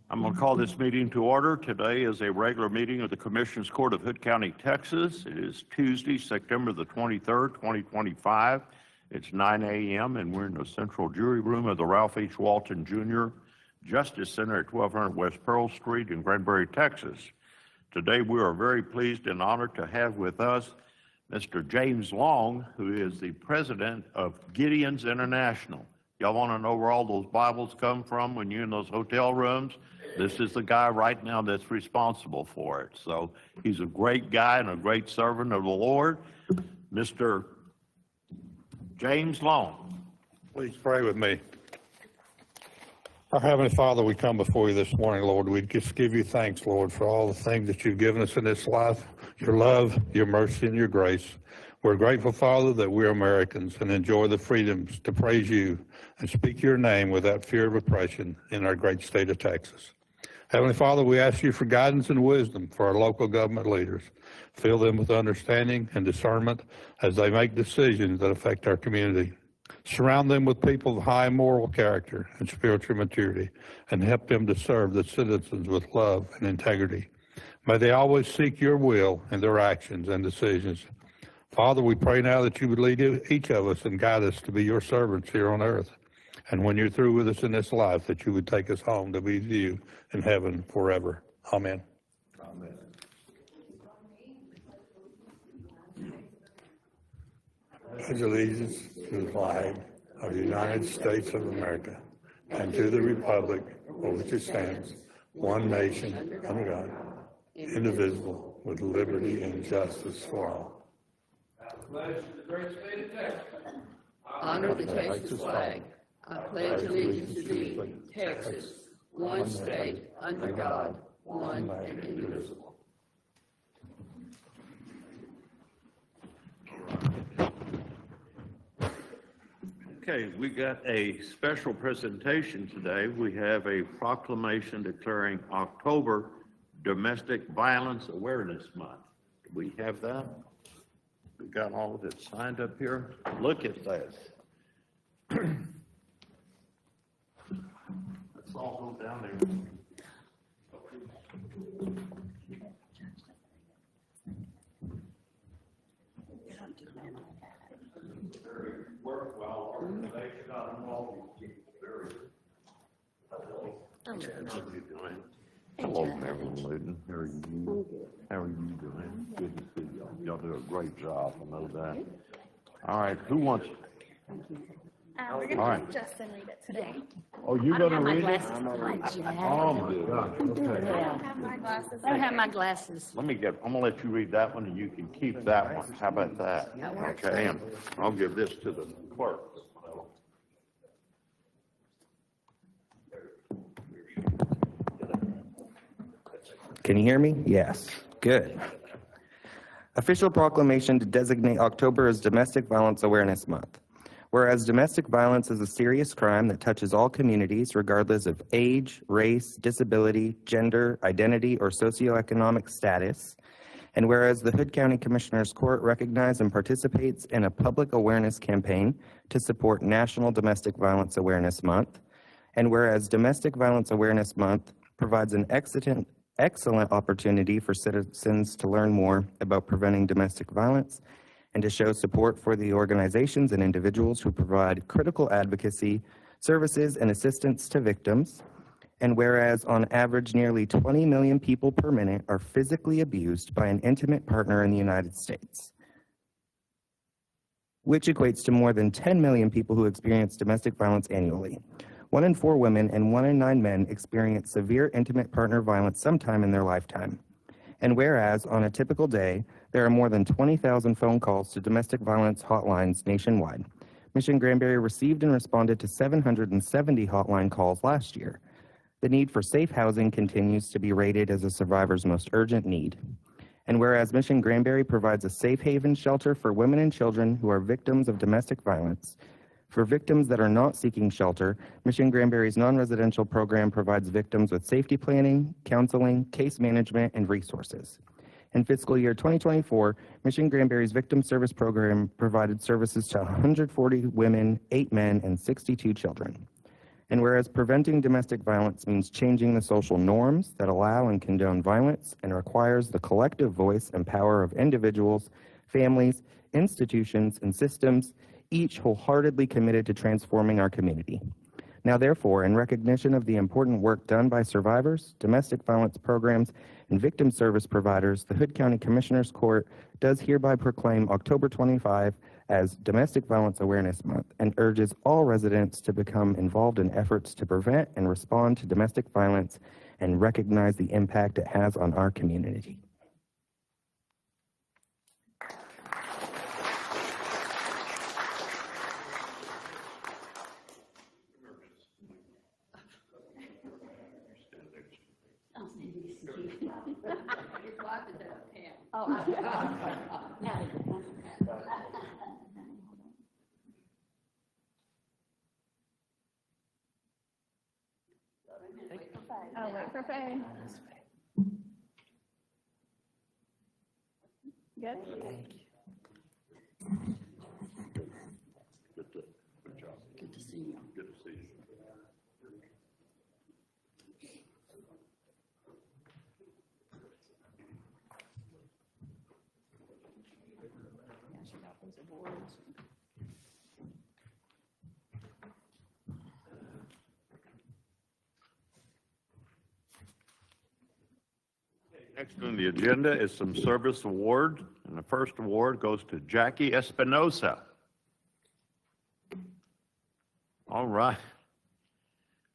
I'm going to call this meeting to order. Today is a regular meeting of the Commissioners Court of Hood County, Texas. It is Tuesday, September the 23rd, 2025. It's 9 a.m. and we're in the central jury room of the Ralph H. Walton Jr. Justice Center at 1200 West Pearl Street in Granbury, Texas. Today we are very pleased and honored to have with us Mr. James Long, who is the president of Gideon's International. Y'all want to know where all those Bibles come from when you're in those hotel rooms? This is the guy right now that's responsible for it. So he's a great guy and a great servant of the Lord. Mr. James Long. Please pray with me. Our Heavenly Father, we come before you this morning, Lord. We just give you thanks, Lord, for all the things that you've given us in this life, your love, your mercy, and your grace. We're grateful, Father, that we're Americans and enjoy the freedoms to praise you and speak your name without fear of oppression in our great state of Texas. Heavenly Father, we ask you for guidance and wisdom for our local government leaders. Fill them with understanding and discernment as they make decisions that affect our community. Surround them with people of high moral character and spiritual maturity, and help them to serve the citizens with love and integrity. May they always seek your will in their actions and decisions. Father, we pray now that you would lead each of us and guide us to be your servants here on earth. And when you're through with us in this life, that you would take us home to be with you in heaven forever. Amen. Amen. Pledge allegiance to the flag of the United States of America and to the republic for which it stands, one nation, under God, indivisible, with liberty and justice for all. I pledge to the great state of Texas. Honor the Texas flag. I pledge allegiance to thee, Texas, one state, under God, one and indivisible. Okay, we got a special presentation today. We have a proclamation declaring October Domestic Violence Awareness Month. Do we have that? We got all of it signed up here. Look at that. Let's all go down there. Work well. Organization out involved with very. How are you doing? Hello, Marilyn Luton. How are you? How are you doing? Good to see y'all. Y'all do a great job. I know that. All right. Who wants? We're going to have Justin read it today. Oh, you're going to read it? Oh, my God. Okay. I don't have my glasses. I don't have my glasses. I'm going to let you read that one and you can keep that one. How about that? Okay. And I'll give this to the clerk. Can you hear me? Yes. Good. Official proclamation to designate October as Domestic Violence Awareness Month. Whereas domestic violence is a serious crime that touches all communities regardless of age, race, disability, gender, identity, or socioeconomic status, and whereas the Hood County Commissioners Court recognizes and participates in a public awareness campaign to support National Domestic Violence Awareness Month, and whereas Domestic Violence Awareness Month provides an excellent opportunity for citizens to learn more about preventing domestic violence and to show support for the organizations and individuals who provide critical advocacy, services, and assistance to victims. And whereas on average, nearly 20 million people per minute are physically abused by an intimate partner in the United States, which equates to more than 10 million people who experience domestic violence annually. 1 in 4 women and 1 in 9 men experience severe intimate partner violence sometime in their lifetime. And whereas on a typical day, there are more than 20,000 phone calls to domestic violence hotlines nationwide. Mission Granbury received and responded to 770 hotline calls last year. The need for safe housing continues to be rated as a survivor's most urgent need. And whereas Mission Granbury provides a safe haven shelter for women and children who are victims of domestic violence, for victims that are not seeking shelter, Mission Granbury's non-residential program provides victims with safety planning, counseling, case management, and resources. In fiscal year 2024, Mission Granbury's Victim Service Program provided services to 140 women, 8 men, and 62 children. And whereas preventing domestic violence means changing the social norms that allow and condone violence and requires the collective voice and power of individuals, families, institutions, and systems, each wholeheartedly committed to transforming our community. Now, therefore, in recognition of the important work done by survivors, domestic violence programs, and victim service providers, the Hood County Commissioners Court does hereby proclaim October 25 as Domestic Violence Awareness Month and urges all residents to become involved in efforts to prevent and respond to domestic violence and recognize the impact it has on our community. Oh, wait for Faye. Good? Good to see you. Good to see you. Next on the agenda is some service award, and the first award goes to Jackie Espinosa. All right.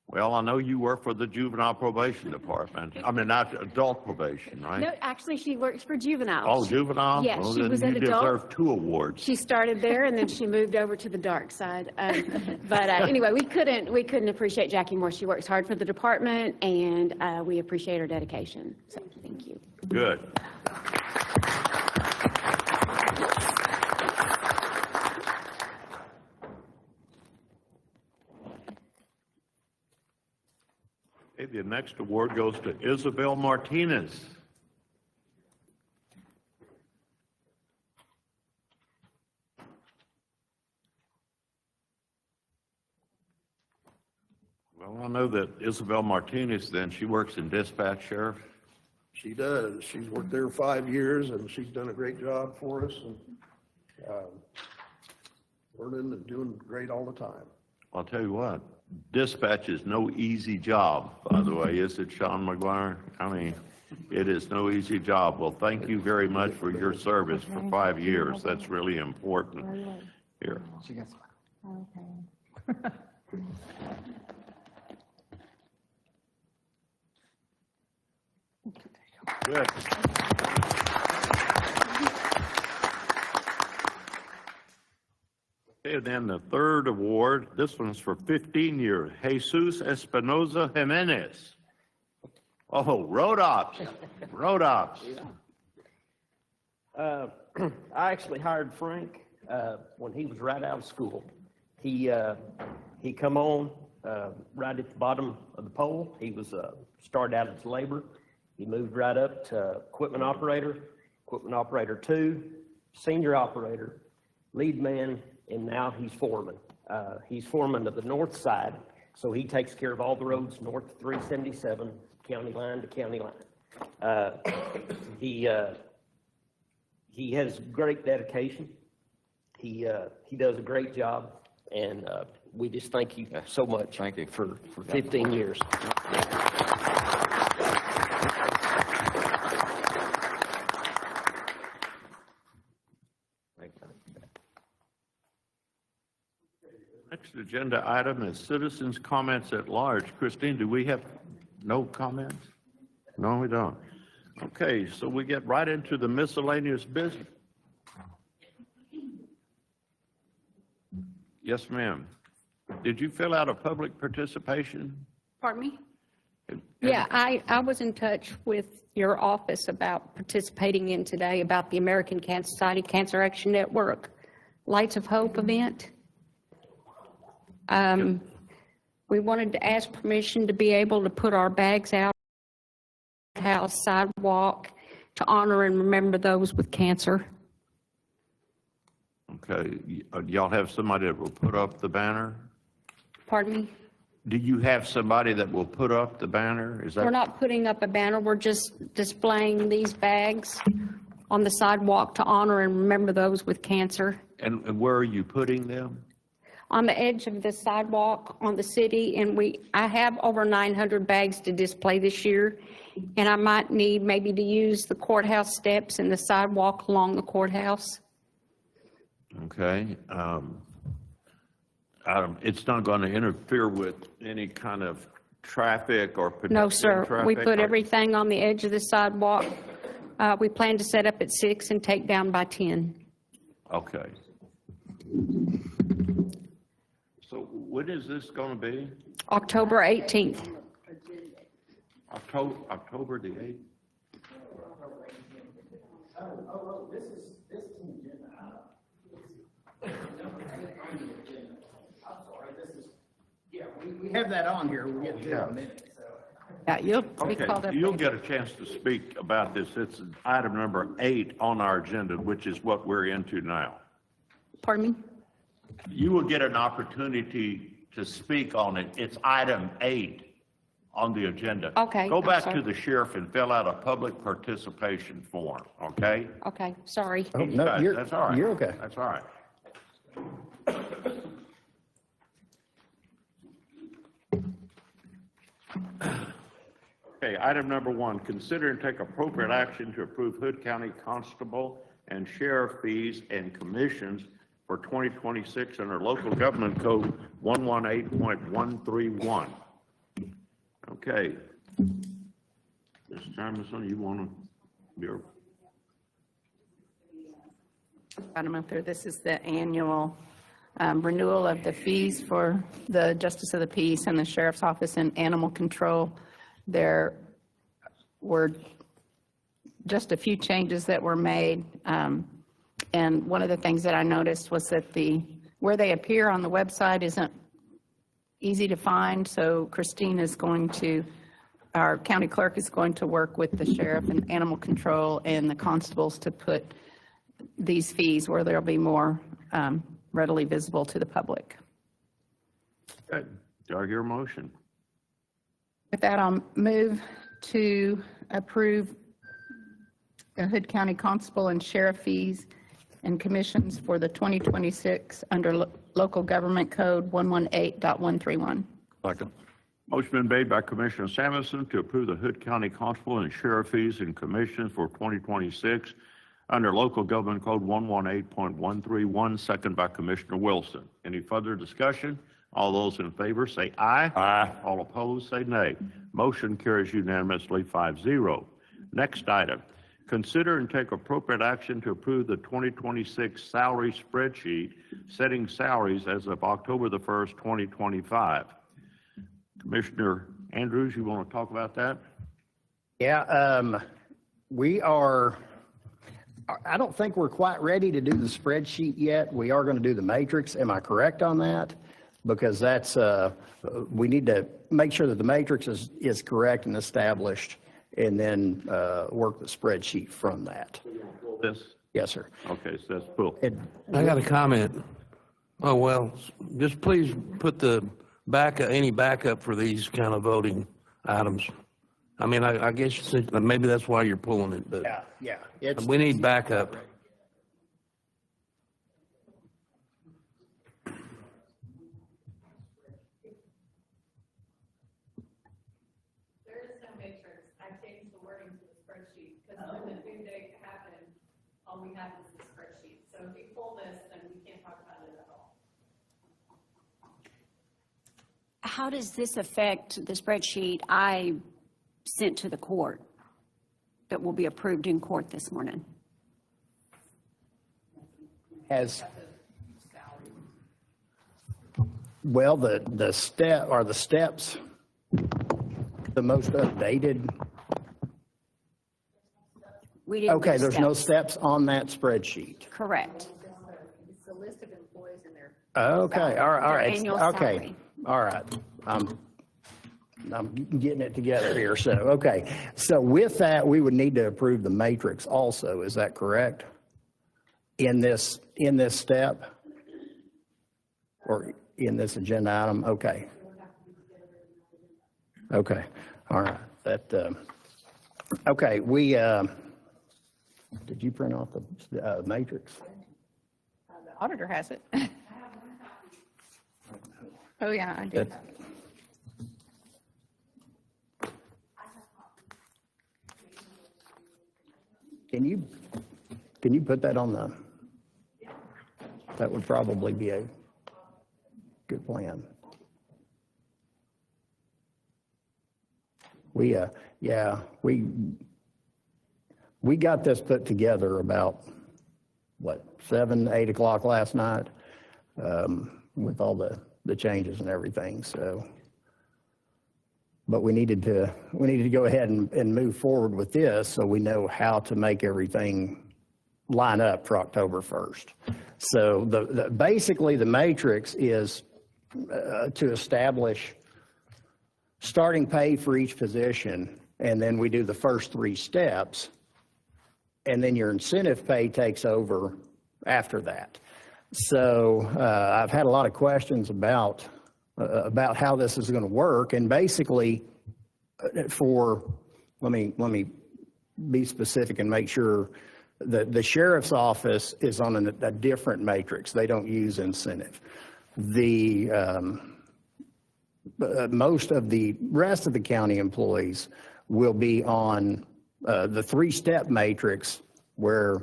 Well, I know you work for the Juvenile Probation Department. I mean, not adult probation, right? No, actually, she works for juveniles. Oh, juvenile? Yeah, Well, she then was an you adult. deserve 2 awards. She started there, and then she moved over to the dark side. But anyway, we couldn't appreciate Jackie more. She works hard for the department, and we appreciate her dedication. So, thank you. Good. Okay, the next award goes to Isabel Martinez. Well, I know that Isabel Martinez, then, she works in dispatch, Sheriff. She does. She's worked there 5 years, and she's done a great job for us, and learning and doing great all the time. I'll tell you what, dispatch is no easy job, by the way, is it, Sean McGuire? I mean, it is no easy job. Well, thank you very much for your service for 5 years. That's really important. Here. Good. Okay, then the third award, this one's for 15 years, Jesus Espinoza Jimenez. Oh, road ops, road ops. I actually hired Frank when he was right out of school. He come on right at the bottom of the pole. He was started out as labor. He moved right up to equipment operator 2, senior operator, lead man, and now he's foreman. He's foreman of the north side, so he takes care of all the roads north of 377, county line to county line. He has great dedication. He does a great job, and we just thank you so much. Thank you for 15 years. Next agenda item is citizens' comments at large. Christine, do we have no comments? No, we don't. Okay, so we get right into the miscellaneous business. Yes, ma'am. Did you fill out a public participation? Pardon me? Yeah, I was in touch with your office about participating in today about the American Cancer Society Cancer Action Network Lights of Hope event. We wanted to ask permission to be able to put our bags out on the house sidewalk to honor and remember those with cancer. Okay, y'all have somebody that will put up the banner? Pardon me? Do you have somebody that will put up the banner? Is that? We're not putting up a banner, we're just displaying these bags on the sidewalk to honor and remember those with cancer. And where are you putting them? On the edge of the sidewalk on the city, and I have over 900 bags to display this year, and I might need maybe to use the courthouse steps and the sidewalk along the courthouse. Okay. It's not going to interfere with any kind of traffic or pedestrian No, sir, we traffic, put or- everything on the edge of the sidewalk. We plan to set up at 6 and take down by 10. Okay. So when is this going to be? October 18th. October the 8th? We have that on here, we'll get to it in a minute, so. Yeah, you'll be called Okay, up. you'll get a chance to speak about this. It's item number 8 on our agenda, which is what we're into now. Pardon me? You will get an opportunity to speak on it. It's item 8 on the agenda. Okay, Go I'm back sorry. to the sheriff and fill out a public participation form, okay? Okay, sorry. Oh, no, you're, That's all right. you're okay. That's all right. Okay, item number 1, consider and take appropriate action to approve Hood County Constable and Sheriff fees and commissions for 2026 under Local Government Code 118.131. Okay. Mr. Thomason, you want to, Bottom up there, this is the annual renewal of the fees for the Justice of the Peace and the Sheriff's Office and Animal Control. There were just a few changes that were made. And one of the things that I noticed was that where they appear on the website isn't easy to find. So Christine is going to, our county clerk is going to work with the sheriff and animal control and the constables to put these fees where they'll be more readily visible to the public. okay, do I hear a motion? With that, I'll move to approve the Hood County Constable and Sheriff fees and commissions for the 2026 under Local Government Code 118.131. Second. Motion been made by Commissioner Samuelson to approve the Hood County Constable and Sheriff fees and commissions for 2026 under Local Government Code 118.131, second by Commissioner Wilson. Any further discussion? All those in favor say aye. Aye. All opposed say nay. Motion carries unanimously 5-0. Next item, consider and take appropriate action to approve the 2026 salary spreadsheet setting salaries as of October the 1st, 2025. Commissioner Andrews, you want to talk about that? Yeah, we are, I don't think we're quite ready to do the spreadsheet yet. We are going to do the matrix. Am I correct on that? Because that's, we need to make sure that the matrix is correct and established, and then work the spreadsheet from that. This? Yes, sir. Okay, so that's cool. I got a comment. Oh, well, just please put the any backup for these kind of voting items. I mean, I guess you said, maybe that's why you're pulling it, but Yeah. It's, we need backup. There is no matrix. I changed the wording to the spreadsheet because when the due date happened, all we have is the spreadsheet. So if you pull this, then we can't talk about it at all. How does this affect the spreadsheet I sent to the court that will be approved in court this morning? has, well, the steps the most updated? We didn't Okay, do there's no steps. steps on that spreadsheet. Correct. It's a list of employees in there. Okay, all right, all right. Annual Okay, salary. all right. I'm getting it together here, so, okay. So with that, we would need to approve the matrix also, is that correct? In this step? Or in this agenda item? Okay. Okay, all right. That, okay, did you print off the matrix? The auditor has it. Oh, yeah, I did. Can you put that on that would probably be a good plan. We got this put together about, 7, 8 o'clock last night, with all the changes and everything, so. But we needed to go ahead and move forward with this so we know how to make everything line up for October 1st. So basically the matrix is to establish starting pay for each position, and then we do the first 3 steps, and then your incentive pay takes over after that. So I've had a lot of questions about how this is going to work, and basically, let me be specific and make sure that the sheriff's office is on a different matrix. They don't use incentive. Most of the rest of the county employees will be on the 3-step matrix, where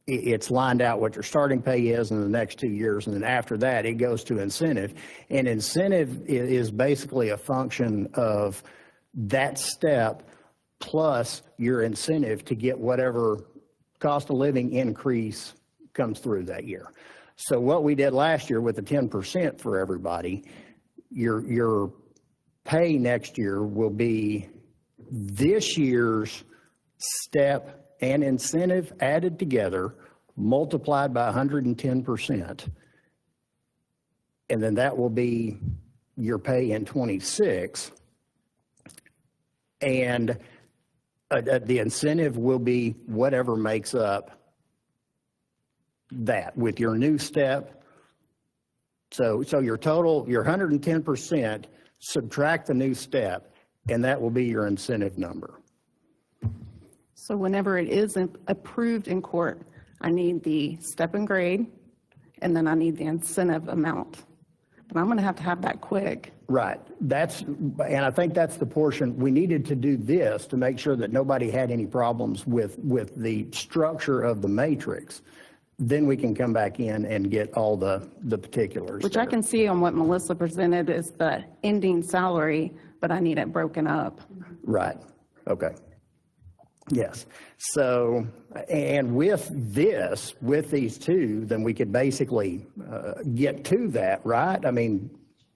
it's lined out what your starting pay is in the next 2 years, and then after that it goes to incentive. And incentive is basically a function of that step plus your incentive to get whatever cost of living increase comes through that year. So what we did last year with the 10% for everybody, your pay next year will be this year's step and incentive added together, multiplied by 110%. And then that will be your pay in 26. And the incentive will be whatever makes up that with your new step. So your total, your 110%, subtract the new step, and that will be your incentive number. So whenever it is approved in court, I need the step and grade, and then I need the incentive amount. But I'm going to have that quick. Right. And I think that's the portion we needed to do this to make sure that nobody had any problems with the structure of the matrix. Then we can come back in and get all the particulars. Which I can see on what Melissa presented is the ending salary, but I need it broken up. Right. Okay. Yes. So, and with these two, then we could basically get to that, right? I mean,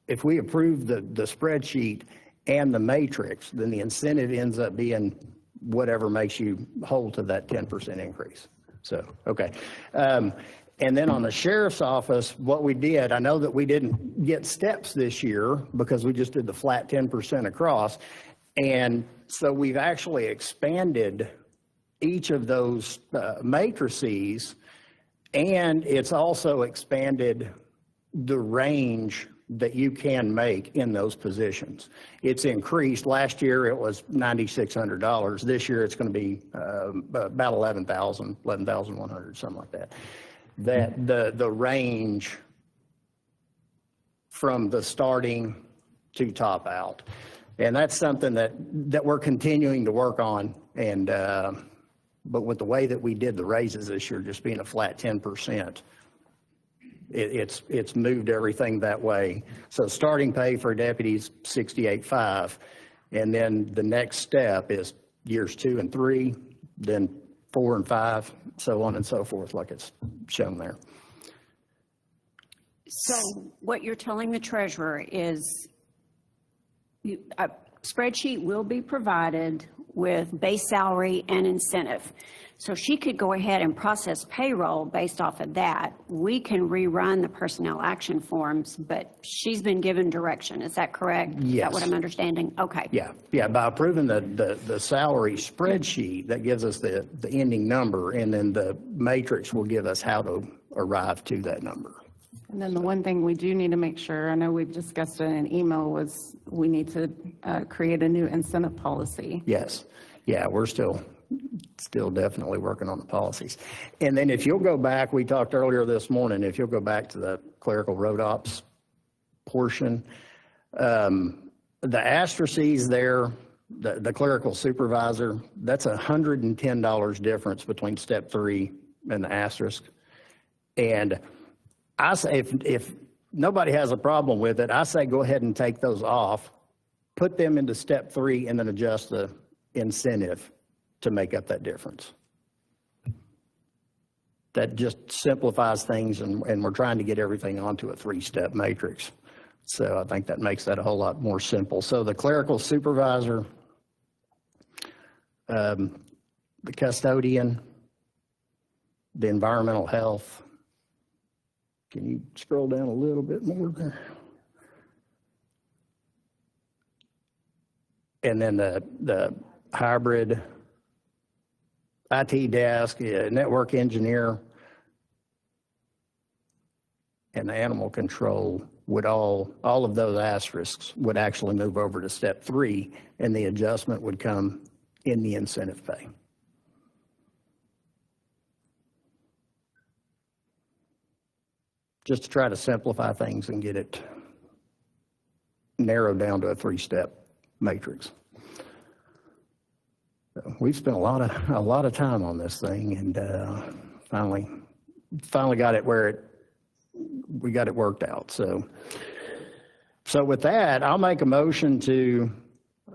if we approve the spreadsheet and the matrix, then the incentive ends up being whatever makes you whole to that 10% increase. So, okay. And then on the sheriff's office, what we did, I know that we didn't get steps this year because we just did the flat 10% across. And so we've actually expanded each of those matrices, and it's also expanded the range that you can make in those positions. It's increased. Last year it was $9,600. This year it's going to be about $11,100, something like that. That the range from the starting to top out. And that's something that we're continuing to work on. And but with the way that we did the raises this year, just being a flat 10%, it's moved everything that way. So starting pay for deputies, $68,500, and then the next step is years 2 and 3, then 4 and 5, so on and so forth, like it's shown there. So what you're telling the treasurer is a spreadsheet will be provided with base salary and incentive. So she could go ahead and process payroll based off of that. We can rerun the personnel action forms, but she's been given direction. Is that correct? Yes. Is that what I'm understanding? Okay. Yeah. By approving the salary spreadsheet, that gives us the ending number, and then the matrix will give us how to arrive to that number. And then the one thing we do need to make sure, I know we've discussed it in an email, was we need to create a new incentive policy. Yes. Yeah, we're still definitely working on the policies. And then if you'll go back, we talked earlier this morning, if you'll go back to the clerical road ops portion, the asterisks there, the clerical supervisor, that's $110 difference between step 3 and the asterisk. And I say, if nobody has a problem with it, I say go ahead and take those off, put them into step 3, and then adjust the incentive to make up that difference. That just simplifies things, and we're trying to get everything onto a 3-step matrix. So I think that makes that a whole lot more simple. So the clerical supervisor, the custodian, the environmental health. Can you scroll down a little bit more there? And then the hybrid IT desk, network engineer, and the animal control would all of those asterisks would actually move over to step 3, and the adjustment would come in the incentive pay. Just to try to simplify things and get it narrowed down to a 3-step matrix. So we've spent a lot of time on this thing, and finally got it where we got it worked out. So with that, I'll make a motion to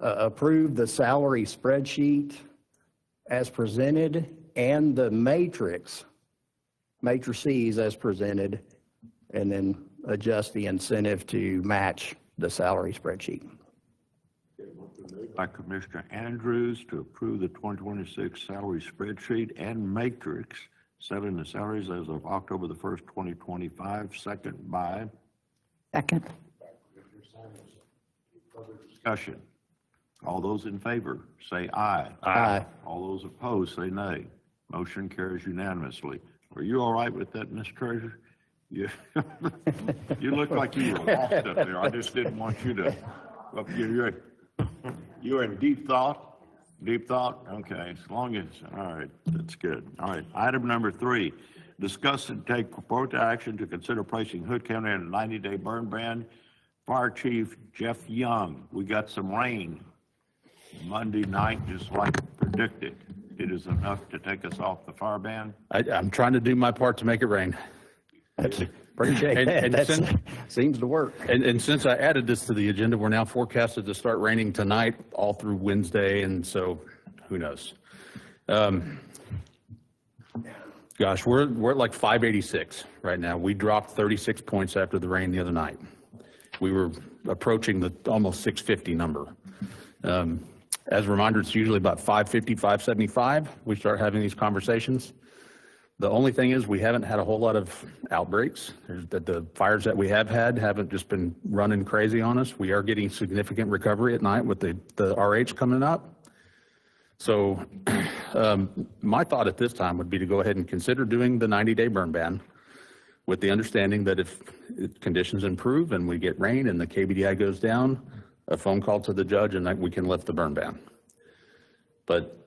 approve the salary spreadsheet as presented and the matrices as presented, and then adjust the incentive to match the salary spreadsheet. By Commissioner Andrews to approve the 2026 salary spreadsheet and matrix, setting the salaries as of October the 1st, 2025. Second by. Second. Discussion. All those in favor say aye. Aye. All those opposed say nay. Motion carries unanimously. Are you all right with that, Ms. Treasurer? You, you look like you were lost up there. I just didn't want you to. You're in deep thought? Deep thought? Okay, as long as, all right, that's good. All right, item number 3, discuss and take proposed action to consider placing Hood County in a 90-day burn ban. Fire Chief Jeff Young, we got some rain Monday night, just like predicted. It is enough to take us off the fire ban. I'm trying to do my part to make it rain. Appreciate that. That seems to work. And since I added this to the agenda, we're now forecasted to start raining tonight all through Wednesday, and so who knows? Gosh, we're at like 586 right now. We dropped 36 points after the rain the other night. We were approaching the almost 650 number. As a reminder, it's usually about 550, 575. We start having these conversations. The only thing is we haven't had a whole lot of outbreaks. The fires that we have had haven't just been running crazy on us. We are getting significant recovery at night with the RH coming up. So my thought at this time would be to go ahead and consider doing the 90-day burn ban with the understanding that if conditions improve and we get rain and the KBDI goes down, a phone call to the judge and that we can lift the burn ban. But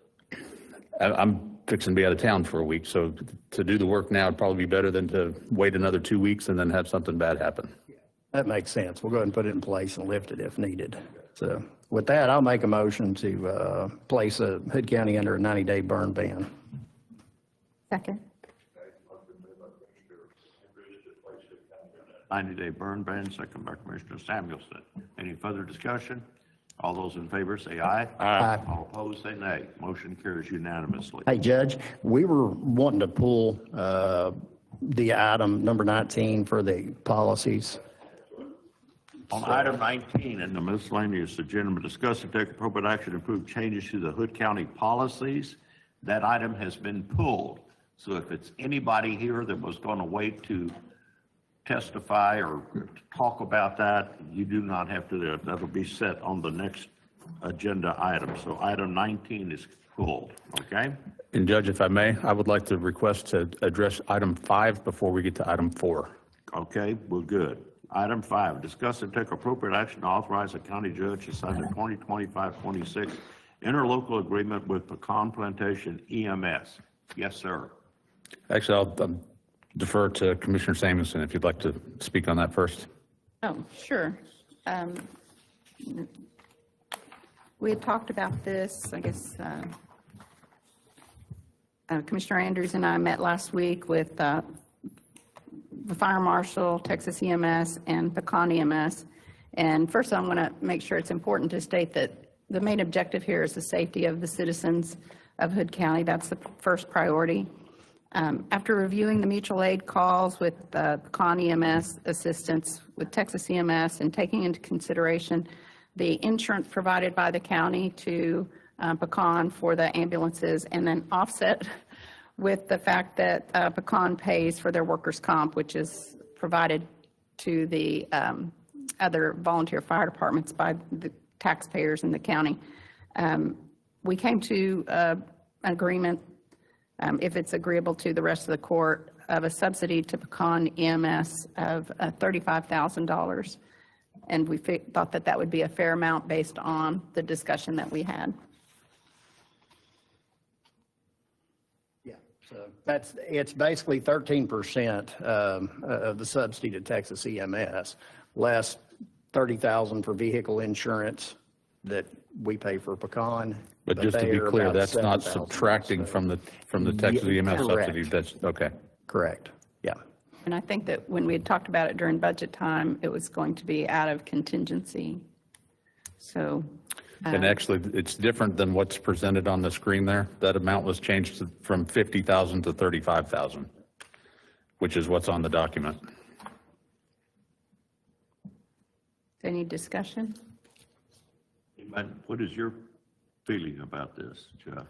I'm fixing to be out of town for a week, so to do the work now would probably be better than to wait another 2 weeks and then have something bad happen. That makes sense. We'll go ahead and put it in place and lift it if needed. So with that, I'll make a motion to place Hood County under a 90-day burn ban. Second. 90-day burn ban, second by Commissioner Samuelson. Any further discussion? All those in favor say aye. Aye. All opposed say nay. Motion carries unanimously. Hey, Judge, we were wanting to pull the item number 19 for the policies. On item 19 in the miscellaneous agenda, discuss and take appropriate action to approve changes to the Hood County policies. That item has been pulled. So if it's anybody here that was going to wait to testify or talk about that, you do not have to do it. That'll be set on the next agenda item. So item 19 is pulled, okay? And Judge, if I may, I would like to request to address item 5 before we get to item 4. Okay, we're good. Item 5, discuss and take appropriate action to authorize the county judge to sign the 2025-26 interlocal agreement with Pecan Plantation EMS. Yes, sir. Actually, I'll defer to Commissioner Samuelson if you'd like to speak on that first. Oh, sure. We had talked about this, I guess, Commissioner Andrews and I met last week with the Fire Marshal, Texas EMS, and Pecan EMS. And first, I want to make sure it's important to state that the main objective here is the safety of the citizens of Hood County. That's the first priority. After reviewing the mutual aid calls with Pecan EMS assistance with Texas EMS and taking into consideration the insurance provided by the county to Pecan for the ambulances, and then offset with the fact that Pecan pays for their workers' comp, which is provided to the other volunteer fire departments by the taxpayers in the county. We came to an agreement, if it's agreeable to the rest of the court, of a subsidy to Pecan EMS of $35,000. And we thought that that would be a fair amount based on the discussion that we had. Yeah, so it's basically 13% of the subsidy to Texas EMS, less $30,000 for vehicle insurance that we pay for Pecan. But just to be clear, that's not subtracting from the Texas EMS subsidy. That's okay. Correct. Yeah. And I think that when we had talked about it during budget time, it was going to be out of contingency. So. And actually, it's different than what's presented on the screen there. That amount was changed from 50,000 to 35,000, which is what's on the document. Any discussion? What is your feeling about this, Jeff?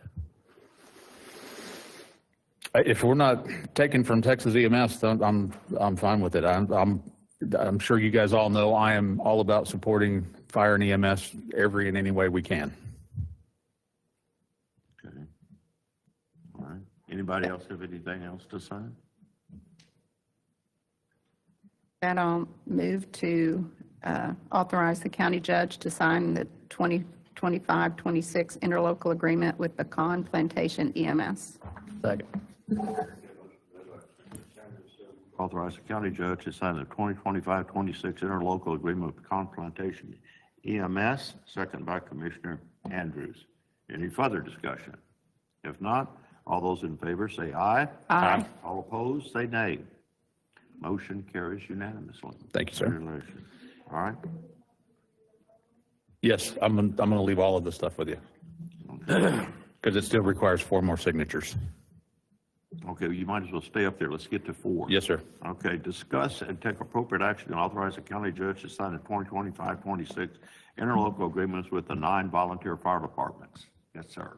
If we're not taken from Texas EMS, I'm fine with it. I'm sure you guys all know I am all about supporting fire and EMS every and any way we can. Okay. All right. Anybody else have anything else to say? Then I'll move to authorize the county judge to sign the 2025-26 interlocal agreement with Pecan Plantation EMS. Second. Authorize the county judge to sign the 2025-26 interlocal agreement with Pecan Plantation EMS, second by Commissioner Andrews. Any further discussion? If not, all those in favor say aye. Aye. All opposed, say nay. Motion carries unanimously. Thank you, sir. Congratulations. All right. Yes, I'm going to leave all of this stuff with you because it still requires 4 more signatures. Okay, you might as well stay up there. Let's get to 4. Yes, sir. Okay, discuss and take appropriate action to authorize the county judge to sign the 2025-26 interlocal agreements with the 9 volunteer fire departments. Yes, sir.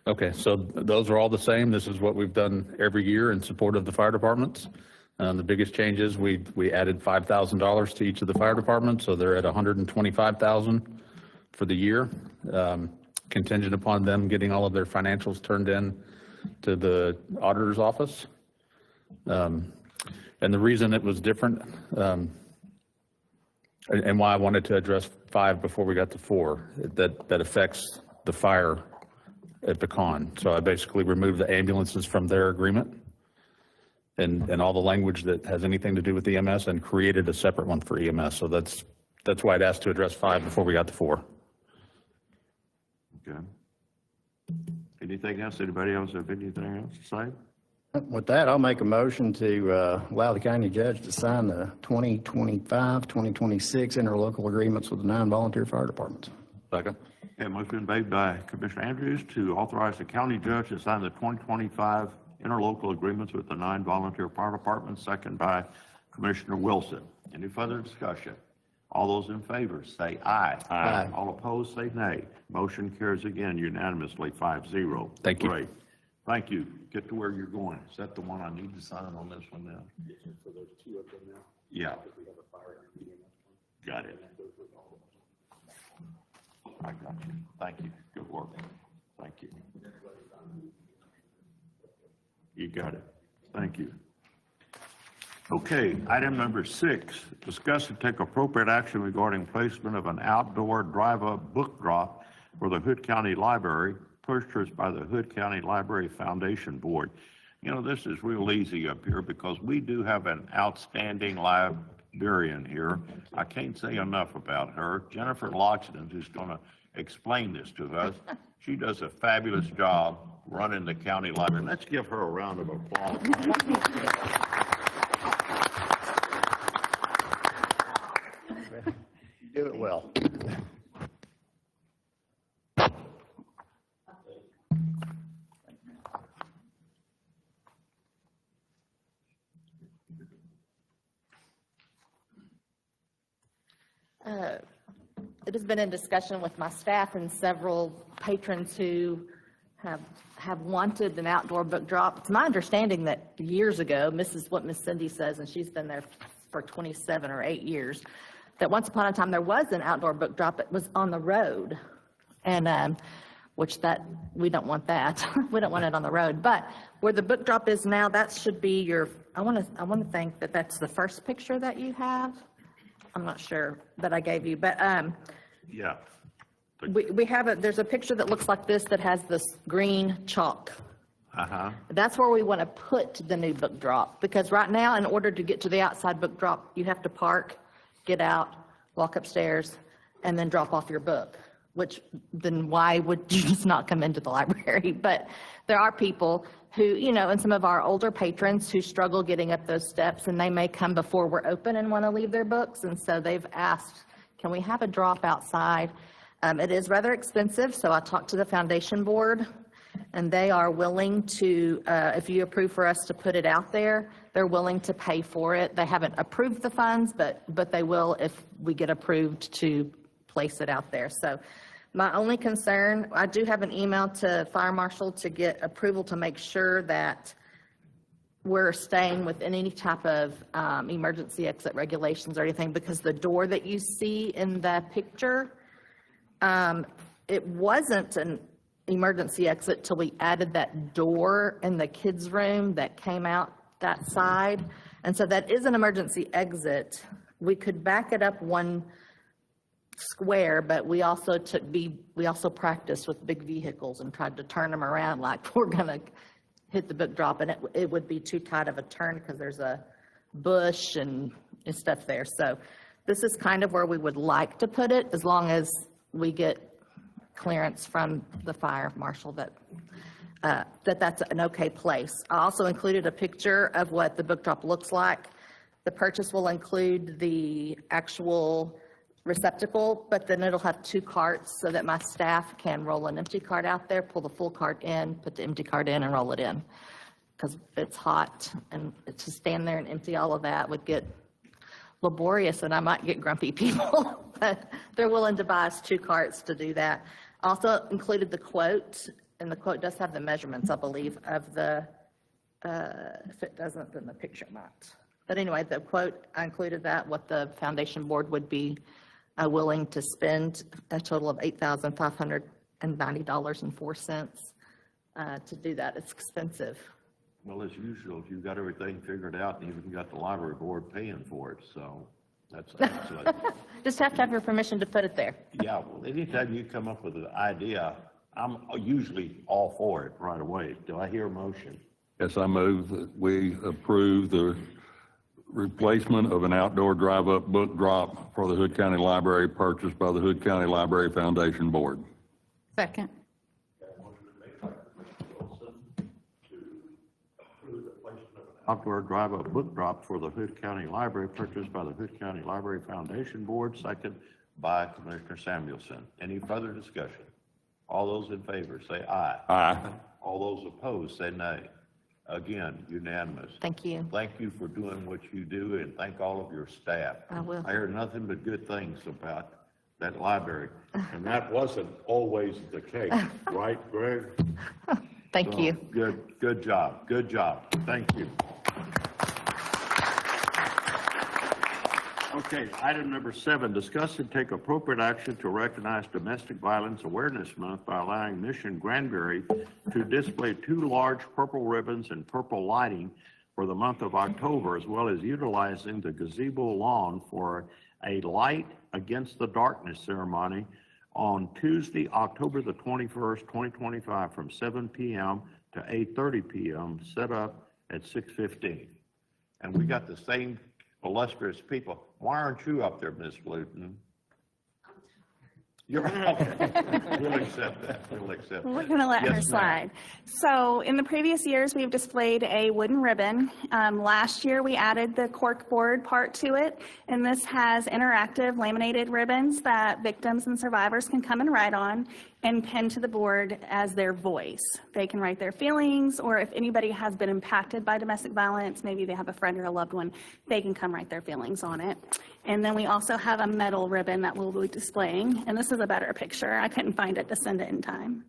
Okay, so those are all the same. This is what we've done every year in support of the fire departments. The biggest changes, we added $5,000 to each of the fire departments, so they're at $125,000 for the year, contingent upon them getting all of their financials turned in to the auditor's office. And the reason it was different, and why I wanted to address 5 before we got to 4, that affects the fire at Pecan. So I basically removed the ambulances from their agreement and all the language that has anything to do with EMS and created a separate one for EMS. So that's why I'd asked to address 5 before we got to 4. Okay. Anything else? Anybody else have anything else to say? With that, I'll make a motion to allow the county judge to sign the 2025-2026 interlocal agreements with the 9 volunteer fire departments. Second. Okay, motion made by Commissioner Andrews to authorize the county judge to sign the 2025 interlocal agreements with the 9 volunteer fire departments, second by Commissioner Wilson. Any further discussion? All those in favor say aye. Aye. All opposed say nay. Motion carries again unanimously 5-0. Thank you. Great. Thank you. Get to where you're going. Is that the one I need to sign on this one now? Yes, sir. So there's 2 of them now. Yeah. We have a fire and EMS one. Got it. I got you. Thank you. Good work. Thank you. You got it. Thank you. Okay, item number 6, discuss and take appropriate action regarding placement of an outdoor drive-up book drop for the Hood County Library, purchased by the Hood County Library Foundation Board. You know, this is real easy up here because we do have an outstanding librarian here. I can't say enough about her. Jennifer Loxton, who's going to explain this to us. She does a fabulous job running the county library. Let's give her a round of applause. You do it well. It has been in discussion with my staff and several patrons who have wanted an outdoor book drop. It's my understanding that years ago, what Miss Cindy says, and she's been there for 27 or 8 years, that once upon a time there was an outdoor book drop. It was on the road, and we don't want that. We don't want it on the road. But where the book drop is now, that should be your. I want to think that that's the first picture that you have. I'm not sure that I gave you, but Yeah. we have there's a picture that looks like this that has this green chalk. That's where we want to put the new book drop, because right now, in order to get to the outside book drop, you have to park, get out, walk upstairs, and then drop off your book, which then why would you just not come into the library? But there are people who, and some of our older patrons who struggle getting up those steps, and they may come before we're open and want to leave their books. And so they've asked, can we have a drop outside? It is rather expensive. So I talked to the foundation board, and they are willing to, if you approve for us to put it out there, they're willing to pay for it. They haven't approved the funds, but they will if we get approved to place it out there. So my only concern, I do have an email to Fire Marshal to get approval to make sure that we're staying within any type of emergency exit regulations or anything, because the door that you see in the picture, it wasn't an emergency exit till we added that door in the kids' room that came out that side. And so that is an emergency exit. We could back it up one square, but we also practiced with big vehicles and tried to turn them around like we're gonna hit the book drop, and it would be too tight of a turn because there's a bush and stuff there. So this is kind of where we would like to put it, as long as we get clearance from the fire marshal that's an okay place. I also included a picture of what the book drop looks like. The purchase will include the actual receptacle, but then it'll have 2 carts so that my staff can roll an empty cart out there, pull the full cart in, put the empty cart in, and roll it in. Because it's hot, and to stand there and empty all of that would get laborious, and I might get grumpy people. But they're willing to buy us 2 carts to do that. I also included the quote, and the quote does have the measurements, I believe, of the, if it doesn't, then the picture might. But anyway, the quote, I included that, what the foundation board would be willing to spend, a total of $8,590.04 to do that. It's expensive. Well, as usual, you've got everything figured out, and even got the library board paying for it, so that's excellent. Just have to have your permission to put it there. Yeah, well, anytime you come up with an idea, I'm usually all for it right away. Do I hear a motion? Yes, I move that we approve the replacement of an outdoor drive-up book drop for the Hood County Library, purchased by the Hood County Library Foundation Board. Second. Outdoor drive-up book drop for the Hood County Library, purchased by the Hood County Library Foundation Board, second by Commissioner Samuelson. Any further discussion? All those in favor say aye. Aye. All those opposed say nay. Again, unanimous. Thank you. Thank you for doing what you do, and thank all of your staff. I will. I heard nothing but good things about that library, and that wasn't always the case, right, Greg? Thank you. Good job. Good job. Thank you. Okay, item number 7, discuss and take appropriate action to recognize Domestic Violence Awareness Month by allowing Mission Granbury to display 2 large purple ribbons and purple lighting for the month of October, as well as utilizing the gazebo lawn for a light against the darkness ceremony on Tuesday, October the 21st, 2025, from 7 p.m. to 8:30 p.m., set up at 6:15. And we got the same illustrious people. Why aren't you up there, Miss Luton? You're okay. We'll accept that. We'll accept that. We're going to let Yes, her ma'am. slide. So in the previous years, we've displayed a wooden ribbon. Last year, we added the cork board part to it, and this has interactive laminated ribbons that victims and survivors can come and write on and pin to the board as their voice. They can write their feelings, or if anybody has been impacted by domestic violence, maybe they have a friend or a loved one, they can come write their feelings on it. And then we also have a metal ribbon that we'll be displaying, and this is a better picture. I couldn't find it to send it in time.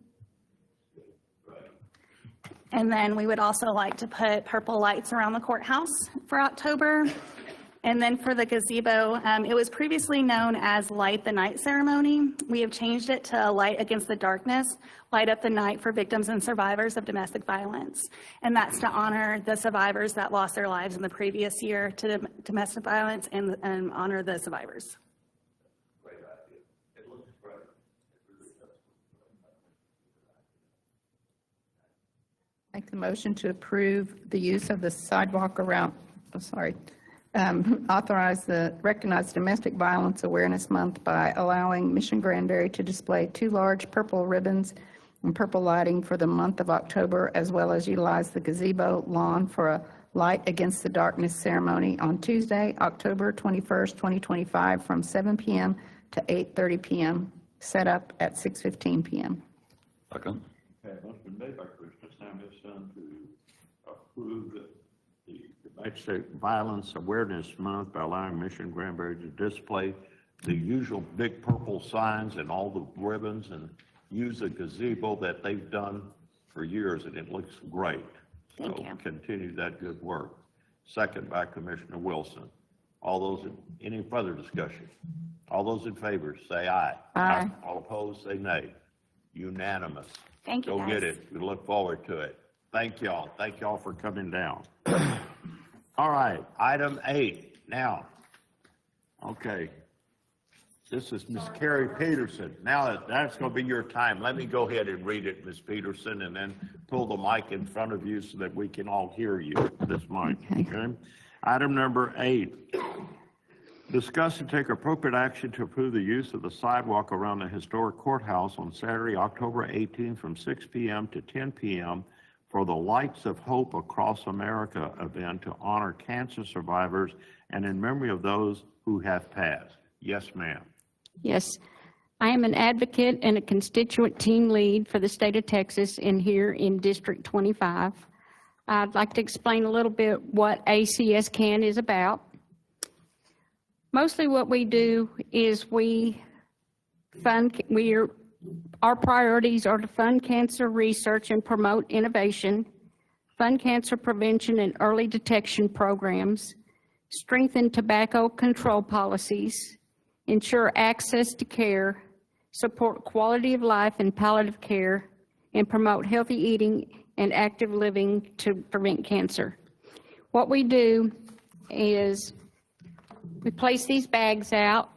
And then we would also like to put purple lights around the courthouse for October. And then for the gazebo, it was previously known as Light the Night Ceremony. We have changed it to Light Against the Darkness, Light Up the Night for victims and survivors of domestic violence. And that's to honor the survivors that lost their lives in the previous year to domestic violence and honor the survivors. Make the motion to approve the use of the sidewalk around, recognize Domestic Violence Awareness Month by allowing Mission Granbury to display 2 large purple ribbons and purple lighting for the month of October, as well as utilize the gazebo lawn for a Light Against the Darkness ceremony on Tuesday, October 21st, 2025, from 7 p.m. to 8:30 p.m., set up at 6:15 p.m. Second. Okay, motion been made by Commissioner Samuelson to approve the Domestic Violence Awareness Month by allowing Mission Granbury to display the usual big purple signs and all the ribbons and use a gazebo that they've done for years, and it looks great. Thank So you. continue that good work. Second by Commissioner Wilson. All those, any further discussion? All those in favor, say aye. Aye. All opposed, say nay. Unanimous. Thank you, Go guys. get it. We look forward to it. Thank y'all. Thank y'all for coming down. All right, item 8. Now, okay. This is Miss Carrie Peterson. Now that's going to be your time. Let me go ahead and read it, Miss Peterson, and then pull the mic in front of you so that we can all hear you, this mic, okay? Item number 8. Discuss and take appropriate action to approve the use of the sidewalk around the historic courthouse on Saturday, October 18th from 6 p.m. to 10 p.m. for the Lights of Hope Across America event to honor cancer survivors and in memory of those who have passed. Yes, ma'am. Yes, I am an advocate and a constituent team lead for the state of Texas and here in District 25. I'd like to explain a little bit what ACS CAN is about. Mostly what we do is our priorities are to fund cancer research and promote innovation, fund cancer prevention and early detection programs, strengthen tobacco control policies, ensure access to care, support quality of life and palliative care, and promote healthy eating and active living to prevent cancer. What we do is we place these bags out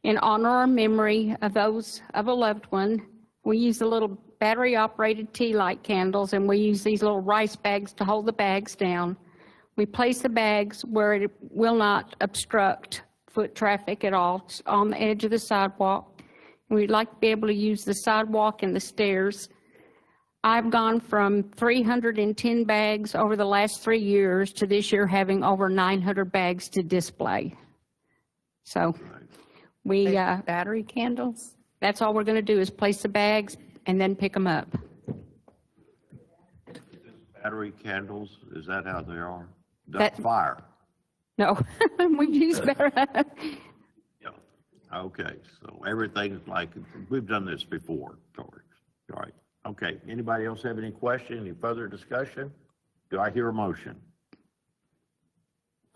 in honor or memory of those of a loved one. We use the little battery-operated tea light candles, and we use these little rice bags to hold the bags down. We place the bags where it will not obstruct foot traffic at all, on the edge of the sidewalk. We'd like to be able to use the sidewalk and the stairs. I've gone from 310 bags over the last 3 years to this year having over 900 bags to display. So we, Battery candles? that's all we're going to do is place the bags and then pick them up. Battery candles, is that how they are? That- That's fire. No, we use better. Yeah. Okay, so everything's like, we've done this before, George. All right. Okay, anybody else have any question, any further discussion? Do I hear a motion?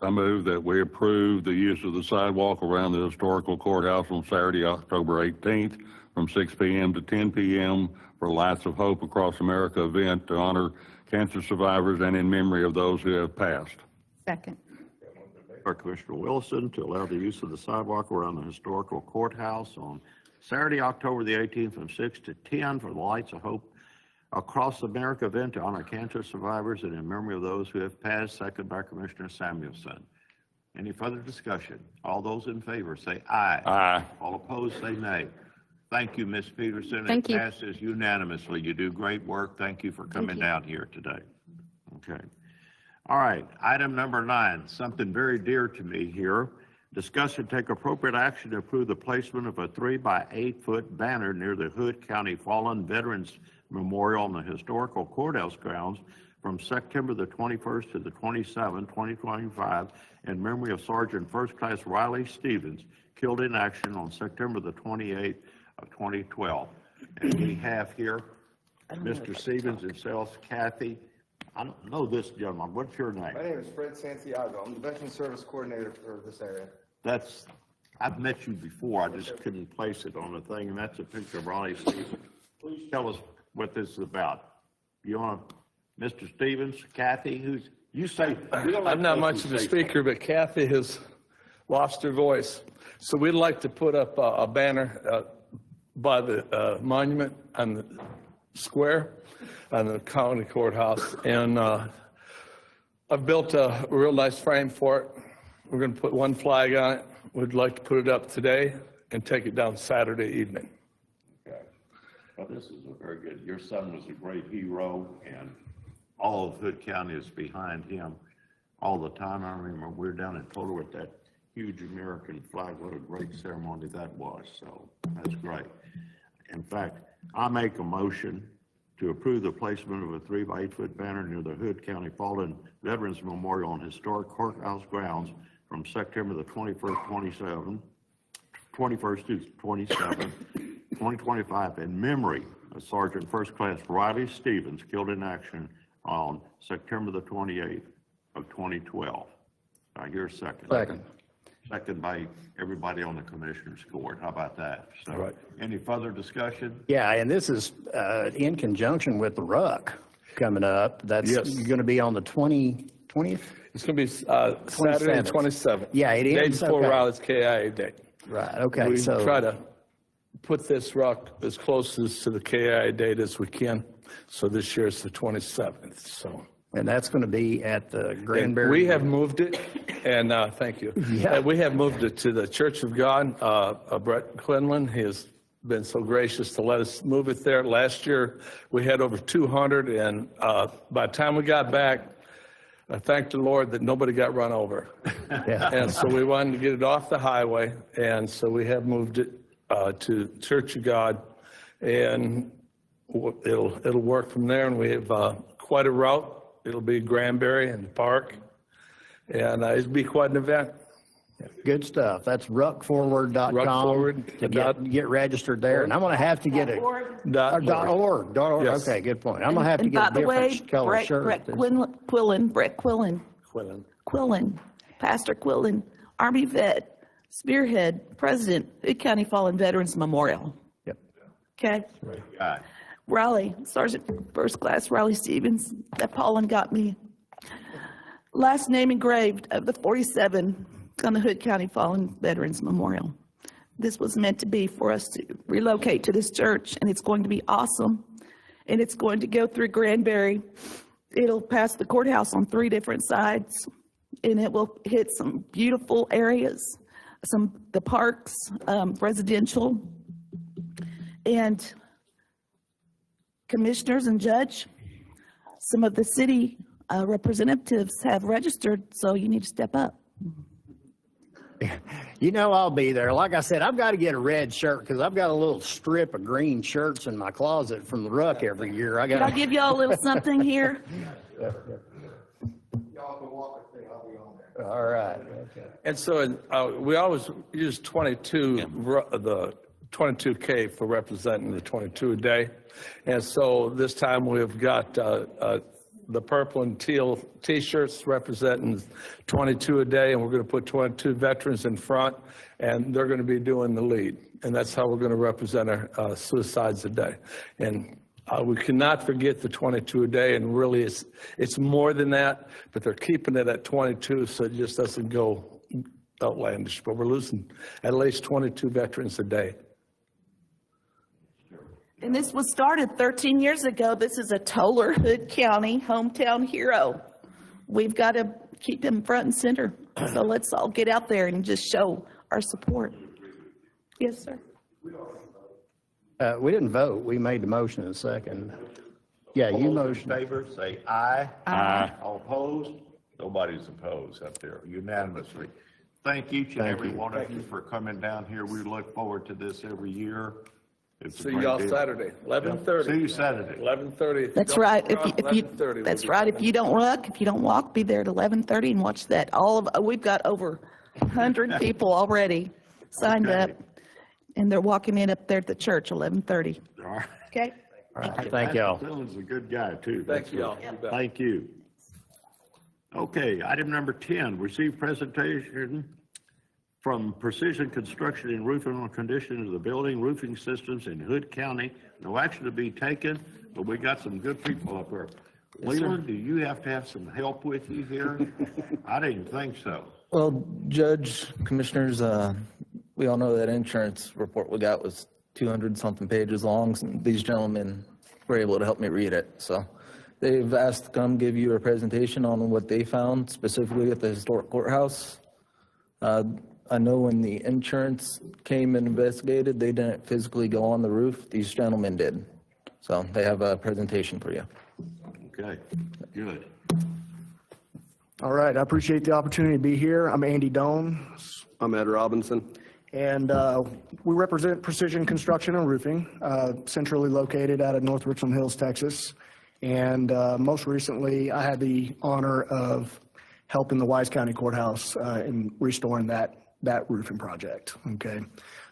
I move that we approve the use of the sidewalk around the historical courthouse on Saturday, October 18th from 6 p.m. to 10 p.m. for Lights of Hope Across America event to honor cancer survivors and in memory of those who have passed. Second. By Commissioner Wilson to allow the use of the sidewalk around the historical courthouse on Saturday, October the 18th from 6 to 10 for the Lights of Hope Across America event to honor cancer survivors and in memory of those who have passed. Second by Commissioner Samuelson. Any further discussion? All those in favor say aye. Aye. All opposed say nay. Thank you, Ms. Peterson. Thank you. It passes unanimously. You do great work. Thank you for coming down here today. Okay. All right. Item number 9, something very dear to me here. Discuss and take appropriate action to approve the placement of a 3 by 8 foot banner near the Hood County Fallen Veterans Memorial on the historical courthouse grounds from September the 21st to the 27th, 2025, in memory of Sergeant First Class Riley Stevens, killed in action on September the 28th of 2012. And we have here Mr. Stevens himself, Kathy. I don't know this gentleman. What's your name? My name is Fred Santiago. I'm the Veteran Service Coordinator for this area. I've met you before. I just couldn't place it on the thing, and that's a picture of Ronnie Stevens. Please tell us what this is about. You want Mr. Stevens, Kathy, you say. I'm not much of a speaker, but Kathy has lost her voice. So we'd like to put up a banner by the monument on the square on the county courthouse. And I've built a real nice frame for it. We're going to put one flag on it. We'd like to put it up today and take it down Saturday evening. Okay. Well, this is a very good. Your son was a great hero, and all of Hood County is behind him all the time. I remember we were down in Total with that huge American flag. What a great ceremony that was. So that's great. In fact, I make a motion to approve the placement of a 3 by 8 foot banner near the Hood County Fallen Veterans Memorial on historic courthouse grounds from September the 21st to 27th, 2025, in memory of Sergeant First Class Riley Stevens, killed in action on September the 28th of 2012. I hear a second. Second. Second by everybody on the Commissioner's Court. How about that? So, Right. Any further discussion? Yeah, and this is in conjunction with the RUC coming up. That's Yes. going to be on the 20th? It's going to be Saturday, 27th. Yeah, it Day is. before Okay. Riley's KIA Day. Right, okay. We So try to put this rock as close to the KIA date as we can. So this year it's the 27th, so. And that's going to be at the And Granbury. we have moved it, and thank you. Yeah. We have moved it to the Church of God. Brett Quinlan, he has been so gracious to let us move it there. Last year, we had over 200, and by the time we got back, I thank the Lord that nobody got run over. Yeah. And so we wanted to get it off the highway, and so we have moved it to Church of God, and it'll work from there, and we have quite a route. It'll be Granbury and Park, and it'll be quite an event. Good stuff. That's ruckforward.com. Ruckforward. To get registered there. And I'm going to have to get a .org. Yes. Okay, good point. I'm going to have to get a different color shirt. Brett Quillen, Pastor Quillen, Army vet, spearhead, president, Hood County Fallen Veterans Memorial. Yep. Okay? Right. Riley, Sergeant First Class Riley Stevens, that Paulin got me. Last name engraved of the 47 on the Hood County Fallen Veterans Memorial. This was meant to be for us to relocate to this church, and it's going to be awesome. And it's going to go through Granbury. It'll pass the courthouse on 3 different sides, and it will hit some beautiful areas, the parks, residential, and commissioners and judge, some of the city representatives have registered, so you need to step up. You know I'll be there. Like I said, I've got to get a red shirt because I've got a little strip of green shirts in my closet from the RUC every year. Can I give y'all a little something here? Y'all can walk with me, I'll be on there. All right. And so we always use the 22K for representing the 22 a day. And so this time we've got the the purple and teal T-shirts representing 22 a day, and we're going to put 22 veterans in front, and they're going to be doing the lead. And that's how we're going to represent our suicides a day. And we cannot forget the 22 a day, and really it's more than that, but they're keeping it at 22 so it just doesn't go outlandish. But we're losing at least 22 veterans a day. And this was started 13 years ago. This is a Toller, Hood County hometown hero. We've got to keep him front and center. So let's all get out there and just show our support. Yes, sir. We didn't vote. We made the motion in a second. Yeah, you All those motioned. in favor, say aye. Aye. All opposed? Nobody's opposed up there unanimously. Thank each and every one of you for coming down here. We look forward to this every year. It's a See great y'all deal. Saturday, 11:30. See you Saturday. 11:30. That's right. That's right. If you don't walk, be there at 11:30 and watch that. We've got over 100 people already signed up, and they're walking in up there at the church 11:30. All right. Okay. All right, thank y'all. Dylan's a good guy too. Thank That's you all. good. You bet. Thank you. Okay, item number 10, receive presentation from Precision Construction and Roofing on condition of the building roofing systems in Hood County. No action to be taken, but we got some good people up there. Leland, do you have to have some help with you here? I didn't think so. Well, Judge, Commissioners, we all know that insurance report we got was 200-something pages long, and these gentlemen were able to help me read it. So they've asked to come give you a presentation on what they found specifically at the historic courthouse. I know when the insurance came and investigated, they didn't physically go on the roof. These gentlemen did. So they have a presentation for you. Okay, good. All right, I appreciate the opportunity to be here. I'm Andy Doan. I'm Ed Robinson. And we represent Precision Construction and Roofing, centrally located out of North Richland Hills, Texas. And most recently, I had the honor of helping the Wise County Courthouse in restoring that roofing project, okay?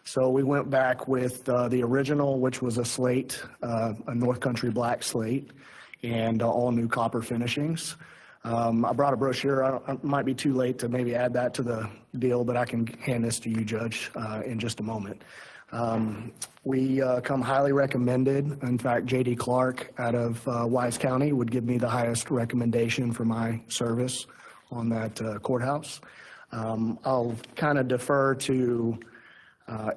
So we went back with the original, which was a slate, a North Country black slate, and all new copper finishings. I brought a brochure. It might be too late to maybe add that to the deal, but I can hand this to you, Judge, in just a moment. We come highly recommended. In fact, J.D. Clark out of Wise County would give me the highest recommendation for my service on that courthouse. I'll kind of defer to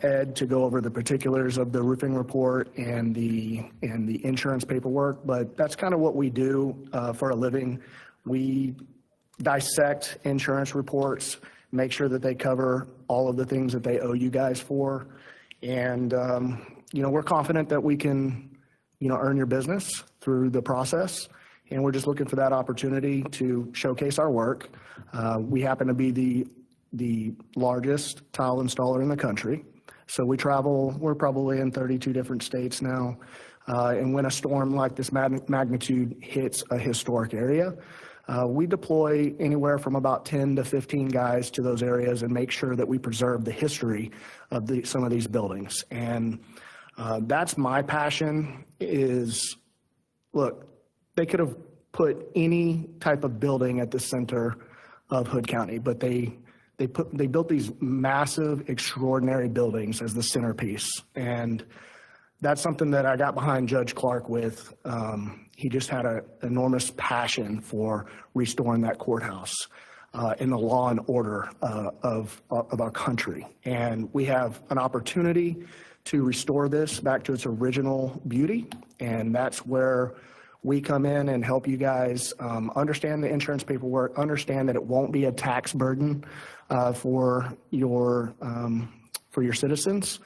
Ed to go over the particulars of the roofing report and the insurance paperwork, but that's kind of what we do for a living. We dissect insurance reports, make sure that they cover all of the things that they owe you guys for, and we're confident that we can earn your business through the process, and we're just looking for that opportunity to showcase our work. We happen to be the largest tile installer in the country. So we travel, we're probably in 32 different states now. And when a storm like this magnitude hits a historic area, we deploy anywhere from about 10 to 15 guys to those areas and make sure that we preserve the history of some of these buildings. And that's my passion is, look, they could have put any type of building at the center of Hood County, but they built these massive, extraordinary buildings as the centerpiece. And that's something that I got behind Judge Clark with. He just had an enormous passion for restoring that courthouse in the law and order of our country. And we have an opportunity to restore this back to its original beauty. And that's where we come in and help you guys understand the insurance paperwork, understand that it won't be a tax burden for your citizens.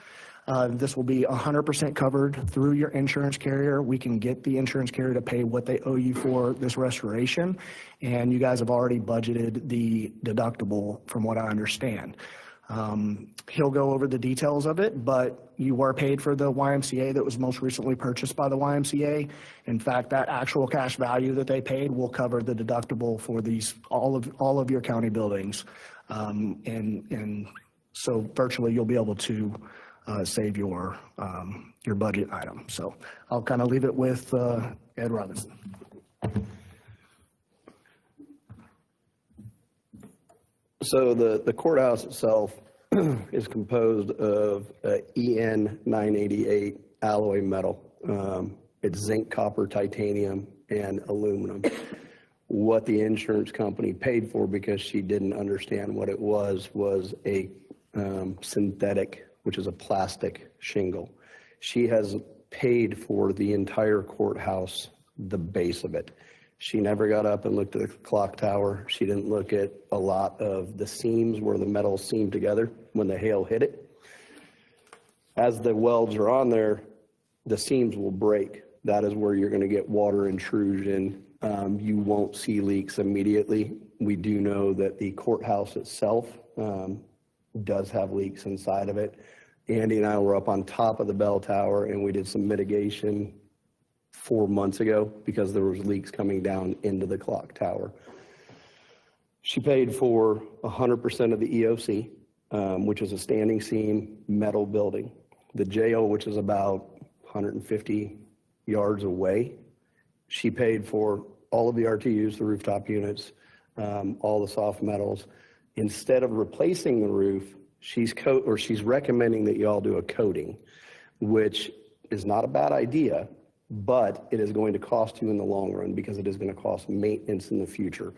This will be 100% covered through your insurance carrier. We can get the insurance carrier to pay what they owe you for this restoration, and you guys have already budgeted the deductible from what I understand. He'll go over the details of it, but you were paid for the YMCA that was most recently purchased by the YMCA. In fact, that actual cash value that they paid will cover the deductible for all of your county buildings. And so virtually you'll be able to save your budget item. So I'll kind of leave it with Ed Robinson. So the courthouse itself is composed of EN 988 alloy metal. It's zinc, copper, titanium, and aluminum. What the insurance company paid for, because she didn't understand what it was a synthetic, which is a plastic shingle. She has paid for the entire courthouse, the base of it. She never got up and looked at the clock tower. She didn't look at a lot of the seams where the metal seamed together when the hail hit it. As the welds are on there, the seams will break. That is where you're going to get water intrusion. You won't see leaks immediately. We do know that the courthouse itself does have leaks inside of it. Andy and I were up on top of the bell tower, and we did some mitigation 4 months ago because there was leaks coming down into the clock tower. She paid for 100% of the EOC, which is a standing seam metal building. The jail, which is about 150 yards away, she paid for all of the RTUs, the rooftop units, all the soft metals. Instead of replacing the roof, she's recommending that you all do a coating, which is not a bad idea, but it is going to cost you in the long run because it is going to cost maintenance in the future.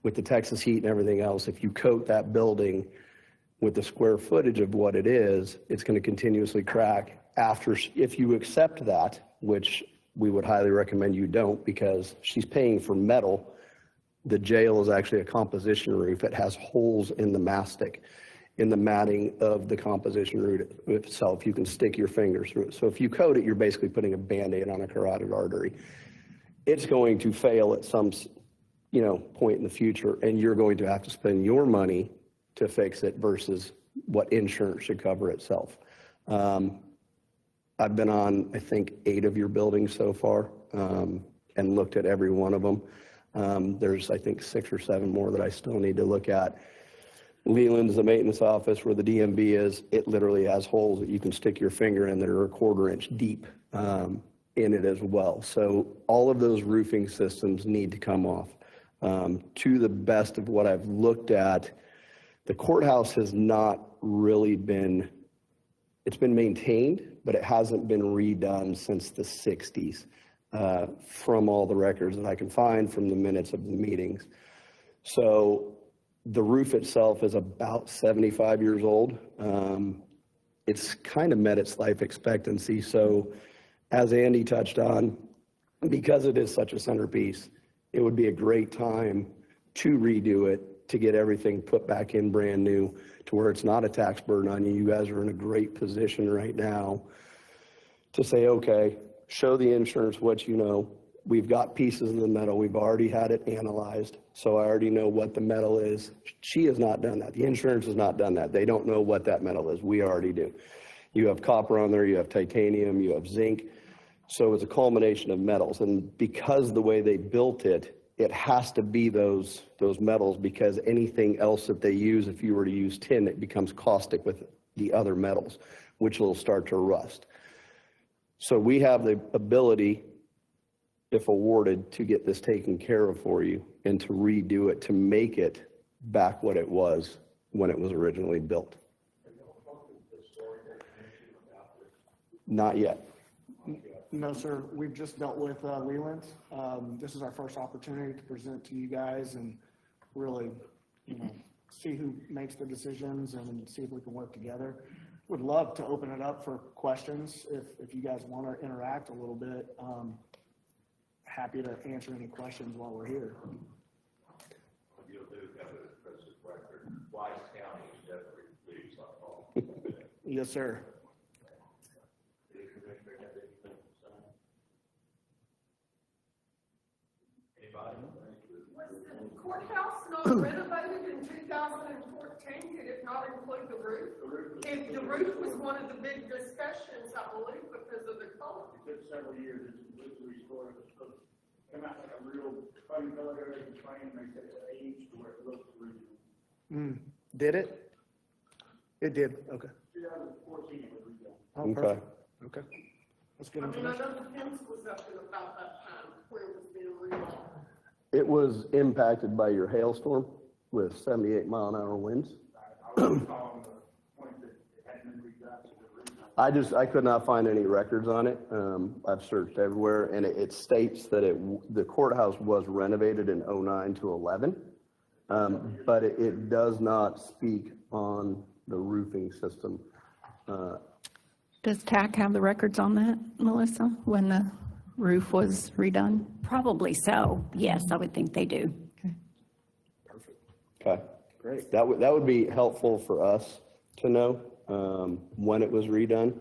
With the Texas heat and everything else, if you coat that building with the square footage of what it is, it's going to continuously crack. If you accept that, which we would highly recommend you don't, because she's paying for metal. The jail is actually a composition roof. It has holes in the mastic, in the matting of the composition roof itself. You can stick your fingers through it. So if you coat it, you're basically putting a Band-Aid on a carotid artery. It's going to fail at some point in the future, and you're going to have to spend your money to fix it versus what insurance should cover itself. I've been on, I think, 8 of your buildings so far, and looked at every one of them. There's, I think, 6 or 7 more that I still need to look at. Leland's the maintenance office where the DMB is. It literally has holes that you can stick your finger in that are 1/4 inch deep in it as well. So all of those roofing systems need to come off. To the best of what I've looked at, the courthouse has not really been, it's been maintained, but it hasn't been redone since the 60s, from all the records that I can find from the minutes of the meetings. So the roof itself is about 75 years old. It's kind of met its life expectancy. So as Andy touched on, because it is such a centerpiece, it would be a great time to redo it, to get everything put back in brand new, to where it's not a tax burden on you. You guys are in a great position right now to say, okay, show the insurance what you know. We've got pieces of the metal. We've already had it analyzed, so I already know what the metal is. She has not done that. The insurance has not done that. They don't know what that metal is. We already do. You have copper on there, you have titanium, you have zinc. So it's a culmination of metals. And because the way they built it, it has to be those metals, because anything else that they use, if you were to use tin, it becomes caustic with the other metals, which will start to rust. So we have the ability, if awarded, to get this taken care of for you and to redo it, to make it back what it was when it was originally built. Not yet. No, sir. We've just dealt with Leland. This is our first opportunity to present to you guys and really, see who makes the decisions and see if we can work together. Would love to open it up for questions if you guys want to interact a little bit. Happy to answer any questions while we're here. Yes, sir. Was the courthouse not renovated in 2014? Did it not include the roof? If the roof was one of the big discussions, I believe, because of the color. It took several years to restore it. It was supposed to come out like a real funny color area of the frame, and they said it aged to where it looks original. Did it? It did. Okay. 2014 it was redone. Oh, perfect. Okay. That's good I know information. the fence was up at about that time where it was being remodeled. It was impacted by your hailstorm, with 78-mile-an-hour winds. I was calling the point that it hadn't been redone to the roof. I could not find any records on it. I've searched everywhere, and it states that the courthouse was renovated in 09 to 11, but it does not speak on the roofing system. Does TAC have the records on that, Melissa, when the roof was redone? Probably so. Yes, I would think they do. Okay, great. That would be helpful for us to know when it was redone.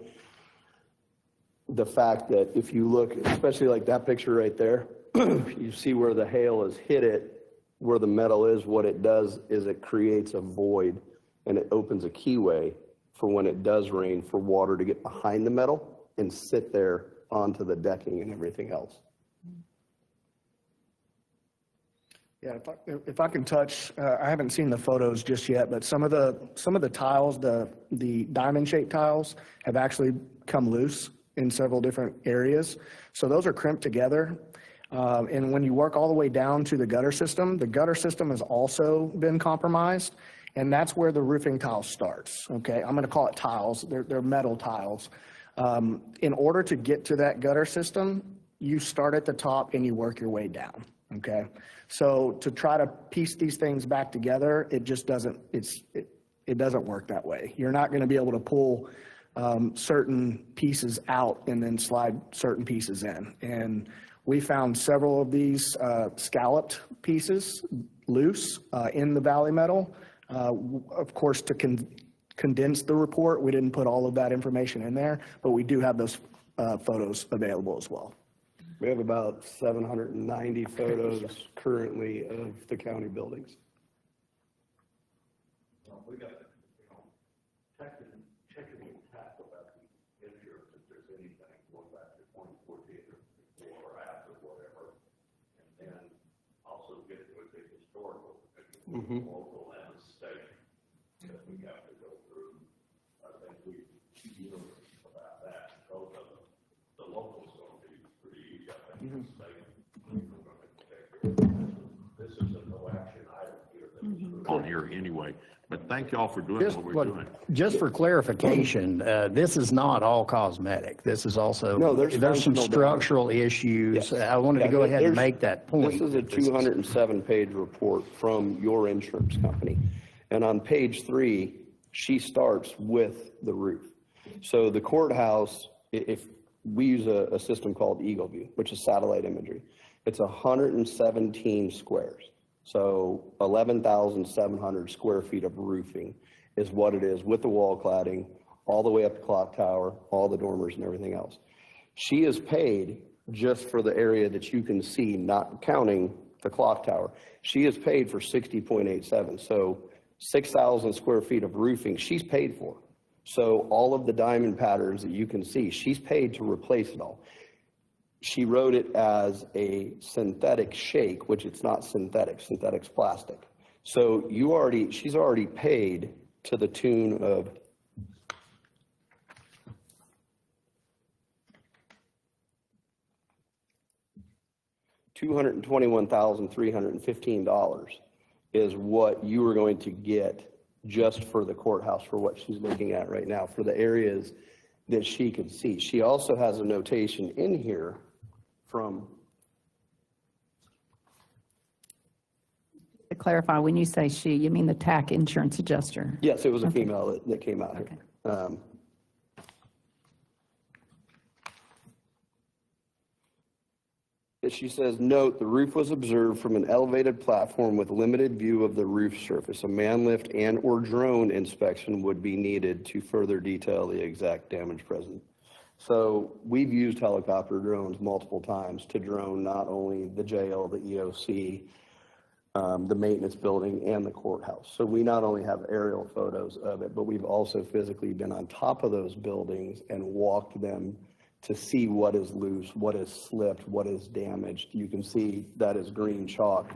The fact that if you look, especially like that picture right there, you see where the hail has hit it, where the metal is, what it does is it creates a void and it opens a keyway for when it does rain for water to get behind the metal and sit there onto the decking and everything else. Yeah, if I can touch, I haven't seen the photos just yet, but some of the tiles, the diamond-shaped tiles, have actually come loose in several different areas. So those are crimped together. And when you work all the way down to the gutter system has also been compromised, and that's where the roofing tile starts. Okay, I'm going to call it tiles. They're metal tiles. In order to get to that gutter system, you start at the top and you work your way down. Okay, so to try to piece these things back together, it just doesn't. It doesn't work that way. You're not going to be able to pull certain pieces out and then slide certain pieces in. And we found several of these scalloped pieces loose in the valley metal. Of course, to condense the report, we didn't put all of that information in there, but we do have those photos available as well. We have about 790 photos currently of the county buildings. We got, checking with TAC about the insurance, if there's anything going back to 2014 or before or after, whatever. And then also get with the historical, local and state, that we have to go through. I think we about that. Both of them. The locals going to be pretty easy. I think the state, this is a no action item here that's on here anyway. But thank y'all for doing what we're doing. Just for clarification, this is not all cosmetic. This is also, No, there's some functional structural issues. Yes. I wanted to go ahead and make that point. This is a 207-page report from your insurance company. And on page 3, she starts with the roof. So the courthouse, if we use a system called Eagle View, which is satellite imagery, it's 117 squares. So 11,700 square feet of roofing is what it is with the wall cladding, all the way up the clock tower, all the dormers and everything else. She is paid just for the area that you can see, not counting the clock tower. She is paid for 60.87. So 6,000 square feet of roofing she's paid for. So all of the diamond patterns that you can see, she's paid to replace it all. She wrote it as a synthetic shake, which it's not synthetic. Synthetic's plastic. So she's already paid to the tune of $221,315 is what you are going to get just for the courthouse for what she's looking at right now for the areas that she could see. She also has a notation in here from. To clarify, when you say she, you mean the TAC insurance adjuster? Yes, it was a female that came out here. She says, note, the roof was observed from an elevated platform with limited view of the roof surface. A man lift and or drone inspection would be needed to further detail the exact damage present. So we've used helicopter drones multiple times to drone not only the jail, the EOC, the maintenance building, and the courthouse. So we not only have aerial photos of it, but we've also physically been on top of those buildings and walked them to see what is loose, what is slipped, what is damaged. You can see that is green chalk.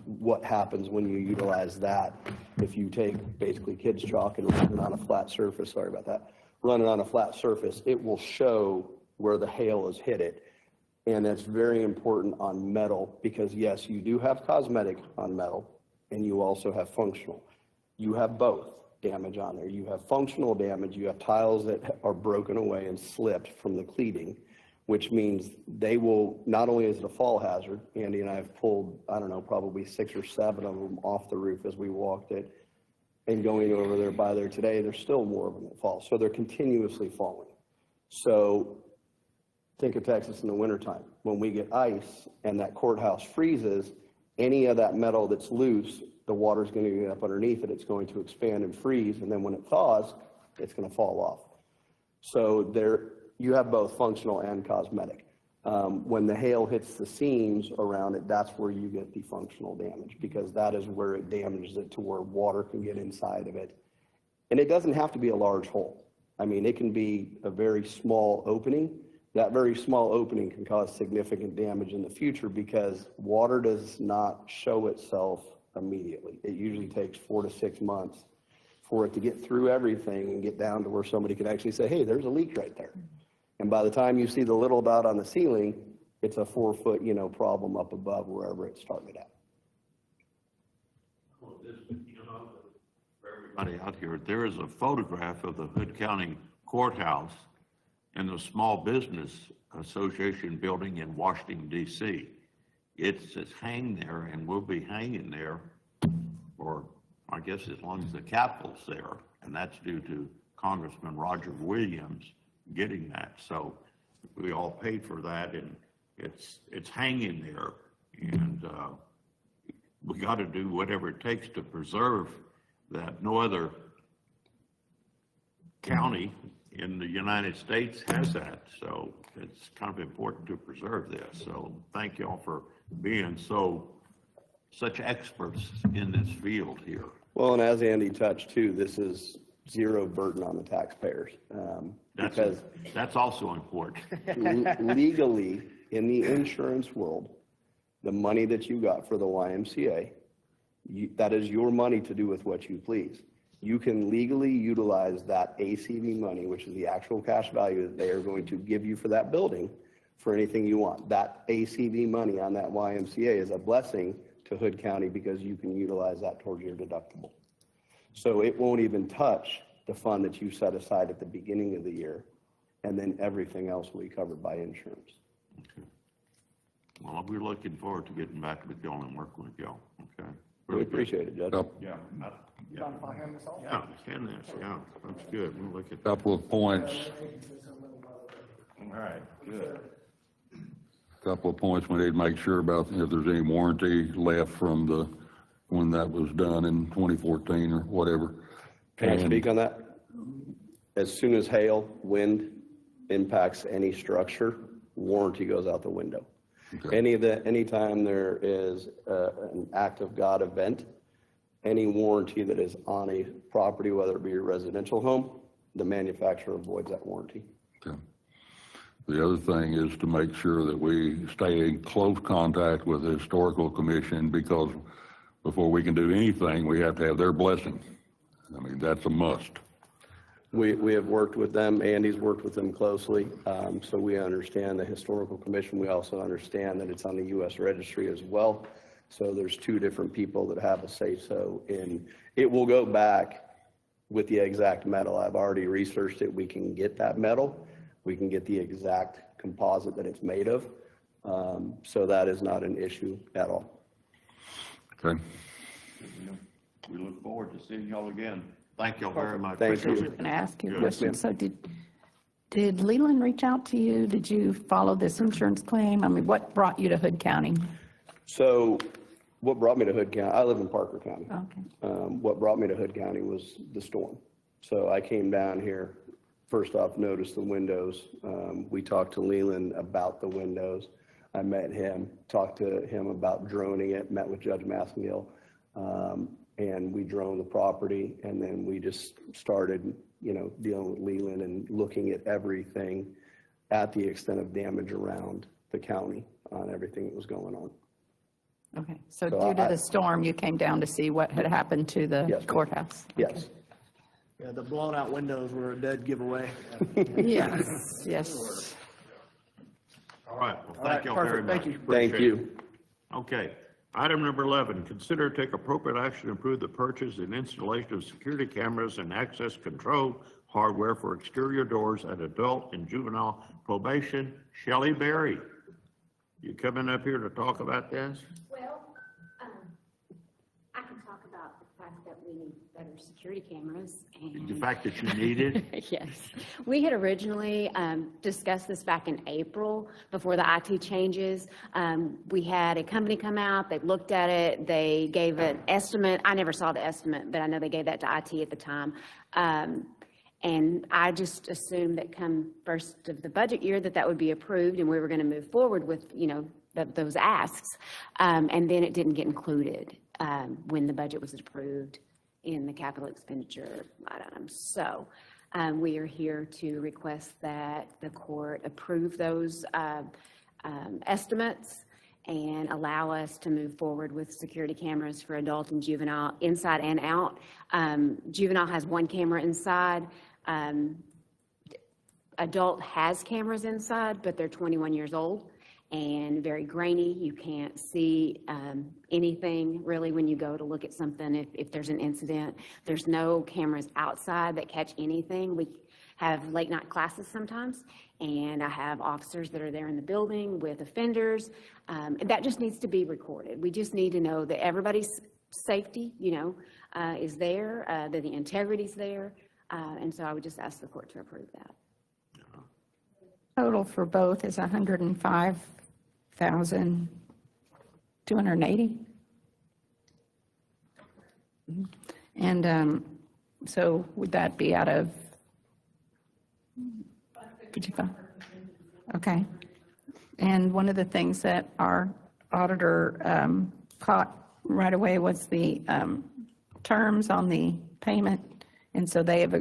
What happens when you utilize that? If you take basically kids' chalk and run it on a flat surface, sorry about that, run it on a flat surface, it will show where the hail has hit it. And that's very important on metal because yes, you do have cosmetic on metal and you also have functional. You have both damage on there. You have functional damage, you have tiles that are broken away and slipped from the cleating, which means they will, not only is it a fall hazard, Andy and I have pulled, I don't know, probably 6 or 7 of them off the roof as we walked it, and going over there by there today, there's still more of them that fall. So they're continuously falling. So think of Texas in the wintertime. When we get ice and that courthouse freezes, any of that metal that's loose, the water's going to get up underneath it, it's going to expand and freeze, and then when it thaws, it's going to fall off. So there, you have both functional and cosmetic. When the hail hits the seams around it, that's where you get the functional damage, because that is where it damages it to where water can get inside of it. And it doesn't have to be a large hole. I mean, it can be a very small opening. That very small opening can cause significant damage in the future because water does not show itself immediately. It usually takes 4 to 6 months for it to get through everything and get down to where somebody can actually say, hey, there's a leak right there. And by the time you see the little dot on the ceiling, it's a 4-foot, problem up above wherever it started at. For everybody out here, there is a photograph of the Hood County Courthouse and the Small Business Association building in Washington, D.C. It's hanging there and will be hanging there for, I guess, as long as the Capitol's there. And that's due to Congressman Roger Williams getting that. So we all paid for that, and it's hanging there. And we got to do whatever it takes to preserve that. No other county in the United States has that. So it's kind of important to preserve this. So thank y'all for being such experts in this field here. Well, and as Andy touched too, this is zero burden on the taxpayers. Because that's also important. Legally, in the insurance world, the money that you got for the YMCA, that is your money to do with what you please. You can legally utilize that ACV money, which is the actual cash value that they are going to give you for that building, for anything you want. That ACV money on that YMCA is a blessing to Hood County because you can utilize that towards your deductible. So it won't even touch the fund that you set aside at the beginning of the year, and then everything else will be covered by insurance. Okay. Well, we're looking forward to getting back with y'all and working with y'all. Okay. Really appreciate it, Judge. Yeah. Yeah, hand this. Yeah, that's good. We'll look at that. Couple of points. All right, good. Couple of points we need to make sure about if there's any warranty left from when that was done in 2014 or whatever. Can I speak on that? As soon as hail, wind impacts any structure, warranty goes out the window. Okay. Anytime there is an act of God event, any warranty that is on a property, whether it be a residential home, the manufacturer avoids that warranty. Okay. The other thing is to make sure that we stay in close contact with the Historical Commission, because before we can do anything, we have to have their blessing. I mean, that's a must. We have worked with them. Andy's worked with them closely. So we understand the Historical Commission. We also understand that it's on the U.S. Registry as well. So there's 2 different people that have a say-so in. It will go back with the exact metal. I've already researched it. We can get that metal. We can get the exact composite that it's made of. So that is not an issue at all. Okay. We look forward to seeing y'all again. Thank y'all very much. Thank you. I was going to ask you a Good. question. Yes, So did Leland reach out to you? Did you follow this insurance claim? I mean, what brought you to Hood County? So what brought me to Hood County, I live in Parker County. Okay. What brought me to Hood County was the storm. So I came down here, first off, noticed the windows. We talked to Leland about the windows. I met him, talked to him about droning it, met with Judge Massengill, and we droned the property, and then we just started, dealing with Leland and looking at everything at the extent of damage around the county on everything that was going on. Okay. So due to the storm, you came down to see what had happened to the courthouse? Yes. Yeah, the blown out windows were a dead giveaway. Yes, yes. All right. Well, All right, thank y'all very perfect. much. Thank you. Thank Appreciate you. it. Okay. Item number 11, consider to take appropriate action to approve the purchase and installation of security cameras and access control hardware for exterior doors at adult and juvenile probation. Shelley Berry, you coming up here to talk about this? Well, I can talk about the fact that we need better security cameras and. The fact that you need it? Yes. We had originally discussed this back in April before the IT changes. We had a company come out, they looked at it, they gave an estimate. I never saw the estimate, but I know they gave that to IT at the time. And I just assumed that come first of the budget year that would be approved and we were going to move forward with, you know, those asks. And then it didn't get included when the budget was approved in the capital expenditure item. So we are here to request that the court approve those estimates and allow us to move forward with security cameras for adult and juvenile inside and out. Juvenile has one camera inside. Adult has cameras inside, but they're 21 years old and very grainy. You can't see anything really when you go to look at something if there's an incident. There's no cameras outside that catch anything. We have late night classes sometimes, and I have officers that are there in the building with offenders. That just needs to be recorded. We just need to know that everybody's safety, you know, is there, that the integrity's there. And so I would just ask the court to approve that. Total for both is $105,280. And so would that be out of 55? Okay. And one of the things that our auditor caught right away was the terms on the payment. And so they have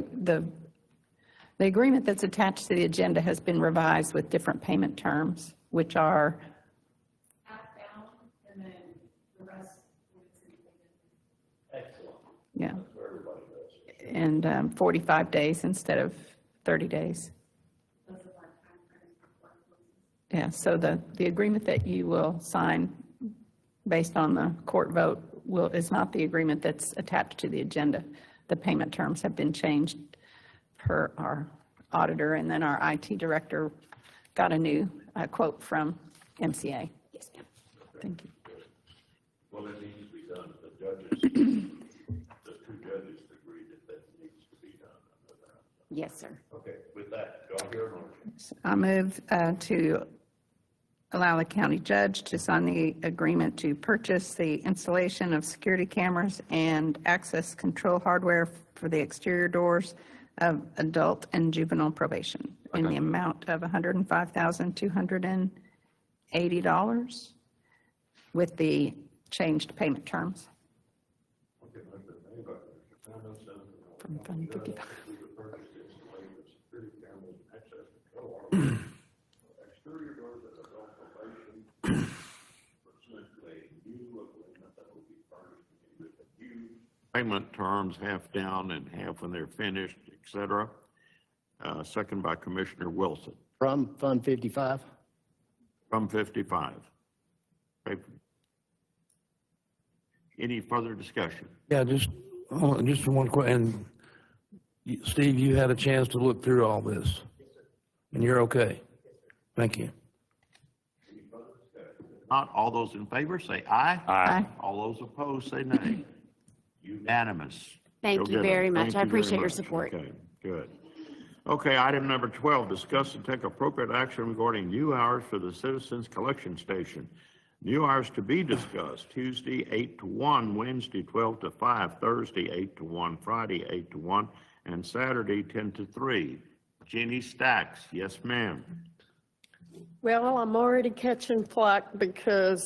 the agreement that's attached to the agenda has been revised with different payment terms, which are outbound and then the rest. Excellent. Yeah. And 45 days instead of 30 days. Yeah, so the agreement that you will sign based on the court vote is not the agreement that's attached to the agenda. The payment terms have been changed per our auditor, and then our IT director got a new quote from MCA. Yes, ma'am. Thank you. Well, it needs to be done. The judges, the two judges agreed that needs to be done. Yes, sir. Okay, with that, do I hear a motion? I move to allow the county judge to sign the agreement to purchase the installation of security cameras and access control hardware for the exterior doors of adult and juvenile probation in the amount of $105,280 with the changed payment terms. From Fund 55. Payment terms, half down and half when they're finished, et cetera. Second by Commissioner Wilson. From Fund 55? From 55. Okay. Any further discussion? Yeah, just one question. And Steve, you had a chance to look through all this, and you're okay. Thank you. Not all those in favor say aye. Aye. All those opposed say nay. Unanimous. Thank you very much. Thank I you very appreciate your much. support. Okay, good. Okay, item number 12, discuss and take appropriate action regarding new hours for the Citizens Collection Station. New hours to be discussed: Tuesday 8 to 1, Wednesday 12 to 5, Thursday 8 to 1, Friday 8 to 1, and Saturday 10 to 3. Jeannie Stacks, yes, ma'am. Well, I'm already catching flack because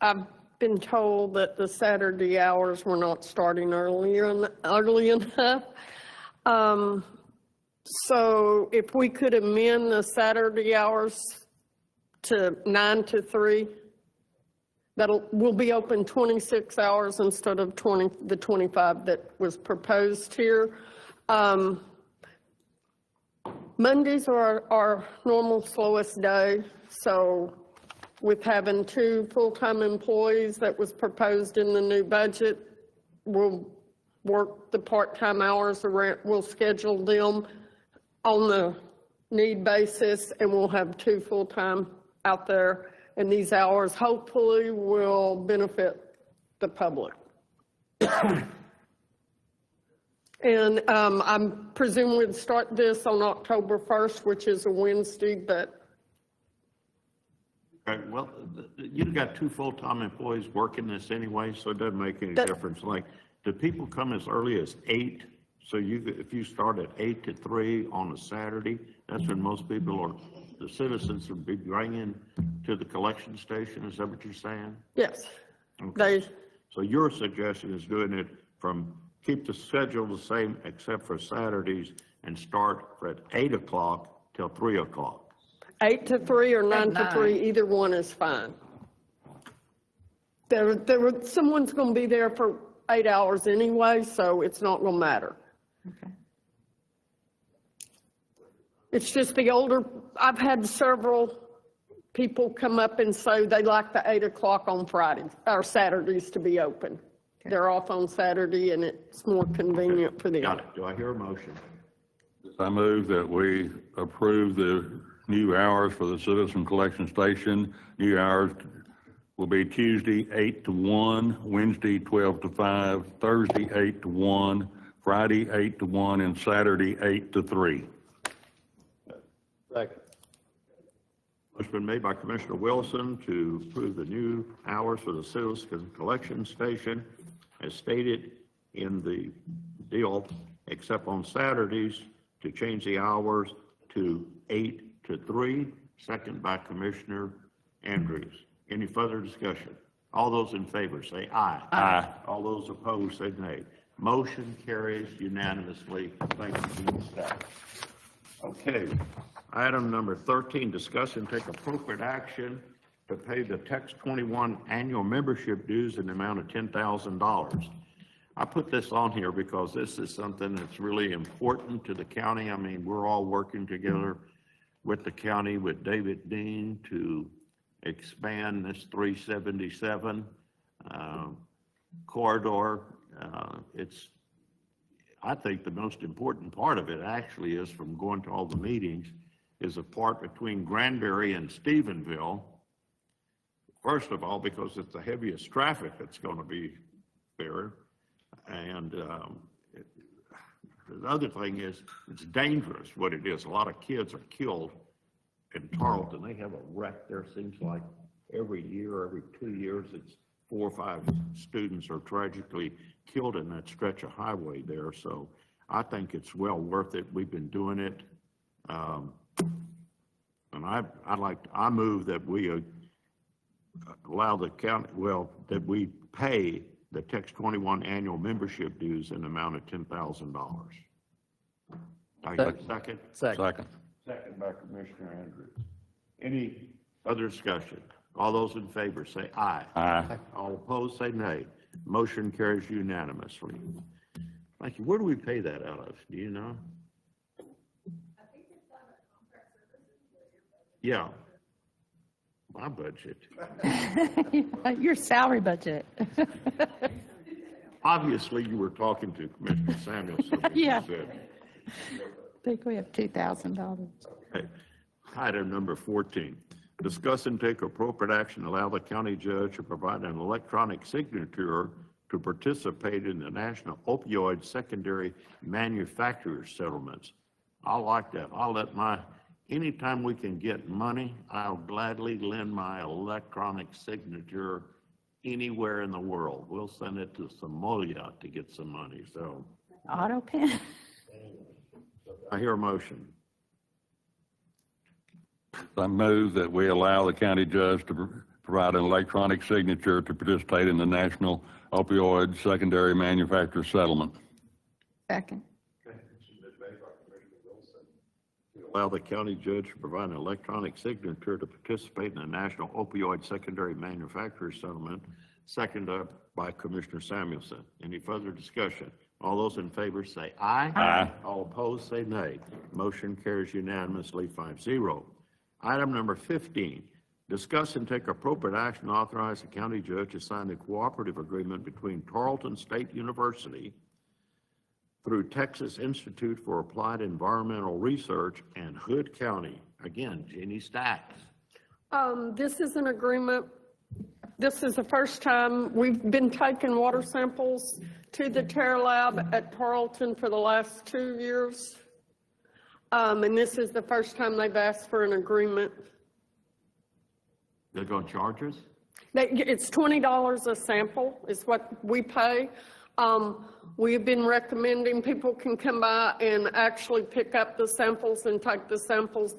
I've been told that the Saturday hours were not starting early enough. So if we could amend the Saturday hours to 9 to 3, we'll be open 26 hours instead of the 25 that was proposed here. Mondays are our normal slowest day, so with having 2 full-time employees that was proposed in the new budget. We'll work the part-time hours around, we'll schedule them on the need basis, and we'll have 2 full-time out there. And these hours hopefully will benefit the public. And I'm presuming we'd start this on October 1st, which is a Wednesday, but. Okay, well, you've got 2 full-time employees working this anyway, so it doesn't make any difference. Like, do people come as early as 8? So if you start at 8 to 3 on a Saturday, that's when most people are, the citizens would be bringing to the collection station. Is that what you're saying? Yes. Okay. So your suggestion is doing it keep the schedule the same except for Saturdays and start at 8 o'clock till 3 o'clock. 8 to 3 or 9 to 3, either one is fine. Someone's going to be there for 8 hours anyway, so it's not going to matter. Okay. It's just I've had several people come up and say they like the 8 o'clock on Fridays or Saturdays to be open. Okay. They're off on Saturday and it's more convenient for them. Got it. Do I hear a motion? I move that we approve the new hours for the citizen collection station. New hours will be Tuesday 8 to 1, Wednesday 12 to 5, Thursday 8 to 1, Friday 8 to 1, and Saturday 8 to 3. Second. Motion been made by Commissioner Wilson to approve the new hours for the citizen collection station as stated in the deal, except on Saturdays, to change the hours to 8 to 3. Second by Commissioner Andrews. Any further discussion? All those in favor say aye. Aye. All those opposed say nay. Motion carries unanimously. Thank you, Dean Staff. Okay. Item number 13, discuss and take appropriate action to pay the Tex 21 annual membership dues in the amount of $10,000. I put this on here because this is something that's really important to the county. I mean, we're all working together with the county, with David Dean, to expand this 377 corridor. I think the most important part of it actually is, from going to all the meetings, is a part between Granbury and Stephenville. First of all, because it's the heaviest traffic that's going to be there. And the other thing is, it's dangerous what it is. A lot of kids are killed in Tarleton. They have a wreck there, seems like every year, every 2 years, it's 4 or 5 students are tragically killed in that stretch of highway there. So I think it's well worth it. We've been doing it. And I move that we allow the county, that we pay the Tex 21 annual membership dues in the amount of $10,000. I get a second? Second. Second by Commissioner Andrews. Any other discussion? All those in favor say aye. Aye. All opposed say nay. Motion carries unanimously. Thank you. Where do we pay that out of? Do you know? Yeah. My budget. Your salary budget. Obviously, you were talking to Commissioner Samuelson. Yeah. Said. I think we have $2,000. Okay. Item number 14. Discuss and take appropriate action to allow the county judge to provide an electronic signature to participate in the national opioid secondary manufacturer settlements. I like that. Anytime we can get money, I'll gladly lend my electronic signature anywhere in the world. We'll send it to Somalia to get some money. So Auto pen. I hear a motion. I move that we allow the county judge to provide an electronic signature to participate in the national opioid secondary manufacturer settlement. Second. Allow the county judge to provide an electronic signature to participate in the national opioid secondary manufacturer settlement, seconded by Commissioner Samuelson. Any further discussion? All those in favor say aye. Aye. All opposed say nay. Motion carries unanimously 5-0. Item number 15, Discuss and take appropriate action to authorize the county judge to sign the cooperative agreement between Tarleton State University through Texas Institute for Applied Environmental Research and Hood County. Again, Jenny Stacks. This is an agreement. This is the first time we've been taking water samples to the Terra Lab at Tarleton for the last 2 years. And this is the first time they've asked for an agreement. They're going to charge us? It's $20 a sample is what we pay. We've been recommending people can come by and actually pick up the samples and take the samples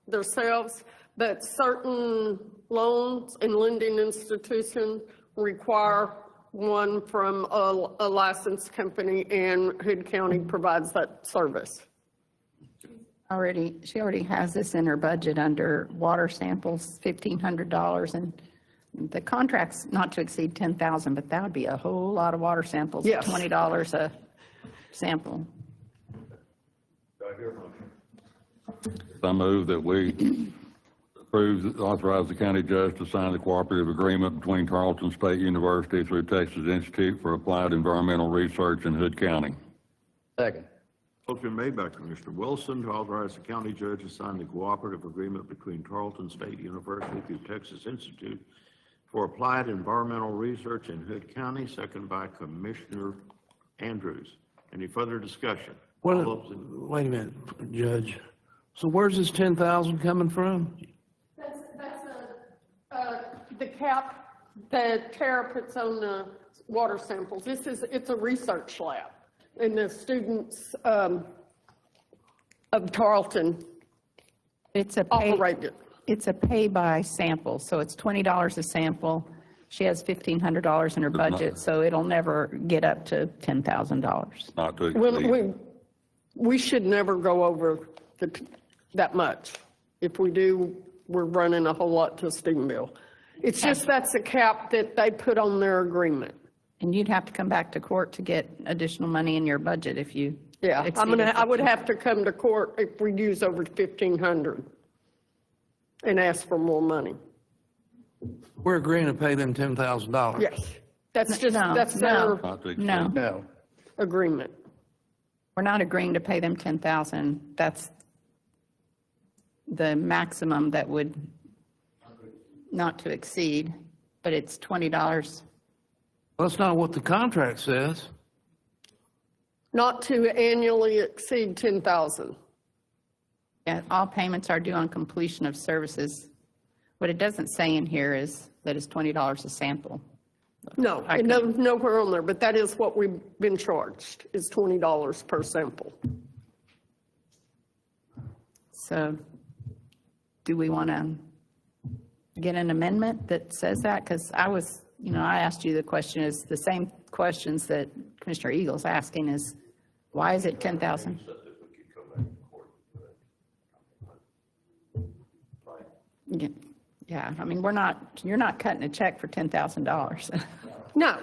themselves, but certain loans and lending institutions require one from a licensed company, and Hood County provides that service. She already has this in her budget under water samples, $1,500, and the contract's not to exceed $10,000, but that would be a whole lot of water samples. Yes. $20 a sample. I move that we authorize the county judge to sign the cooperative agreement between Tarleton State University through Texas Institute for Applied Environmental Research in Hood County. Second. Motion made by Commissioner Wilson to authorize the county judge to sign the cooperative agreement between Tarleton State University through Texas Institute for Applied Environmental Research in Hood County, second by Commissioner Andrews. Any further discussion? Wait a minute, Judge. So where's this 10,000 coming from? That's the cap that Tara puts on the water samples. It's a research lab, and the students of Tarleton operate it. It's a pay by sample, so it's $20 a sample. She has $1,500 in her budget, so it'll never get up to $10,000. Not to exceed. We should never go over that much. If we do, we're running a whole lot to Stephenville. It's just that's a cap that they put on their agreement. And you'd have to come back to court to get additional money in your budget if you. Yeah, I would have to come to court if we use over 1,500 and ask for more money. We're agreeing to pay them $10,000. Yes, that's their agreement. We're not agreeing to pay them $10,000. That's the maximum that would not to exceed, but it's $20. Well, that's not what the contract says. Not to annually exceed 10,000. Yeah, all payments are due on completion of services. What it doesn't say in here is that it's $20 a sample. No, nowhere on there, but that is what we've been charged, is $20 per sample. So do we want to get an amendment that says that? Because I asked you the question, is the same questions that Commissioner Eagle's asking is, why is it 10,000? Yeah, I mean, you're not cutting a check for $10,000. No.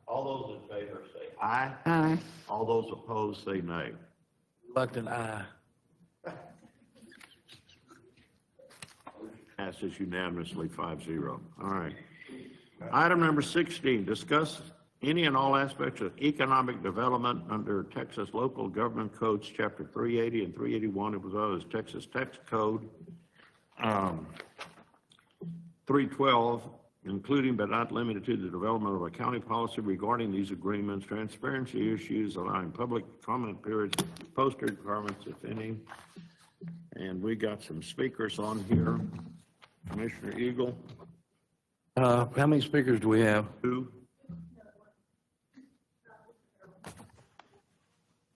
All those in favor say aye. Aye. All those opposed say nay. Reluctant aye. Passes unanimously 5-0. All right. Item number 16, discuss any and all aspects of economic development under Texas Local Government Codes, Chapter 380 and 381, as well as Texas Tax Code 312, including but not limited to the development of a county policy regarding these agreements, transparency issues, allowing public comment periods, poster requirements, if any. And we got some speakers on here. Commissioner Eagle. How many speakers do we have? 2.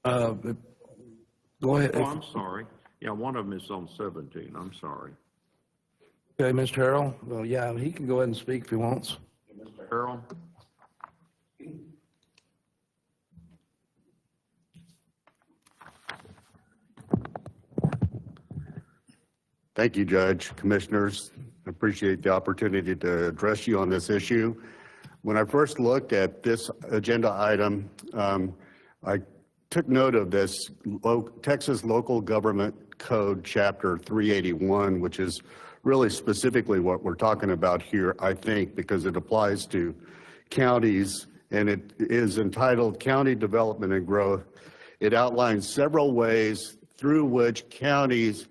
Go ahead. Oh, I'm sorry. Yeah, one of them is on 17. I'm sorry. Okay, Mr. Harrell. Well, yeah, he can go ahead and speak if he wants. Mr. Harrell. Thank you, Judge, Commissioners. I appreciate the opportunity to address you on this issue. When I first looked at this agenda item, I took note of this Texas Local Government Code, Chapter 381, which is really specifically what we're talking about here, I think, because it applies to counties, and it is entitled County Development and Growth. It outlines several ways through which counties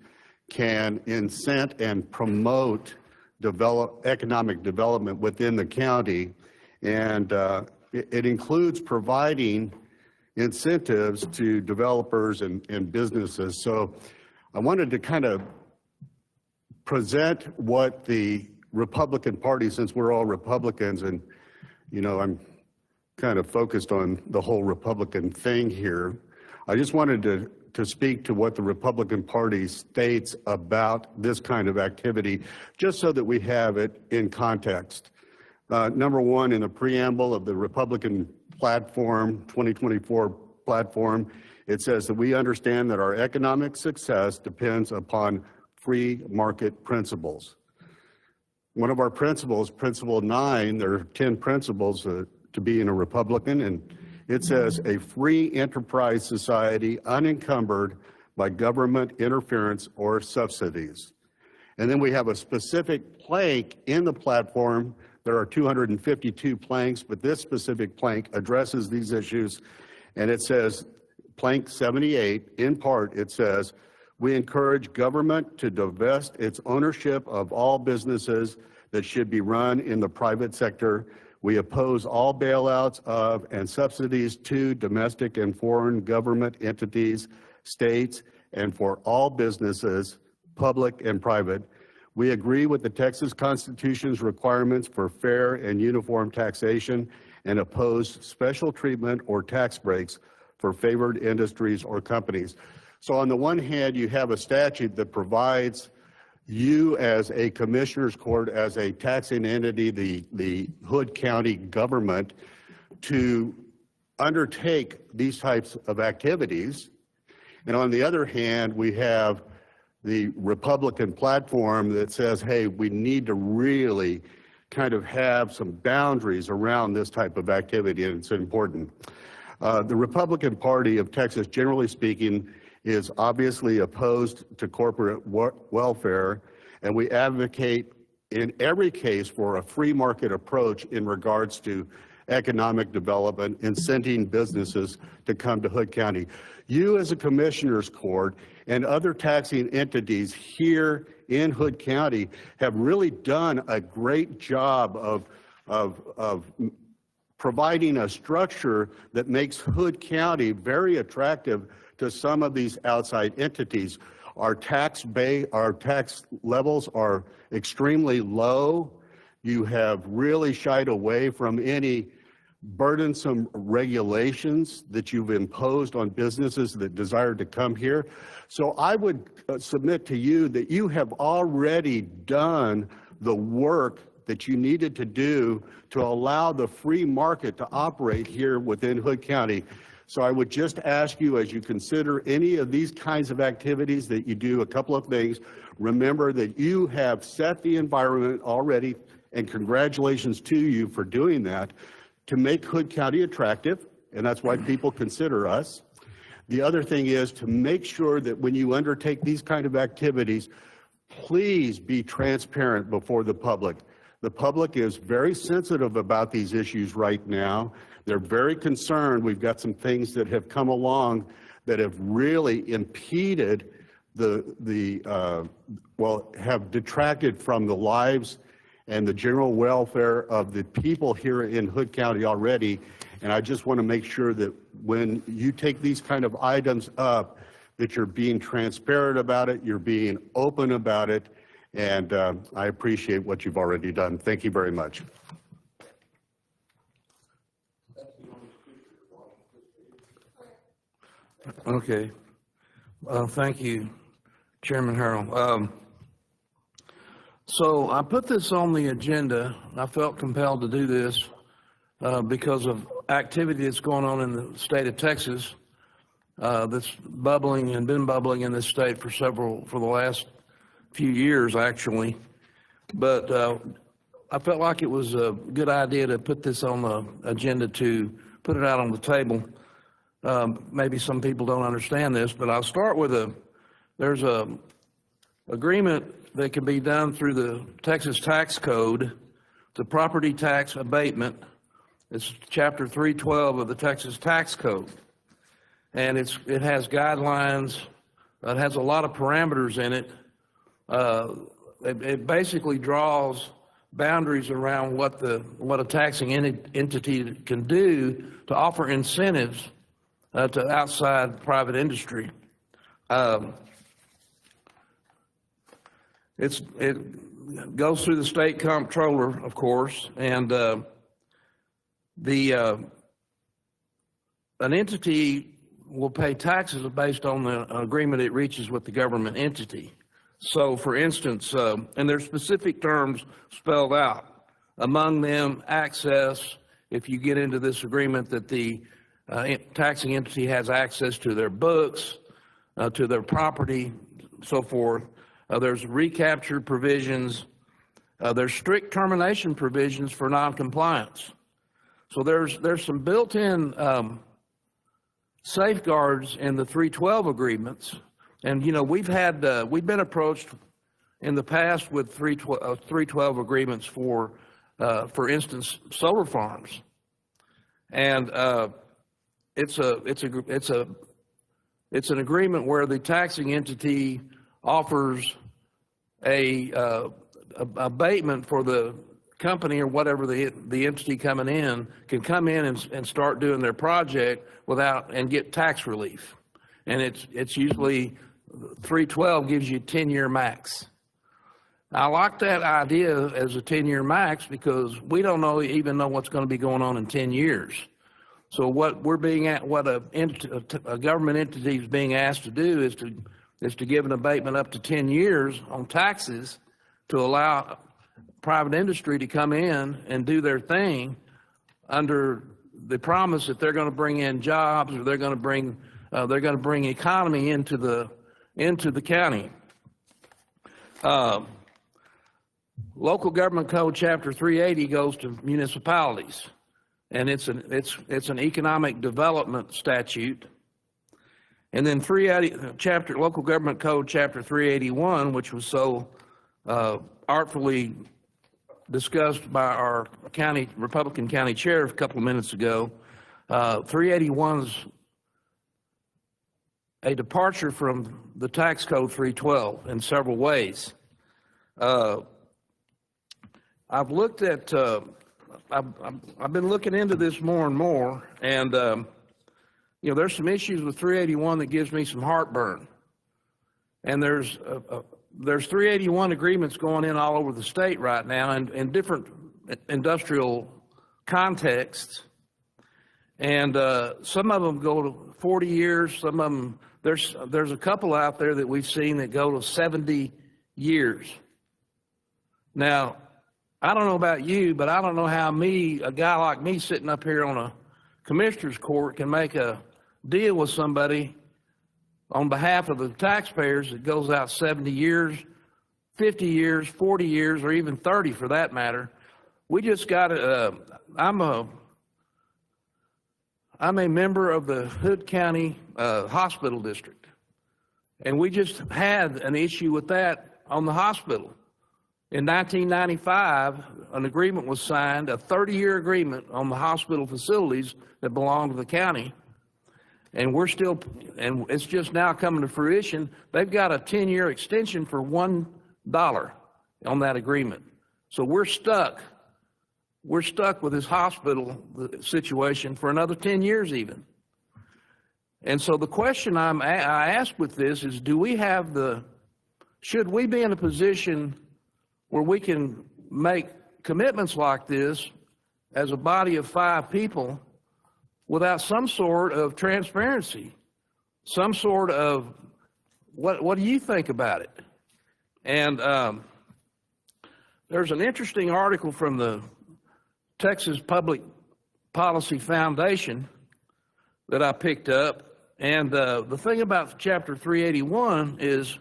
can incent and promote economic development within the county, and it includes providing incentives to developers and businesses. So I wanted to kind of present what the Republican Party, since we're all Republicans, and I'm kind of focused on the whole Republican thing here. I just wanted to speak to what the Republican Party states about this kind of activity, just so that we have it in context. Number one, in the preamble of the Republican platform, 2024 platform, it says that we understand that our economic success depends upon free market principles. One of our principles, Principle 9, there are 10 principles to being a Republican, and it says a free enterprise society unencumbered by government interference or subsidies. And then we have a specific plank in the platform. There are 252 planks, but this specific plank addresses these issues, and it says, plank 78, in part, it says, we encourage government to divest its ownership of all businesses that should be run in the private sector. We oppose all bailouts of and subsidies to domestic and foreign government entities, states, and for all businesses, public and private. We agree with the Texas Constitution's requirements for fair and uniform taxation and oppose special treatment or tax breaks for favored industries or companies. So on the one hand, you have a statute that provides you as a commissioner's court, as a taxing entity, the Hood County government, to undertake these types of activities. And on the other hand, we have the Republican platform that says, hey, we need to really kind of have some boundaries around this type of activity, and it's important. The Republican Party of Texas, generally speaking, is obviously opposed to corporate welfare, and we advocate in every case for a free market approach in regards to economic development, incenting businesses to come to Hood County. You as a commissioner's court and other taxing entities here in Hood County have really done a great job of providing a structure that makes Hood County very attractive to some of these outside entities. Our tax levels are extremely low. You have really shied away from any burdensome regulations that you've imposed on businesses that desire to come here. So I would submit to you that you have already done the work that you needed to do to allow the free market to operate here within Hood County. So I would just ask you, as you consider any of these kinds of activities that you do, a couple of things. Remember that you have set the environment already, and congratulations to you for doing that, to make Hood County attractive, and that's why people consider us. The other thing is to make sure that when you undertake these kind of activities, please be transparent before the public. The public is very sensitive about these issues right now. They're very concerned. We've got some things that have come along that have really impeded have detracted from the lives and the general welfare of the people here in Hood County already. And I just want to make sure that when you take these kind of items up, that you're being transparent about it, you're being open about it, and I appreciate what you've already done. Thank you very much. Okay. Thank you, Chairman Harrell. So I put this on the agenda. I felt compelled to do this because of activity that's going on in the state of Texas that's bubbling and been bubbling in this state for the last few years, actually. But I felt like it was a good idea to put this on the agenda, to put it out on the table. Maybe some people don't understand this, but I'll start with there's a agreement that can be done through the Texas Tax Code, the property tax abatement. It's Chapter 312 of the Texas Tax Code. And it has guidelines, it has a lot of parameters in it. It basically draws boundaries around what a taxing entity can do to offer incentives to outside private industry. It goes through the state comptroller, of course, and an entity will pay taxes based on the agreement it reaches with the government entity. So, for instance, and there's specific terms spelled out. Among them, access, if you get into this agreement that the taxing entity has access to their books, to their property, so forth. There's recapture provisions. There's strict termination provisions for noncompliance. So there's some built-in safeguards in the 312 agreements. And, you know, we've been approached in the past with 312 agreements for instance, solar farms. And it's an agreement where the taxing entity offers a abatement for the company or whatever the entity coming in can come in and start doing their project and get tax relief. And it's usually 312 gives you 10-year max. I like that idea as a 10-year max because we don't even know what's going to be going on in 10 years. So what a government entity is being asked to do is to give an abatement up to 10 years on taxes to allow private industry to come in and do their thing under the promise that they're going to bring in jobs or they're going to bring economy into the county. Local Government Code Chapter 380 goes to municipalities, and it's an economic development statute. And then Local Government Code Chapter 381, which was so artfully discussed by our Republican county chair a couple of minutes ago. 381's a departure from the tax code 312 in several ways. I've looked at, I've been looking into this more and more, and you know, there's some issues with 381 that gives me some heartburn. And there's 381 agreements going in all over the state right now in different industrial contexts. And some of them go to 40 years, some of them, there's a couple out there that we've seen that go to 70 years. Now, I don't know about you, but I don't know how a guy like me sitting up here on a commissioner's court can make a deal with somebody on behalf of the taxpayers that goes out 70 years, 50 years, 40 years, or even 30 for that matter. We just got I'm a member of the Hood County Hospital District, and we just had an issue with that on the hospital. In 1995, an agreement was signed, a 30-year agreement on the hospital facilities that belong to the county. And and it's just now coming to fruition. They've got a 10-year extension for $1 on that agreement. So we're stuck. We're stuck with this hospital situation for another 10 years even. And so the question I ask with this is, should we be in a position where we can make commitments like this as a body of 5 people without some sort of transparency, some sort of, what do you think about it? And there's an interesting article from the Texas Public Policy Foundation that I picked up. And the thing about Chapter 381 is,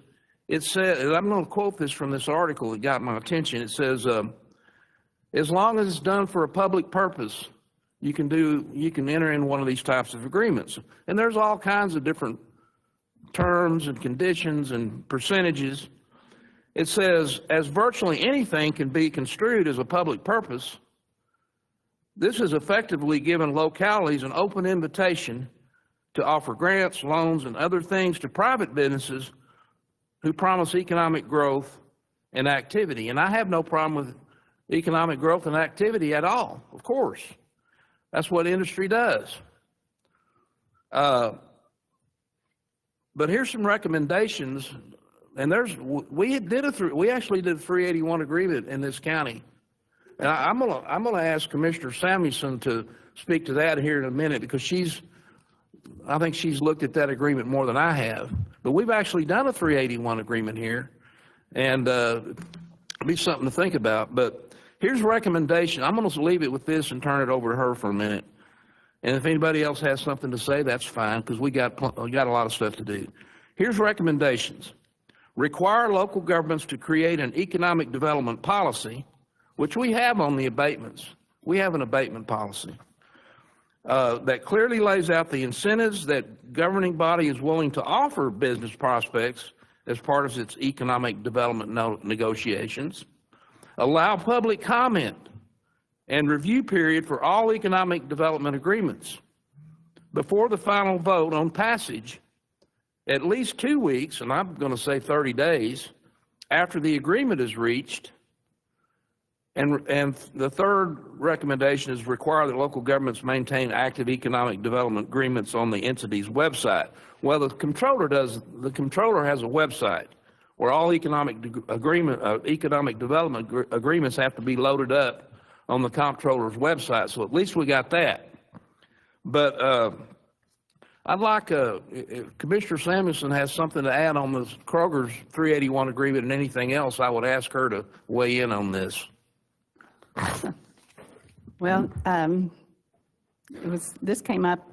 it said, and I'm going to quote this from this article that got my attention. It says, as long as it's done for a public purpose, you can enter in one of these types of agreements. And there's all kinds of different terms and conditions and percentages. It says, as virtually anything can be construed as a public purpose, this has effectively given localities an open invitation to offer grants, loans, and other things to private businesses who promise economic growth and activity. And I have no problem with economic growth and activity at all, of course. That's what industry does. But here's some recommendations, and we actually did a 381 agreement in this county. And I'm gonna ask Commissioner Samuelson to speak to that here in a minute, because I think she's looked at that agreement more than I have. But we've actually done a 381 agreement here, and it'll be something to think about. But here's a recommendation. I'm going to leave it with this and turn it over to her for a minute. And if anybody else has something to say, that's fine, because we got a lot of stuff to do. Here's recommendations. Require local governments to create an economic development policy, which we have on the abatements. We have an abatement policy that clearly lays out the incentives that governing body is willing to offer business prospects as part of its economic development negotiations. Allow public comment and review period for all economic development agreements. Before the final vote on passage, at least 2 weeks, and I'm going to say 30 days, after the agreement is reached. And the third recommendation is require that local governments maintain active economic development agreements on the entity's website. Well, the controller has a website where all economic development agreements have to be loaded up on the comptroller's website. So at least we got that. But I'd like, if Commissioner Samuelson has something to add on this Kroger's 381 agreement and anything else, I would ask her to weigh in on this. Well, this came up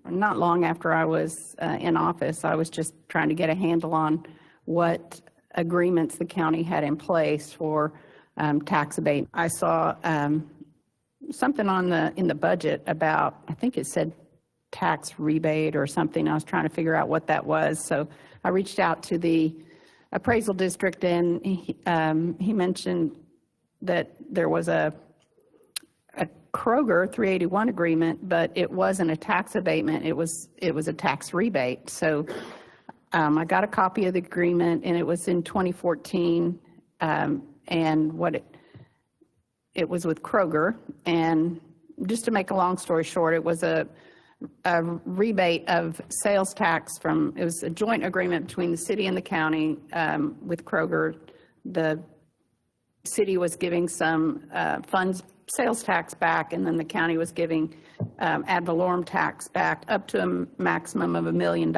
not long after I was in office. I was just trying to get a handle on what agreements the county had in place for tax abatement. I saw something in the budget about, I think it said tax rebate or something. I was trying to figure out what that was. So I reached out to the appraisal district, and he mentioned that there was a Kroger 381 agreement, but it wasn't a tax abatement. It was a tax rebate. So I got a copy of the agreement, and it was in 2014, and it was with Kroger. And just to make a long story short, it was a rebate of sales tax it was a joint agreement between the city and the county with Kroger. The city was giving some funds, sales tax back, and then the county was giving ad valorem tax back up to a maximum of $1 million.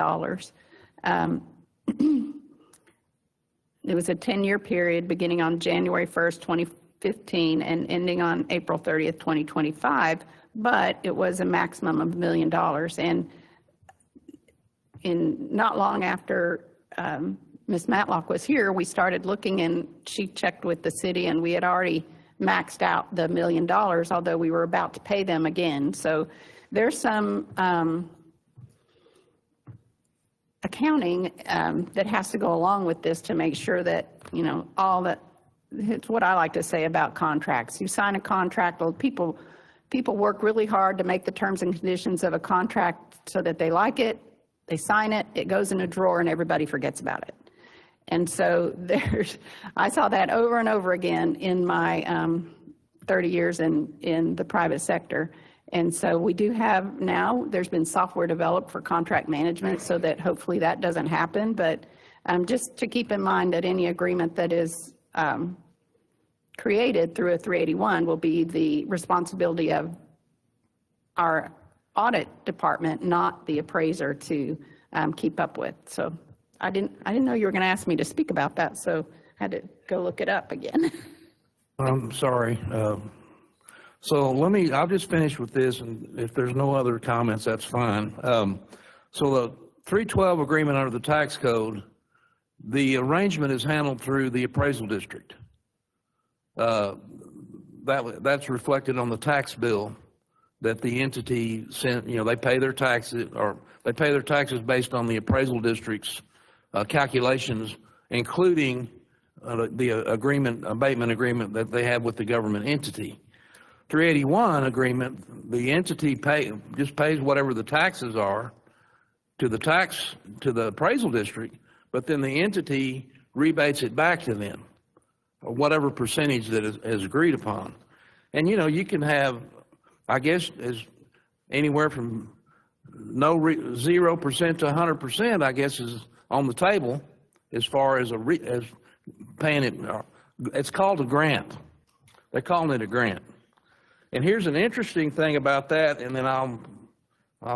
It was a 10-year period beginning on January 1st, 2015 and ending on April 30th, 2025, but it was a maximum of $1 million. And not long after Ms. Matlock was here, we started looking, and she checked with the city, and we had already maxed out the $1 million, although we were about to pay them again. So there's some accounting that has to go along with this to make sure that, it's what I like to say about contracts. You sign a contract, well, people work really hard to make the terms and conditions of a contract so that they like it, they sign it, it goes in a drawer, and everybody forgets about it. And so I saw that over and over again in my 30 years in the private sector. And so we do have now, there's been software developed for contract management so that hopefully that doesn't happen. But just to keep in mind that any agreement that is created through a 381 will be the responsibility of our audit department, not the appraiser, to keep up with. So I didn't know you were going to ask me to speak about that, so I had to go look it up again. I'm sorry. So I'll just finish with this, and if there's no other comments, that's fine. So the 312 agreement under the tax code, the arrangement is handled through the appraisal district. That's reflected on the tax bill that the entity sent, you know, they pay their taxes, or they pay their taxes based on the appraisal district's calculations, including the abatement agreement that they have with the government entity. 381 agreement, the entity just pays whatever the taxes are to the appraisal district, but then the entity rebates it back to them, or whatever percentage that is agreed upon. And, you know, you can have, I guess, as anywhere from 0% to 100%, I guess, is on the table as far as as paying it. It's called a grant. They're calling it a grant. And here's an interesting thing about that, and then I'll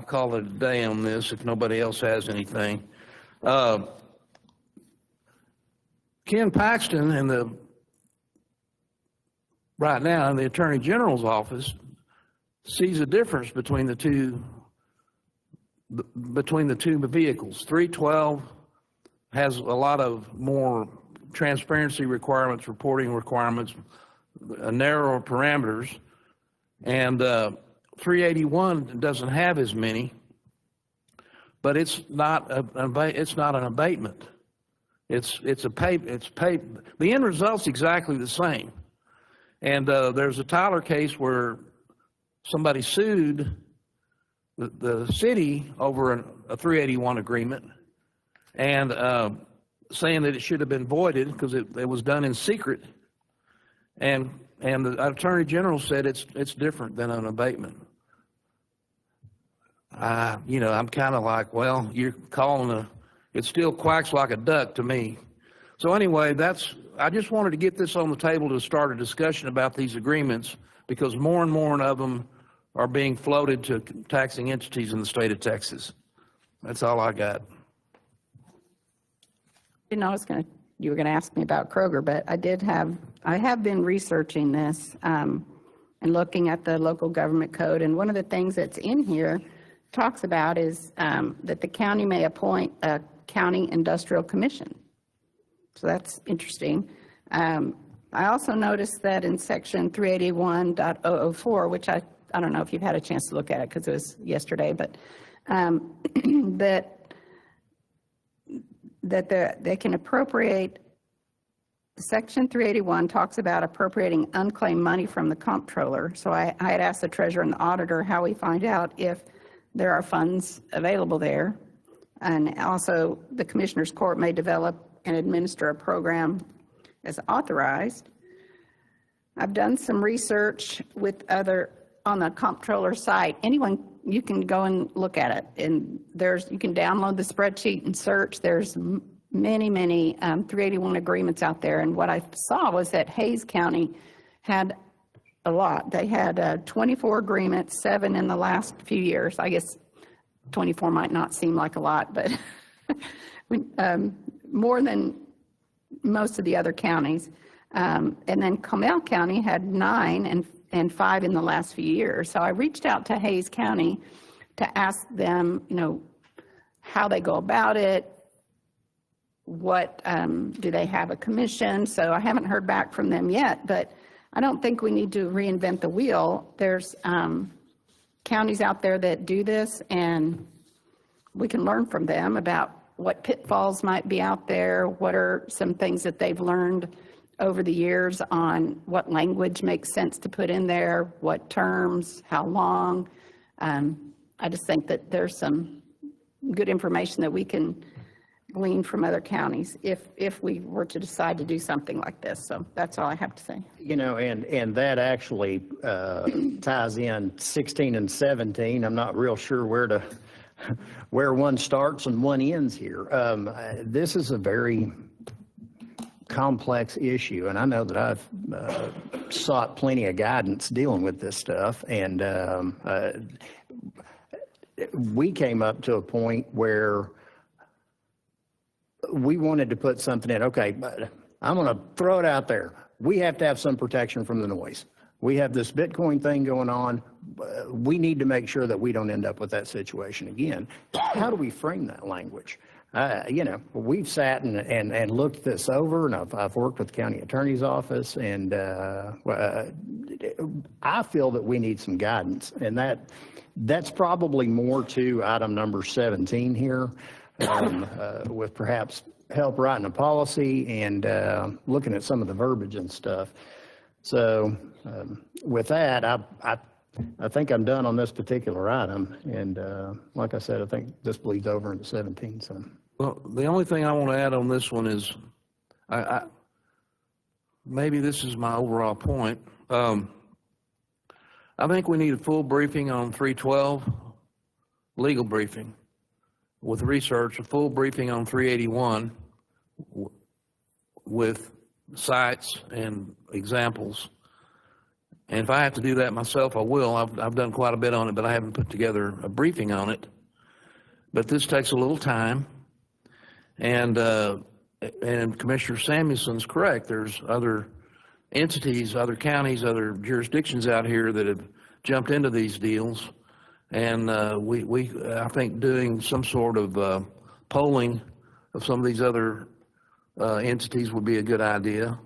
call it a day on this if nobody else has anything. Ken Paxton right now in the Attorney General's office sees a difference between the two vehicles. 312 has a lot of more transparency requirements, reporting requirements, narrower parameters, and 381 doesn't have as many, but it's not an abatement. It's paid. The end result's exactly the same. And there's a Tyler case where somebody sued the city over a 381 agreement, and saying that it should have been voided because it was done in secret. And the Attorney General said it's different than an abatement. You know, I'm kind of like, well, you're calling it still quacks like a duck to me. So anyway, I just wanted to get this on the table to start a discussion about these agreements, because more and more of them are being floated to taxing entities in the state of Texas. That's all I got. You know, you were going to ask me about Kroger, but I have been researching this and looking at the local government code. And one of the things that's in here talks about is that the county may appoint a county industrial commission. So that's interesting. I also noticed that in section 381.004, which I don't know if you've had a chance to look at it because it was yesterday, but that they can appropriate. Section 381 talks about appropriating unclaimed money from the comptroller. So I had asked the treasurer and the auditor how we find out if there are funds available there. And also the Commissioner's Court may develop and administer a program as authorized. I've done some research on the comptroller site. Anyone, you can go and look at it, and you can download the spreadsheet and search. There's many 381 agreements out there, and what I saw was that Hays County had a lot. They had 24 agreements, 7 in the last few years. I guess 24 might not seem like a lot, but more than most of the other counties. And then Comal County had 9 and 5 in the last few years. So I reached out to Hays County to ask them, you know, how they go about it. What do they have a commission? So I haven't heard back from them yet, but I don't think we need to reinvent the wheel. There's counties out there that do this, and we can learn from them about what pitfalls might be out there, what are some things that they've learned over the years on what language makes sense to put in there, what terms, how long. I just think that there's some good information that we can glean from other counties if we were to decide to do something like this. So that's all I have to say. You know, and that actually ties in 16 and 17. I'm not real sure where one starts and one ends here. This is a very complex issue, and I know that I've sought plenty of guidance dealing with this stuff, and we came up to a point where we wanted to put something in. Okay, but I'm going to throw it out there. We have to have some protection from the noise. We have this Bitcoin thing going on. We need to make sure that we don't end up with that situation again. How do we frame that language? You know, we've sat and looked this over, and I've worked with the county attorney's office, and I feel that we need some guidance, and that's probably more to item number 17 here, with perhaps help writing a policy and looking at some of the verbiage and stuff. So with that, I think I'm done on this particular item, and like I said, I think this bleeds over into 17. So. Well, the only thing I want to add on this one is, maybe this is my overall point. I think we need a full briefing on 312, legal briefing with research, a full briefing on 381 with sites and examples. And if I have to do that myself, I will. I've done quite a bit on it, but I haven't put together a briefing on it. But this takes a little time. And Commissioner Samuelson's correct. There's other entities, other counties, other jurisdictions out here that have jumped into these deals. And I think doing some sort of polling of some of these other entities would be a good idea.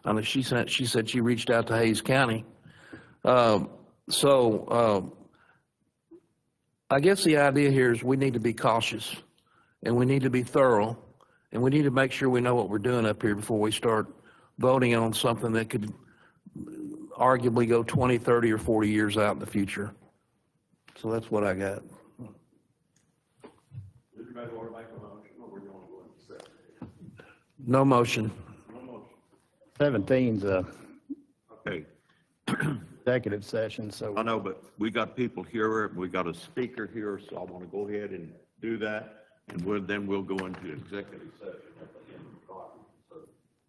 I mean, she said she reached out to Hayes County. I guess the idea here is we need to be cautious, and we need to be thorough, and we need to make sure we know what we're doing up here before we start voting on something that could arguably go 20, 30, or 40 years out in the future. So that's what I got. No motion. 17's a Okay. executive session, so. I know, but we got people here, we got a speaker here, so I want to go ahead and do that, and then we'll go into executive session at the end of the talk.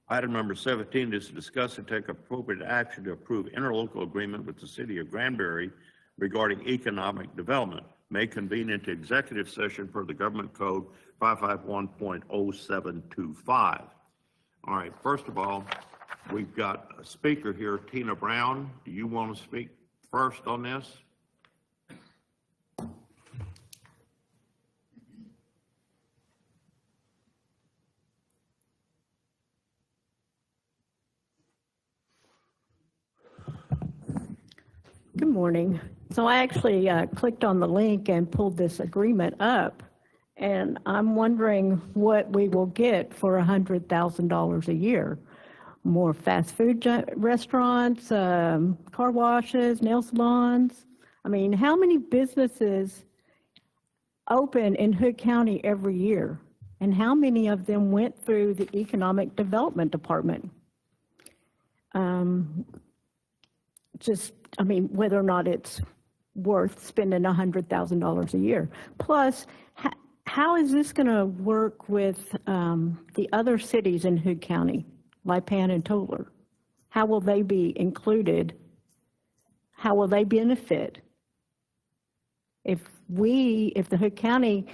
Item number 17 is to discuss and take appropriate action to approve interlocal agreement with the city of Granbury regarding economic development. May convene into executive session per the government code 551.0725. All right, first of all, we've got a speaker here, Tina Brown. Do you want to speak first on this? Good morning. So I actually clicked on the link and pulled this agreement up, and I'm wondering what we will get for $100,000 a year. More fast food restaurants, car washes, nail salons. I mean, how many businesses open in Hood County every year? And how many of them went through the Economic Development Department? I mean, whether or not it's worth spending $100,000 a year. Plus, how is this going to work with the other cities in Hood County, Lipan and Tolar? How will they be included? How will they benefit? If the Hood County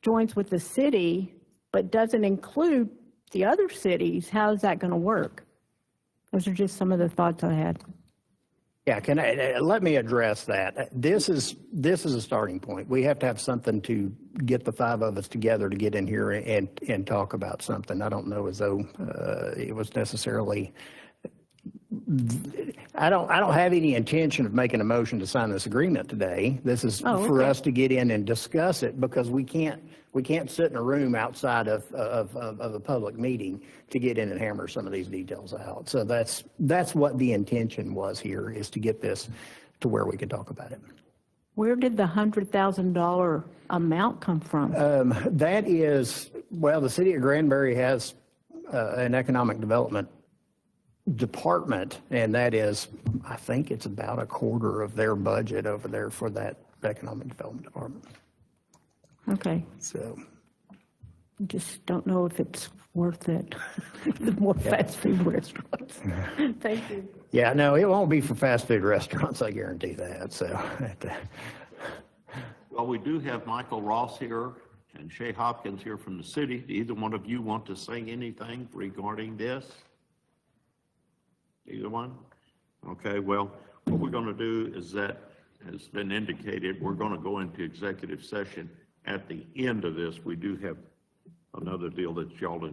joins with the city but doesn't include the other cities, how is that going to work? Those are just some of the thoughts I had. Yeah, let me address that. This is a starting point. We have to have something to get the five of us together to get in here and talk about something. I don't know as though it was necessarily. I don't have any intention of making a motion to sign this agreement today. This is for us to get in and discuss it, because we can't sit in a room outside of a public meeting to get in and hammer some of these details out. So that's what the intention was here, is to get this to where we can talk about it. Where did the $100,000 amount come from? That is, well, the city of Granbury has an economic development department, and that is, I think it's about a quarter of their budget over there for that economic development department. Okay. So. Just don't know if it's worth it. The more fast food restaurants. Thank you. Yeah, no, it won't be for fast food restaurants, I guarantee that. So. Well, we do have Michael Ross here and Shay Hopkins here from the city. Do either one of you want to say anything regarding this? Either one? Okay, well, what we're going to do is that, has been indicated, we're going to go into executive session. At the end of this, we do have another deal that y'all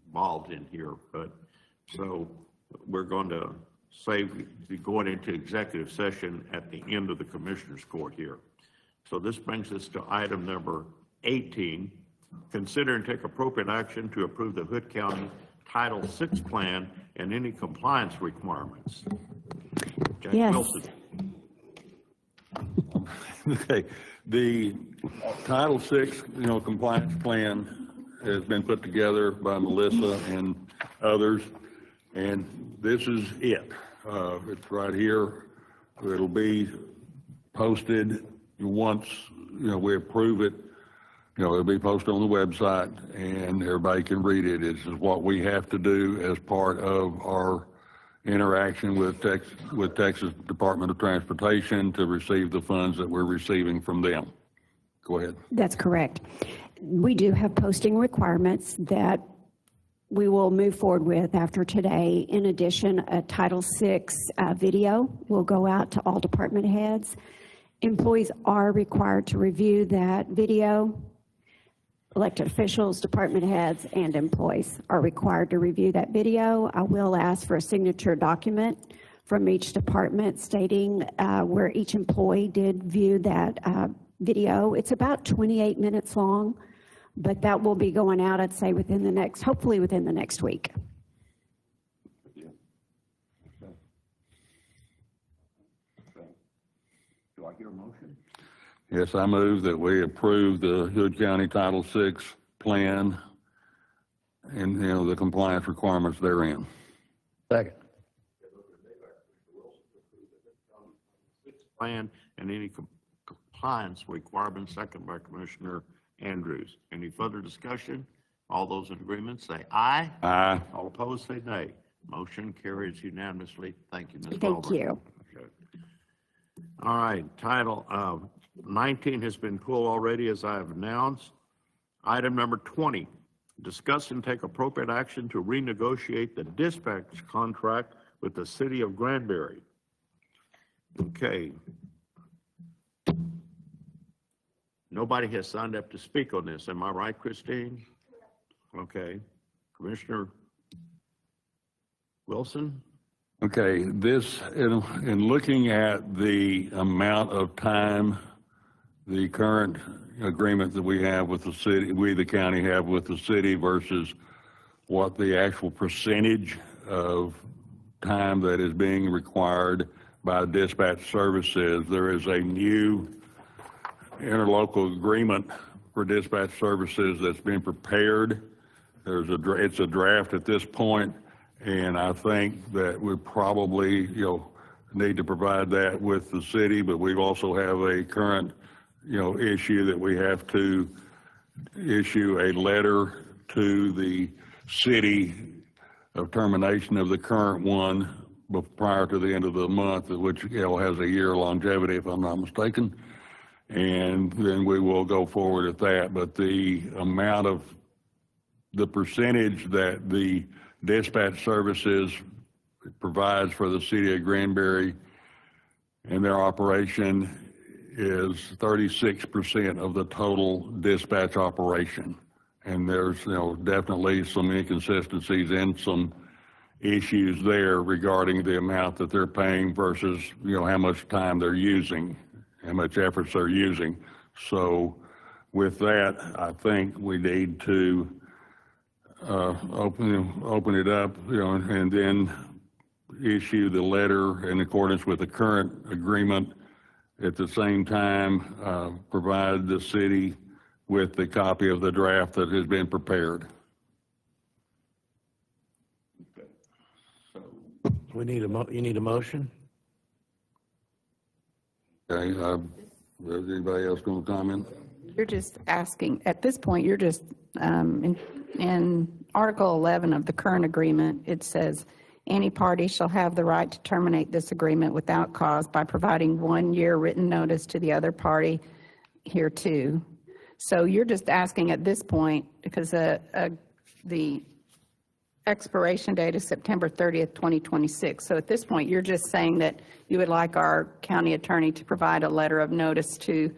involved in here, but so we're going to be going into executive session at the end of the Commissioners Court here. So this brings us to item number 18. Consider and take appropriate action to approve the Hood County Title VI plan and any compliance requirements. Jack Yes. Wilson. Okay, the Title VI, compliance plan has been put together by Melissa and others, and this is it. It's right here. It'll be posted once, we approve it. It'll be posted on the website and everybody can read it. This is what we have to do as part of our interaction with Texas Department of Transportation to receive the funds that we're receiving from them. Go ahead. That's correct. We do have posting requirements that we will move forward with after today. In addition, a Title VI video will go out to all department heads. Employees are required to review that video. Elected officials, department heads, and employees are required to review that video. I will ask for a signature document from each department stating where each employee did view that video. It's about 28 minutes long, but that will be going out, I'd say, hopefully within the next week. Do I hear a motion? Yes, I move that we approve the Hood County Title VI plan and, the compliance requirements therein. Second. Plan and any compliance requirements, second by Commissioner Andrews. Any further discussion? All those in agreement say aye. Aye. All opposed say nay. Motion carries unanimously. Thank you, Ms. Thank Baldwin. you. Okay. All right, Title 19 has been pulled already, as I have announced. Item number 20, discuss and take appropriate action to renegotiate the dispatch contract with the city of Granbury. Okay. Nobody has signed up to speak on this. Am I right, Christine? Okay. Commissioner Wilson? Okay, this, in looking at the amount of time, the current agreement that we have with the city, the county have with the city versus what the actual percentage of time that is being required by dispatch services, there is a new interlocal agreement for dispatch services that's been prepared. It's a draft at this point, and I think that we probably, need to provide that with the city, but we also have a current, issue that we have to issue a letter to the city of termination of the current one prior to the end of the month, which, has a year longevity, if I'm not mistaken. And then we will go forward at that. But the amount of the percentage that the dispatch services provides for the city of Granbury and their operation is 36% of the total dispatch operation. And there's, definitely some inconsistencies and some issues there regarding the amount that they're paying versus, how much time they're using, how much efforts they're using. So with that, I think we need to open it up, and then issue the letter in accordance with the current agreement. At the same time, provide the city with the copy of the draft that has been prepared. We need you need a motion? Okay, is anybody else going to comment? You're just asking, at this point, you're just, in Article 11 of the current agreement, it says, any party shall have the right to terminate this agreement without cause by providing 1 year written notice to the other party hereto. So you're just asking at this point, because the expiration date is September 30th, 2026. So at this point, you're just saying that you would like our county attorney to provide a letter of notice to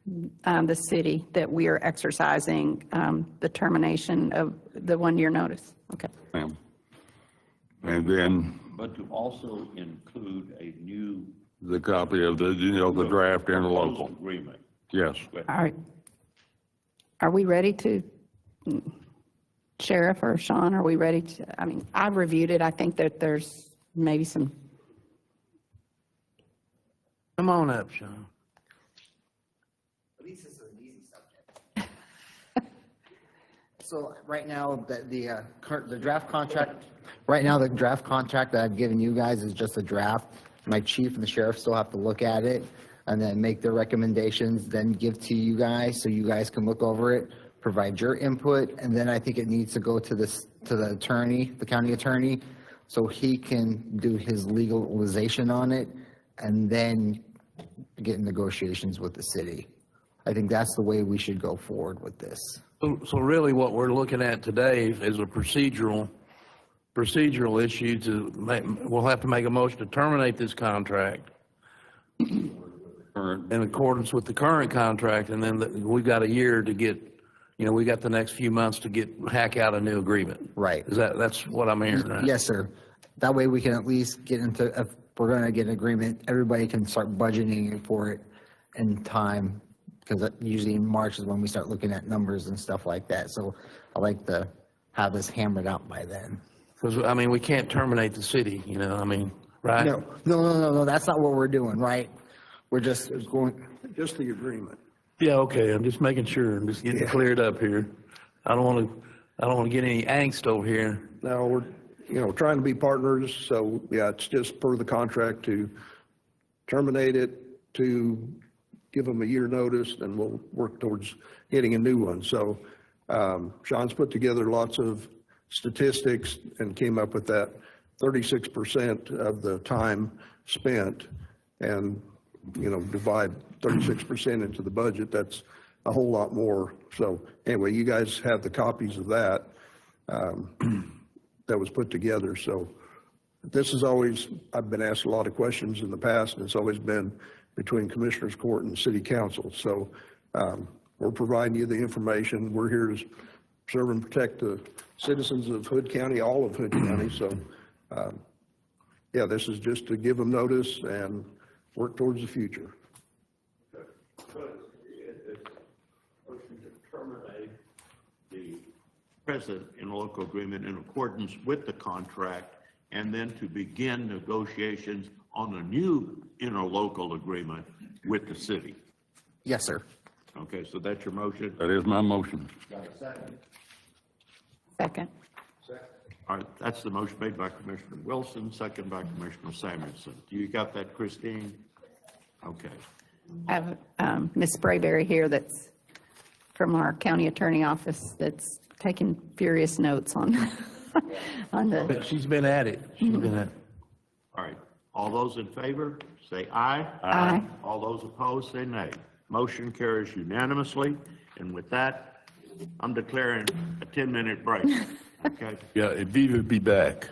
the city that we are exercising the termination of the 1 year notice. Okay. Ma'am. And then but to also include a new The copy of the, the draft interlocal. agreement. Yes. Are we ready to, Sheriff or Sean, are we ready to, I mean, I've reviewed it. I think that there's maybe some, Come on up, Sean. At least this is an easy subject. So right now, the draft contract, right now, the draft contract that I've given you guys is just a draft. My chief and the sheriff still have to look at it and then make their recommendations, then give to you guys so you guys can look over it, provide your input, and then I think it needs to go to the attorney, the county attorney, so he can do his legalization on it and then get in negotiations with the city. I think that's the way we should go forward with this. So really what we're looking at today is a procedural issue to make, we'll have to make a motion to terminate this contract in accordance with the current contract, and then we've got a year to get, we got the next few months to hack out a new agreement. Right. That's what I'm hearing, right? Yes, sir. That way we can at least get into, if we're going to get an agreement, everybody can start budgeting for it in time, because usually in March is when we start looking at numbers and stuff like that. So I like to have this hammered out by then. Because, I mean, we can't terminate the city, right? No, that's not what we're doing, right? We're just going. Just the agreement. Yeah, okay, I'm just making sure, I'm just getting cleared up here. I don't want to get any angst over here. Now, we're, trying to be partners, so, yeah, it's just per the contract to terminate it, to give them a year notice, and we'll work towards getting a new one. So, Sean's put together lots of statistics and came up with that 36% of the time spent, and, divide 36% into the budget, that's a whole lot more. So anyway, you guys have the copies of that, that was put together. So this is always, I've been asked a lot of questions in the past, and it's always been between Commissioners Court and City Council. So we're providing you the information. We're here to serve and protect the citizens of Hood County, all of Hood County. So yeah, this is just to give them notice and work towards the future. Motion to terminate the present interlocal agreement in accordance with the contract, and then to begin negotiations on a new interlocal agreement with the city. Yes, sir. Okay, so that's your motion? That is my motion. Got a second? second. All right, that's the motion made by Commissioner Wilson, second by Commissioner Samuelson. You got that, Christine? Okay. I have Ms. Sprayberry here that's from our county attorney office that's taking furious notes on, on the. But she's been at it. She's been at it. All right, all those in favor, say aye. Aye. All those opposed, say nay. Motion carries unanimously, and with that, I'm declaring a 10-minute break. Okay? Yeah, Viva be back.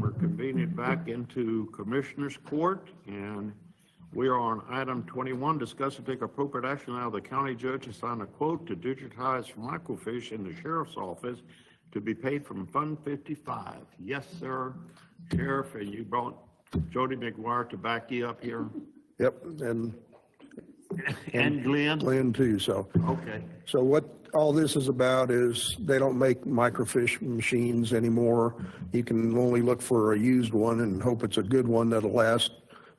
we're convening back into Commissioners Court, and we are on item 21, discuss and take appropriate action now the county judge to sign a quote to digitize microfiche in the sheriff's office to be paid from Fund 55. Yes, sir, Sheriff, and you brought Jody McGuire to back you up here? Yep, And Glenn? Glenn too, so. Okay. So what all this is about is they don't make microfiche machines anymore. You can only look for a used one and hope it's a good one that'll last,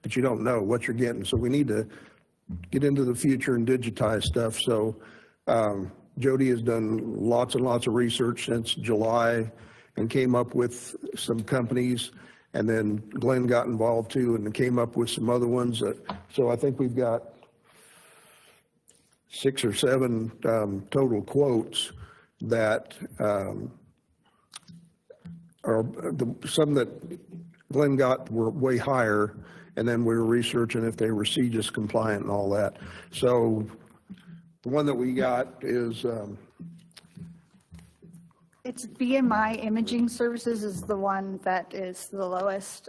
but you don't know what you're getting. So we need to get into the future and digitize stuff. So Jody has done lots and lots of research since July and came up with some companies. And then Glenn got involved too and came up with some other ones. So I think we've got 6 or 7 total quotes that some that Glenn got were way higher, and then we were researching if they were CJIS compliant and all that. So the one that we got is it's BMI Imaging Services is the one that is the lowest.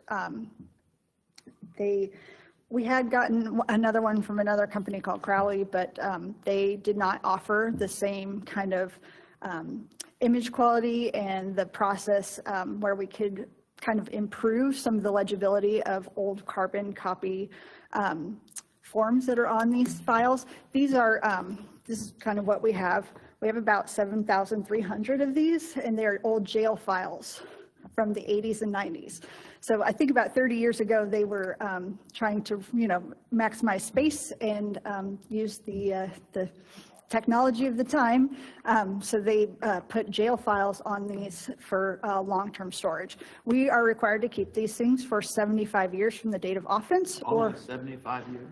We had gotten another one from another company called Crowley, but they did not offer the same kind of image quality and the process where we could kind of improve some of the legibility of old carbon copy forms that are on these files. These are, this is kind of what we have. We have about 7,300 of these, and they're old jail files from the 80s and 90s. So I think about 30 years ago, they were trying to, maximize space and use the technology of the time. So they put jail files on these for long-term storage. We are required to keep these things for 75 years from the date of offense. Only 75 years?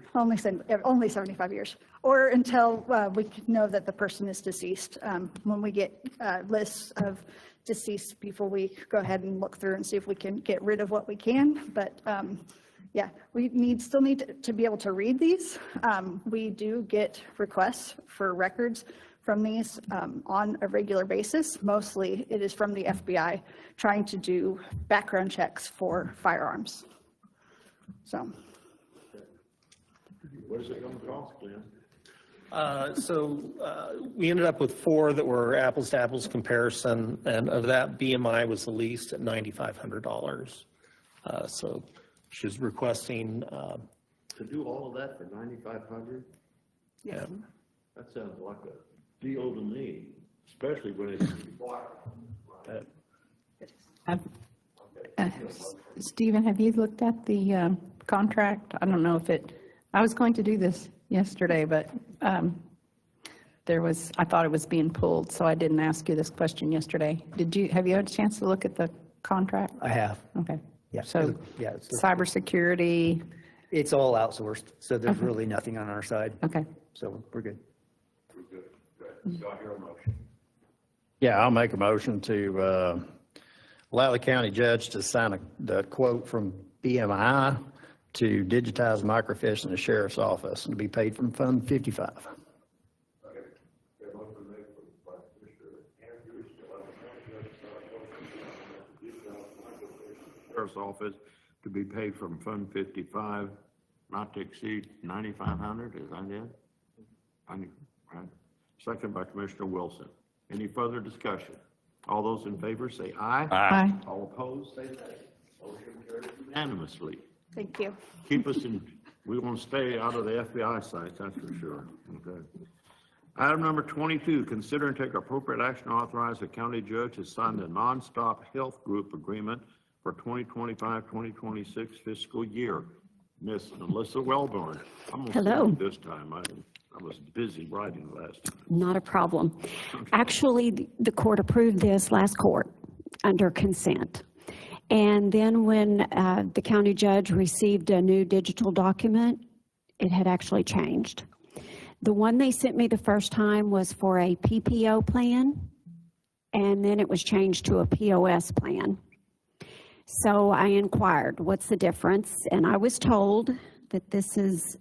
Only 75 years, or until we know that the person is deceased. When we get lists of deceased people, we go ahead and look through and see if we can get rid of what we can. But yeah, we still need to be able to read these. We do get requests for records from these on a regular basis. Mostly it is from the FBI trying to do background checks for firearms. So. What is it going to cost, Glenn? We ended up with 4 that were apples to apples comparison, and of that, BMI was the least at $9,500. So she's requesting To do all of that for 9,500? Yeah. That sounds like a deal to me, especially when it's required. Stephen, have you looked at the contract? I don't know if I was going to do this yesterday, but I thought it was being pulled, so I didn't ask you this question yesterday. Have you had a chance to look at the contract? I have. Okay. Yeah. So yeah, it's cybersecurity. It's all outsourced, so there's Okay. really nothing on our side. Okay. So we're good. We're good. Good. Do I hear a motion? Yeah, I'll make a motion to allow the county judge to sign the quote from BMI to digitize microfiche in the sheriff's office and to be paid from Fund 55. Sheriff's Office to be paid from Fund 55, not to exceed 9,500, is that it? Right. Second by Commissioner Wilson. Any further discussion? All those in favor say aye. Aye. All opposed, say nay. Motion carries unanimously. Thank you. Keep us we want to stay out of the FBI sites, that's for sure. Okay. Item number 22, consider and take appropriate action to authorize the county judge to sign the Nonstop Health Group Agreement for 2025-2026 fiscal year. Miss Melissa Wellborn. I'm gonna Hello. see you this time. I was busy writing last time. Not a problem. Actually, the court approved this last court under consent. And then when the county judge received a new digital document, it had actually changed. The one they sent me the first time was for a PPO plan, and then it was changed to a POS plan. So I inquired, what's the difference? And I was told that this is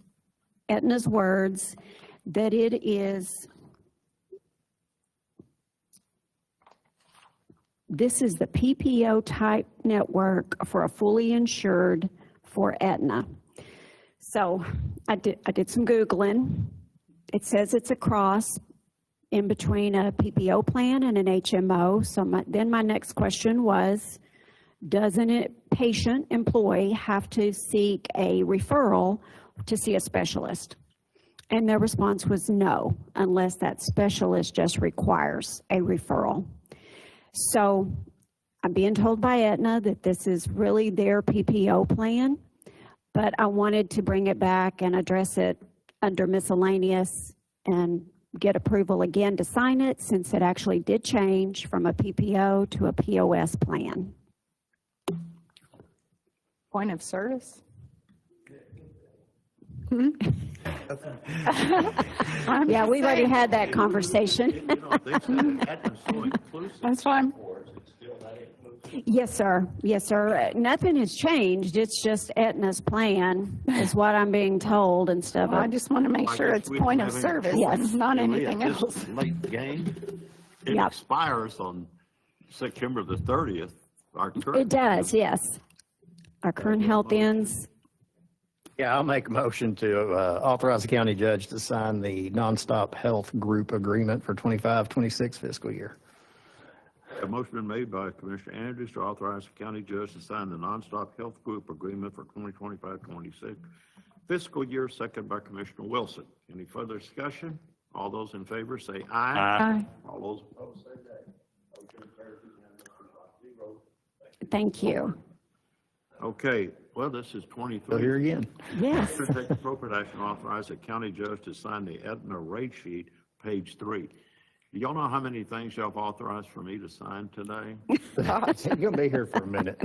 Aetna's words, that it is This is the PPO type network for a fully insured for Aetna. So I did some Googling. It says it's a cross in between a PPO plan and an HMO. So then my next question was, doesn't a patient employee have to seek a referral to see a specialist? And their response was no, unless that specialist just requires a referral. So I'm being told by Aetna that this is really their PPO plan, but I wanted to bring it back and address it under miscellaneous and get approval again to sign it, since it actually did change from a PPO to a POS plan. Point of service? Yeah, we've already had that conversation. That's fine. Yes, sir. Yes, sir. Nothing has changed. It's just Aetna's plan is what I'm being told and stuff. Well, I just want to make sure it's point of service and not anything else. Late game. It Yep. expires on September the 30th. It does, yes. Our current health ends. Yeah, I'll make a motion to authorize the county judge to sign the nonstop health group agreement for 25-26 fiscal year. A motion been made by Commissioner Andrews to authorize the county judge to sign the nonstop health group agreement for 2025-26 fiscal year, second by Commissioner Wilson. Any further discussion? All those in favor say aye. Aye. All those opposed say nay. Motion carries unanimously. Thank you. Okay, well, this is 23. So here again. Yes. Should take appropriate action to authorize the county judge to sign the Aetna rate sheet, page 3. Do y'all know how many things y'all have authorized for me to sign today? You'll be here for a minute.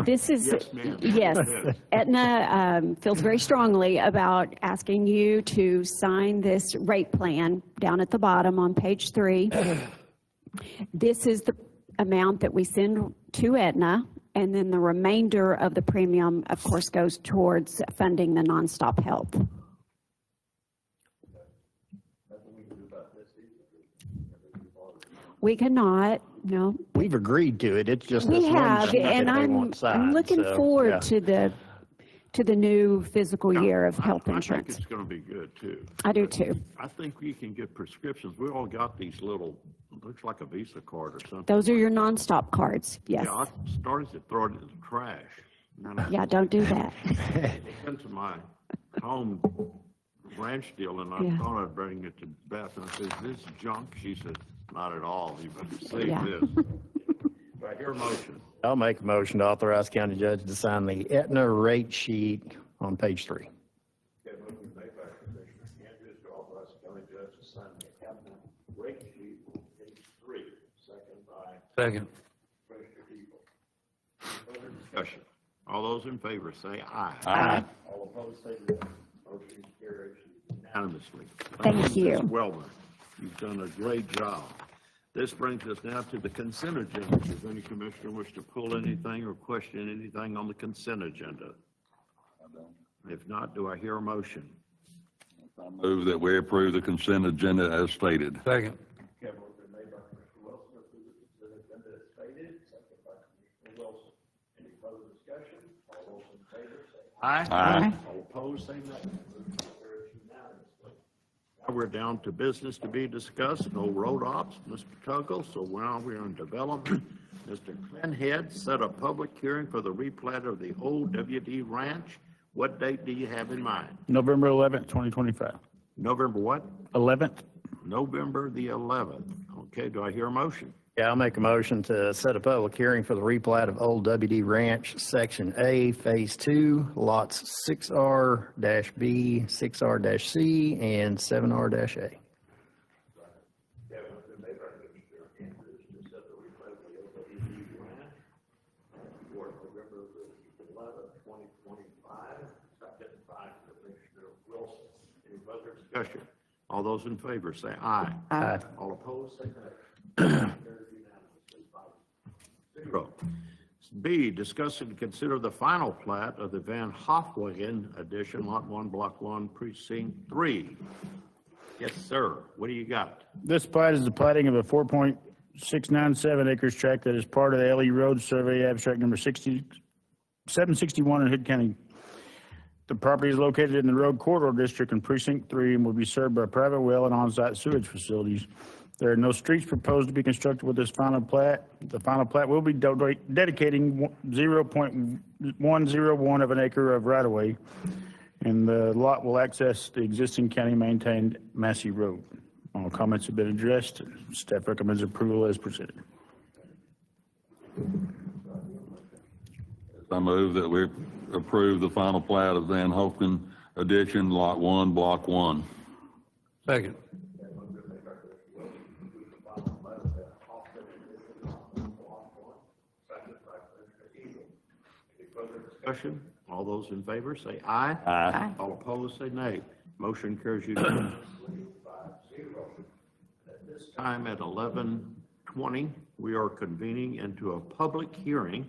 This is, Yes, ma'am. yes, Yes. Aetna feels very strongly about asking you to sign this rate plan down at the bottom on page 3. This is the amount that we send to Aetna, and then the remainder of the premium, of course, goes towards funding the nonstop health. We cannot, no. We've agreed to it. It's just We this one have, sheet and that they I'm want signed, looking so, forward yeah. to the new fiscal year of health I think insurance. it's going to be good, too. I do too. I think we can get prescriptions. We all got these little, looks like a Visa card or something. Those are your nonstop cards, yes. Yeah, I started to throw it in the trash. Yeah, don't do that. Went to my home ranch deal, and I Yeah. thought I'd bring it to Beth, and I said, "This is junk?" She said, "Not at all. You better save Yeah. this." Do I hear a motion? I'll make a motion to authorize county judge to sign the Aetna rate sheet on page 3. Okay, motion made by Commissioner Andrews to authorize the county judge to sign the Aetna rate sheet on page 3, second by Second. Commissioner Evil. Further discussion. All those in favor say aye. Aye. All opposed say no. Motion carries unanimously. Thank you. Ms. Wellman, you've done a great job. This brings us now to the consent agenda. Does any commissioner wish to pull anything or question anything on the consent agenda? If not, do I hear a motion? Move that we approve the consent agenda as stated. Second. Okay, motion made by Commissioner Wilson, approve the consent agenda as stated, second by Commissioner Wilson. Any further discussion? All those in favor say aye. Aye. All opposed say no. Motion carries unanimously. Now we're down to business to be discussed, no road ops, Mr. Tuggle. So now we're in development. Mr. Clinhead set a public hearing for the replat of the old WD Ranch. What date do you have in mind? November 11th, 2025. November what? 11th. November the 11th. Okay, do I hear a motion? Yeah, I'll make a motion to set a public hearing for the replat of Old WD Ranch, Section A, Phase 2, lots 6R-B, 6R-C, and 7R-A. Discussion. All those in favor say aye. Aye. All opposed say nay. Zero. B, discuss and consider the final plat of the Van Hofwegen addition, Lot 1, Block 1, Precinct 3. Yes, sir. What do you got? This plat is the plating of a 4.697 acres tract that is part of the LE Road Survey Abstract number 761 in Hood County. The property is located in the Road Corridor District in Precinct 3 and will be served by private well and on-site sewage facilities. There are no streets proposed to be constructed with this final plat. The final plat will be dedicating 0.101 of an acre of right-of-way, and the lot will access the existing county-maintained Massey Road. All comments have been addressed. Staff recommends approval as presented. I move that we approve the final plat of Van Hoeken Addition, Lot 1, Block 1. Second. Discussion? All those in favor say aye. Aye. All opposed say nay. Motion carries unanimously 5-0. At this time at 11:20, we are convening into a public hearing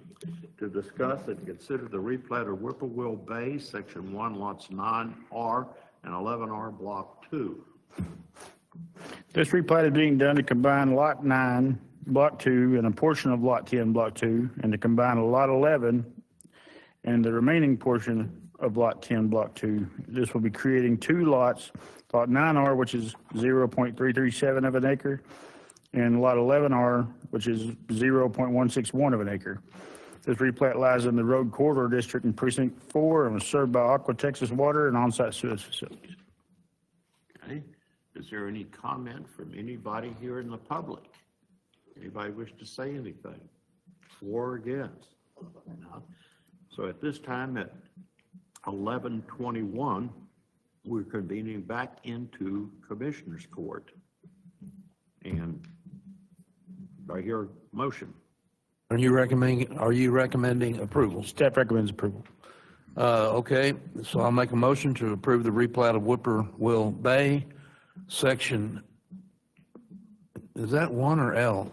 to discuss and consider the replat of Whippoorwill Bay, Section 1, Lots 9R and 11R, Block 2. This replat is being done to combine Lot 9, Block 2, and a portion of Lot 10, Block 2, and to combine Lot 11 and the remaining portion of Lot 10, Block 2. This will be creating two lots, Lot 9R, which is 0.337 of an acre, and Lot 11R, which is 0.161 of an acre. This replat lies in the Road Corridor District in Precinct 4 and was served by Aqua Texas Water and on-site sewage facilities. Okay. Is there any comment from anybody here in the public? Anybody wish to say anything for or against? No. So at this time at 11:21, we're convening back into Commissioners Court. And I hear a motion. Are you recommending approval? Staff recommends approval. Okay, so I'll make a motion to approve the replat of Whippoorwill Bay, section, is that 1 or L?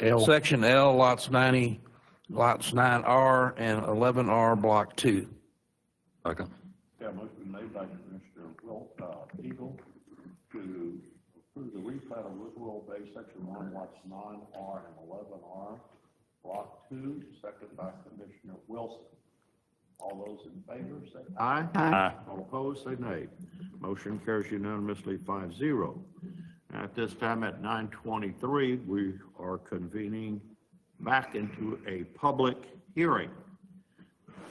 L. Section L, lots 9R and 11R, Block 2. Second. Yeah, motion made by Commissioner Eagle to approve the replat of Whippoorwill Bay, Section 1, Lots 9R and 11R, Block 2, second by Commissioner Wilson. All those in favor say aye. Aye. All opposed say nay. Motion carries unanimously 5-0. At this time at 9:23, we are convening back into a public hearing.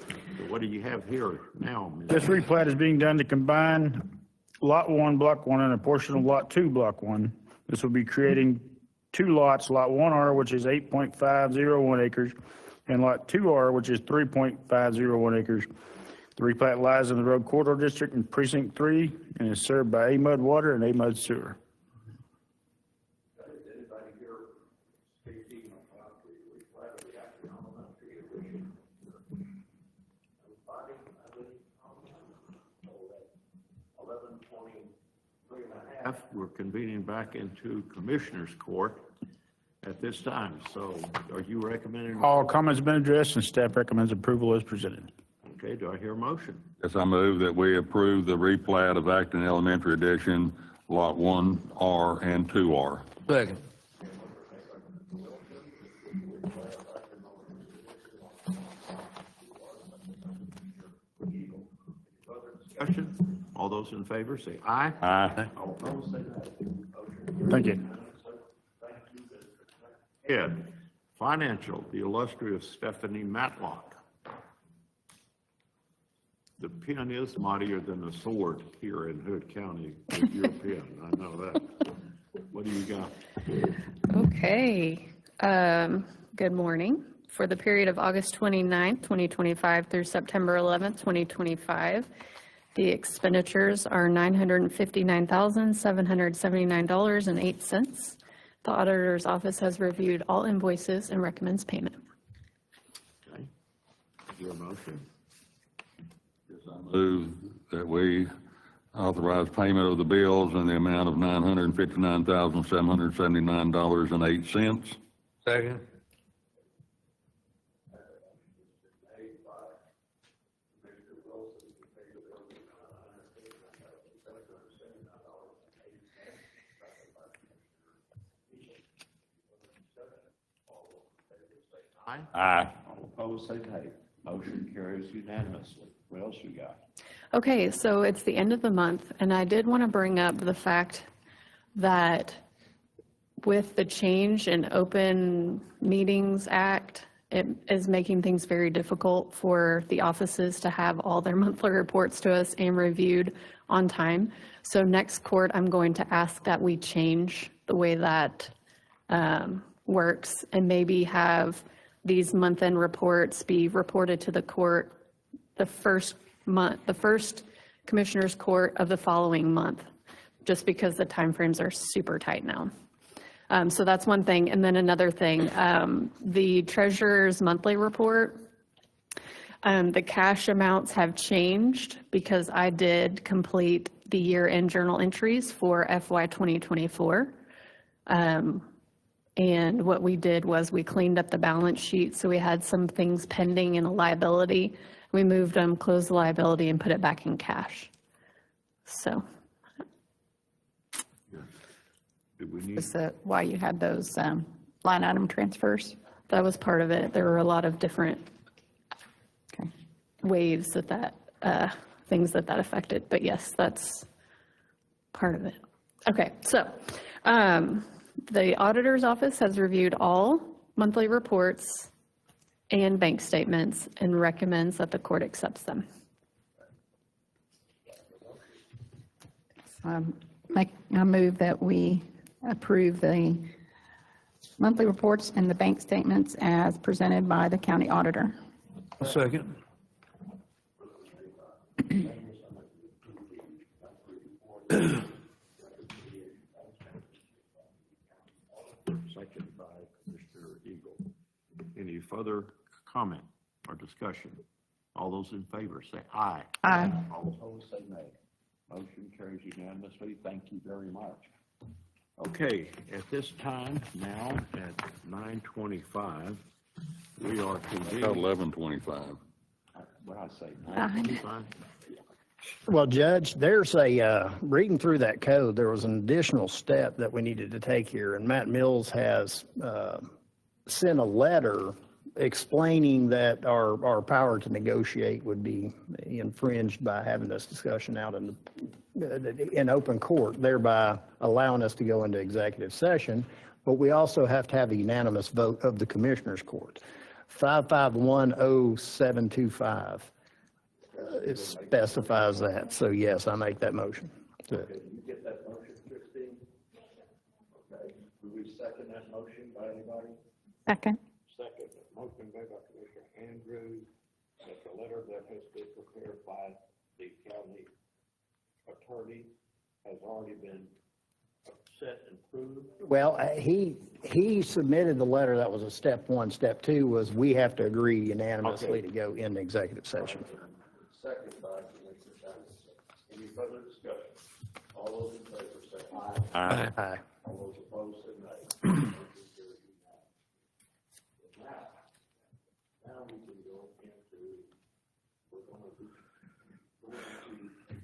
So what do you have here now, Ms.? This replat is being done to combine Lot 1, Block 1, and a portion of Lot 2, Block 1. This will be creating two lots, Lot 1R, which is 8.501 acres, and Lot 2R, which is 3.501 acres. The replat lies in the Road Corridor District in Precinct 3 and is served by A-Mud Water and A-Mud Sewer. We're convening back into Commissioners Court at this time. So are you recommending? All comments have been addressed and staff recommends approval as presented. Okay, do I hear a motion? Yes, I move that we approve the replat of Acton Elementary Edition, Lot 1R and 2R. Second. Discussion? All those in favor say aye. Aye. All opposed say nay. Thank you. Ed, Financial, the illustrious Stephanie Matlock. The pen is mightier than the sword here in Hood County with your pen. I know that. What do you got? Okay. Good morning. For the period of August 29th, 2025 through September 11th, 2025, the expenditures are $959,779.08. The auditor's office has reviewed all invoices and recommends payment. Okay. Your motion? Yes, I move that we authorize payment of the bills in the amount of $959,779.08. Second. Aye. Aye. All opposed, say nay. Motion carries unanimously. What else you got? Okay, so it's the end of the month, and I did want to bring up the fact that with the change in Open Meetings Act, it is making things very difficult for the offices to have all their monthly reports to us and reviewed on time. So next court, I'm going to ask that we change the way that works and maybe have these month-end reports be reported to the court the first commissioner's court of the following month, just because the timeframes are super tight now. So that's one thing. And then another thing, the treasurer's monthly report, the cash amounts have changed because I did complete the year-end journal entries for FY 2024. And what we did was we cleaned up the balance sheet. So we had some things pending in a liability. We moved them, closed the liability, and put it back in cash. So. Do we need? Is that why you had those line item transfers? That was part of it. There were a lot of different waves that things that affected. But yes, that's part of it. Okay, so the auditor's office has reviewed all monthly reports and bank statements and recommends that the court accepts them. I move that we approve the monthly reports and the bank statements as presented by the county auditor. Second. Second by Commissioner Eagle. Any further comment or discussion? All those in favor say aye. Aye. All opposed say nay. Motion carries unanimously. Thank you very much. Okay, at this time, now at 9:25, we are convening. 11:25. What I say, 9:25? Well, Judge, there's reading through that code, there was an additional step that we needed to take here, and Matt Mills has sent a letter explaining that our power to negotiate would be infringed by having this discussion out in open court, thereby allowing us to go into executive session. But we also have to have a unanimous vote of the Commissioners Court. 5510725. It specifies that. So yes, I make that motion. Okay, you get that motion, Christine? Okay, do we second that motion by anybody? Second. Second, motion made by Commissioner Andrews, that the letter that has been prepared by the county attorney has already been set and approved. Well, he submitted the letter. That was a step one. Step two was we have to agree unanimously to go into executive session. Second by Commissioner Johnson. Any further discussion? All those in favor say aye. Aye. Aye. All those opposed say nay. Motion carries unanimously. Now we can go into, we're going to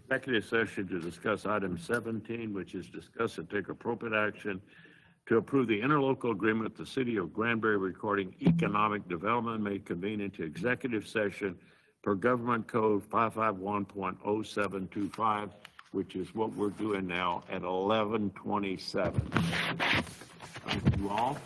executive session to discuss item 17, which is discuss and take appropriate action to approve the interlocal agreement with the city of Granbury regarding economic development may convene into executive session per government code 551.0725, which is what we're doing now at 11:27. Thank you all.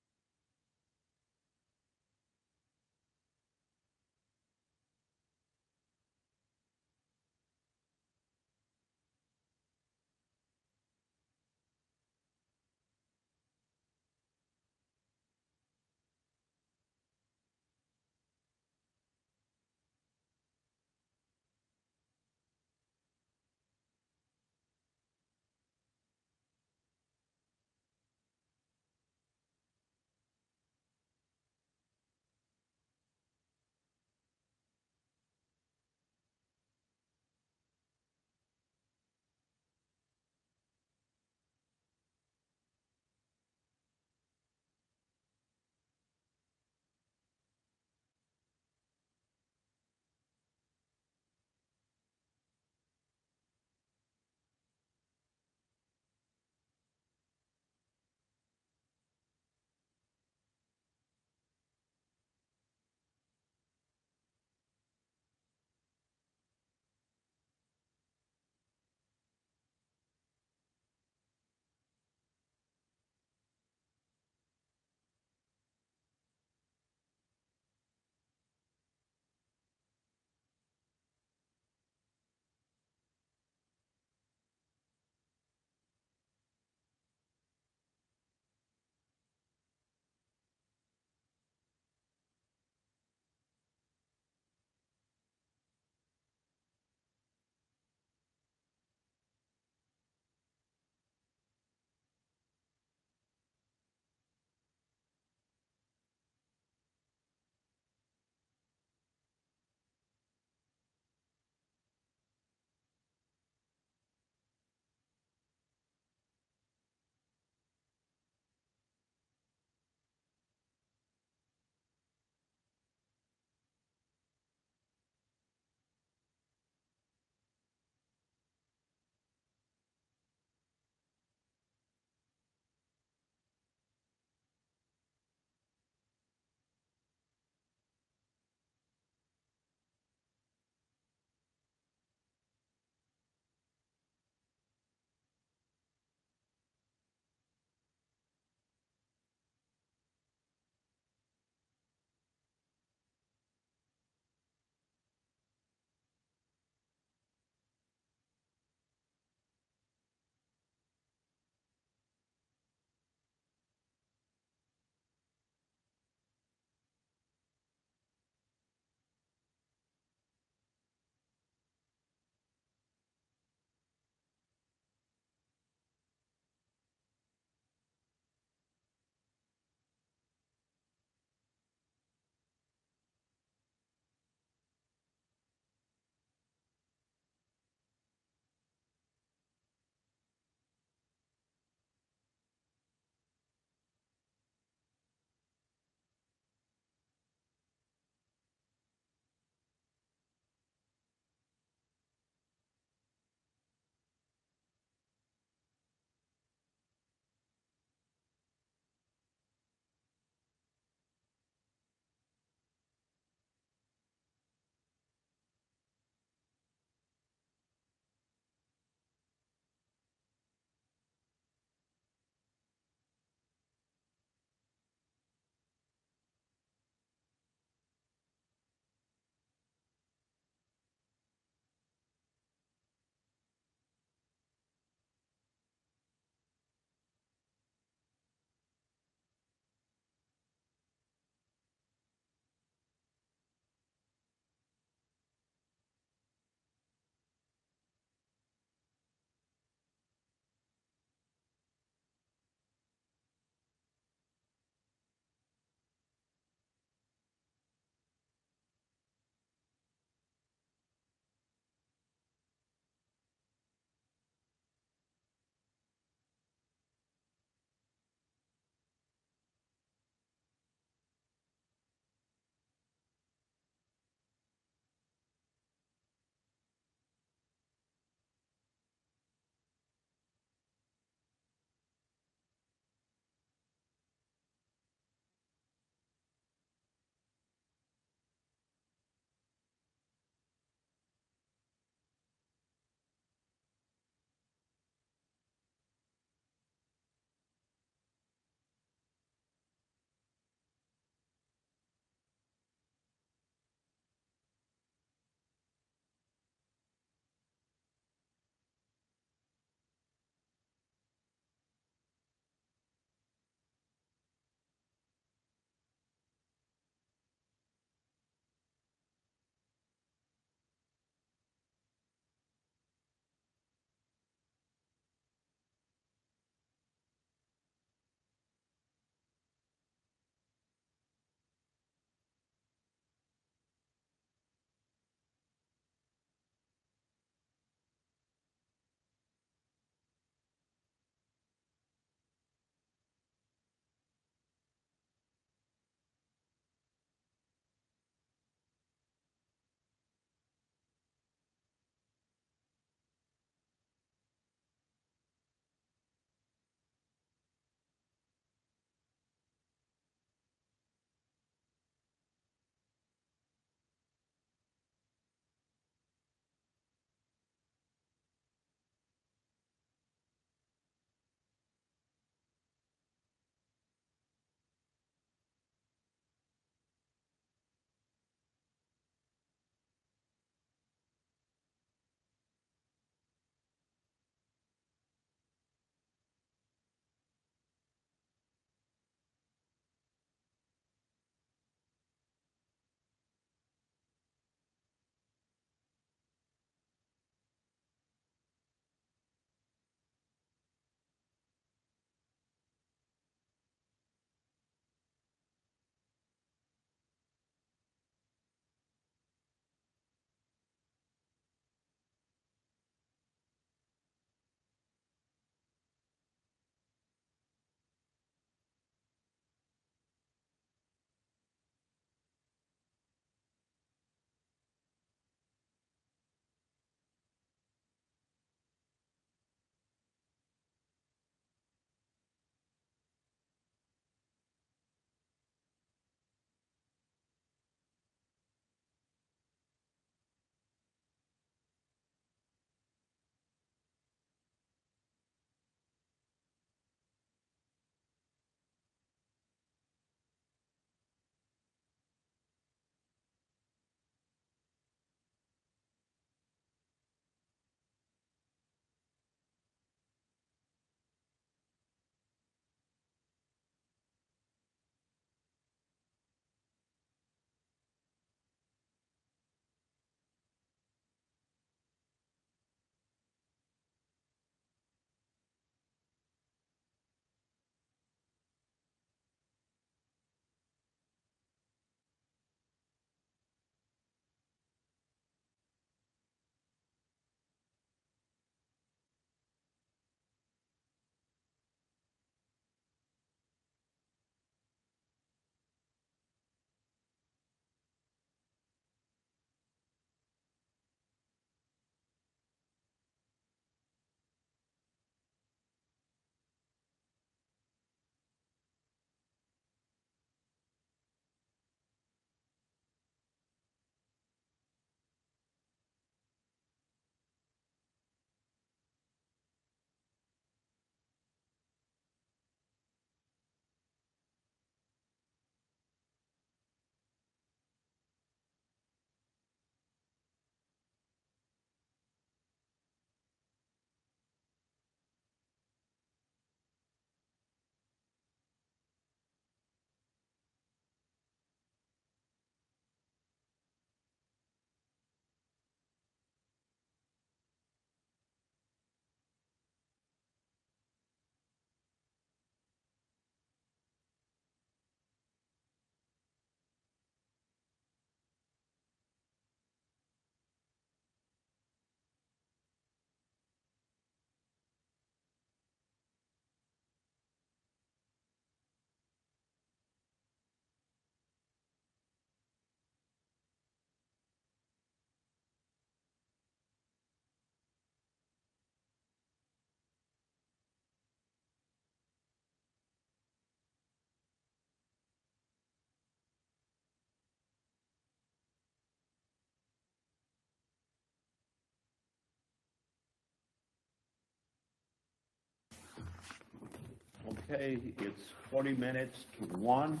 Okay, it's 20 minutes to 1,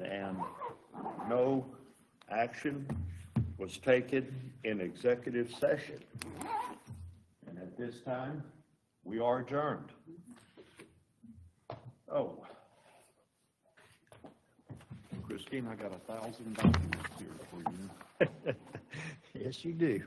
and no action was taken in executive session. And at this time, we are adjourned. Oh. Christine, I got 1,000 documents here for you. Yes, you do.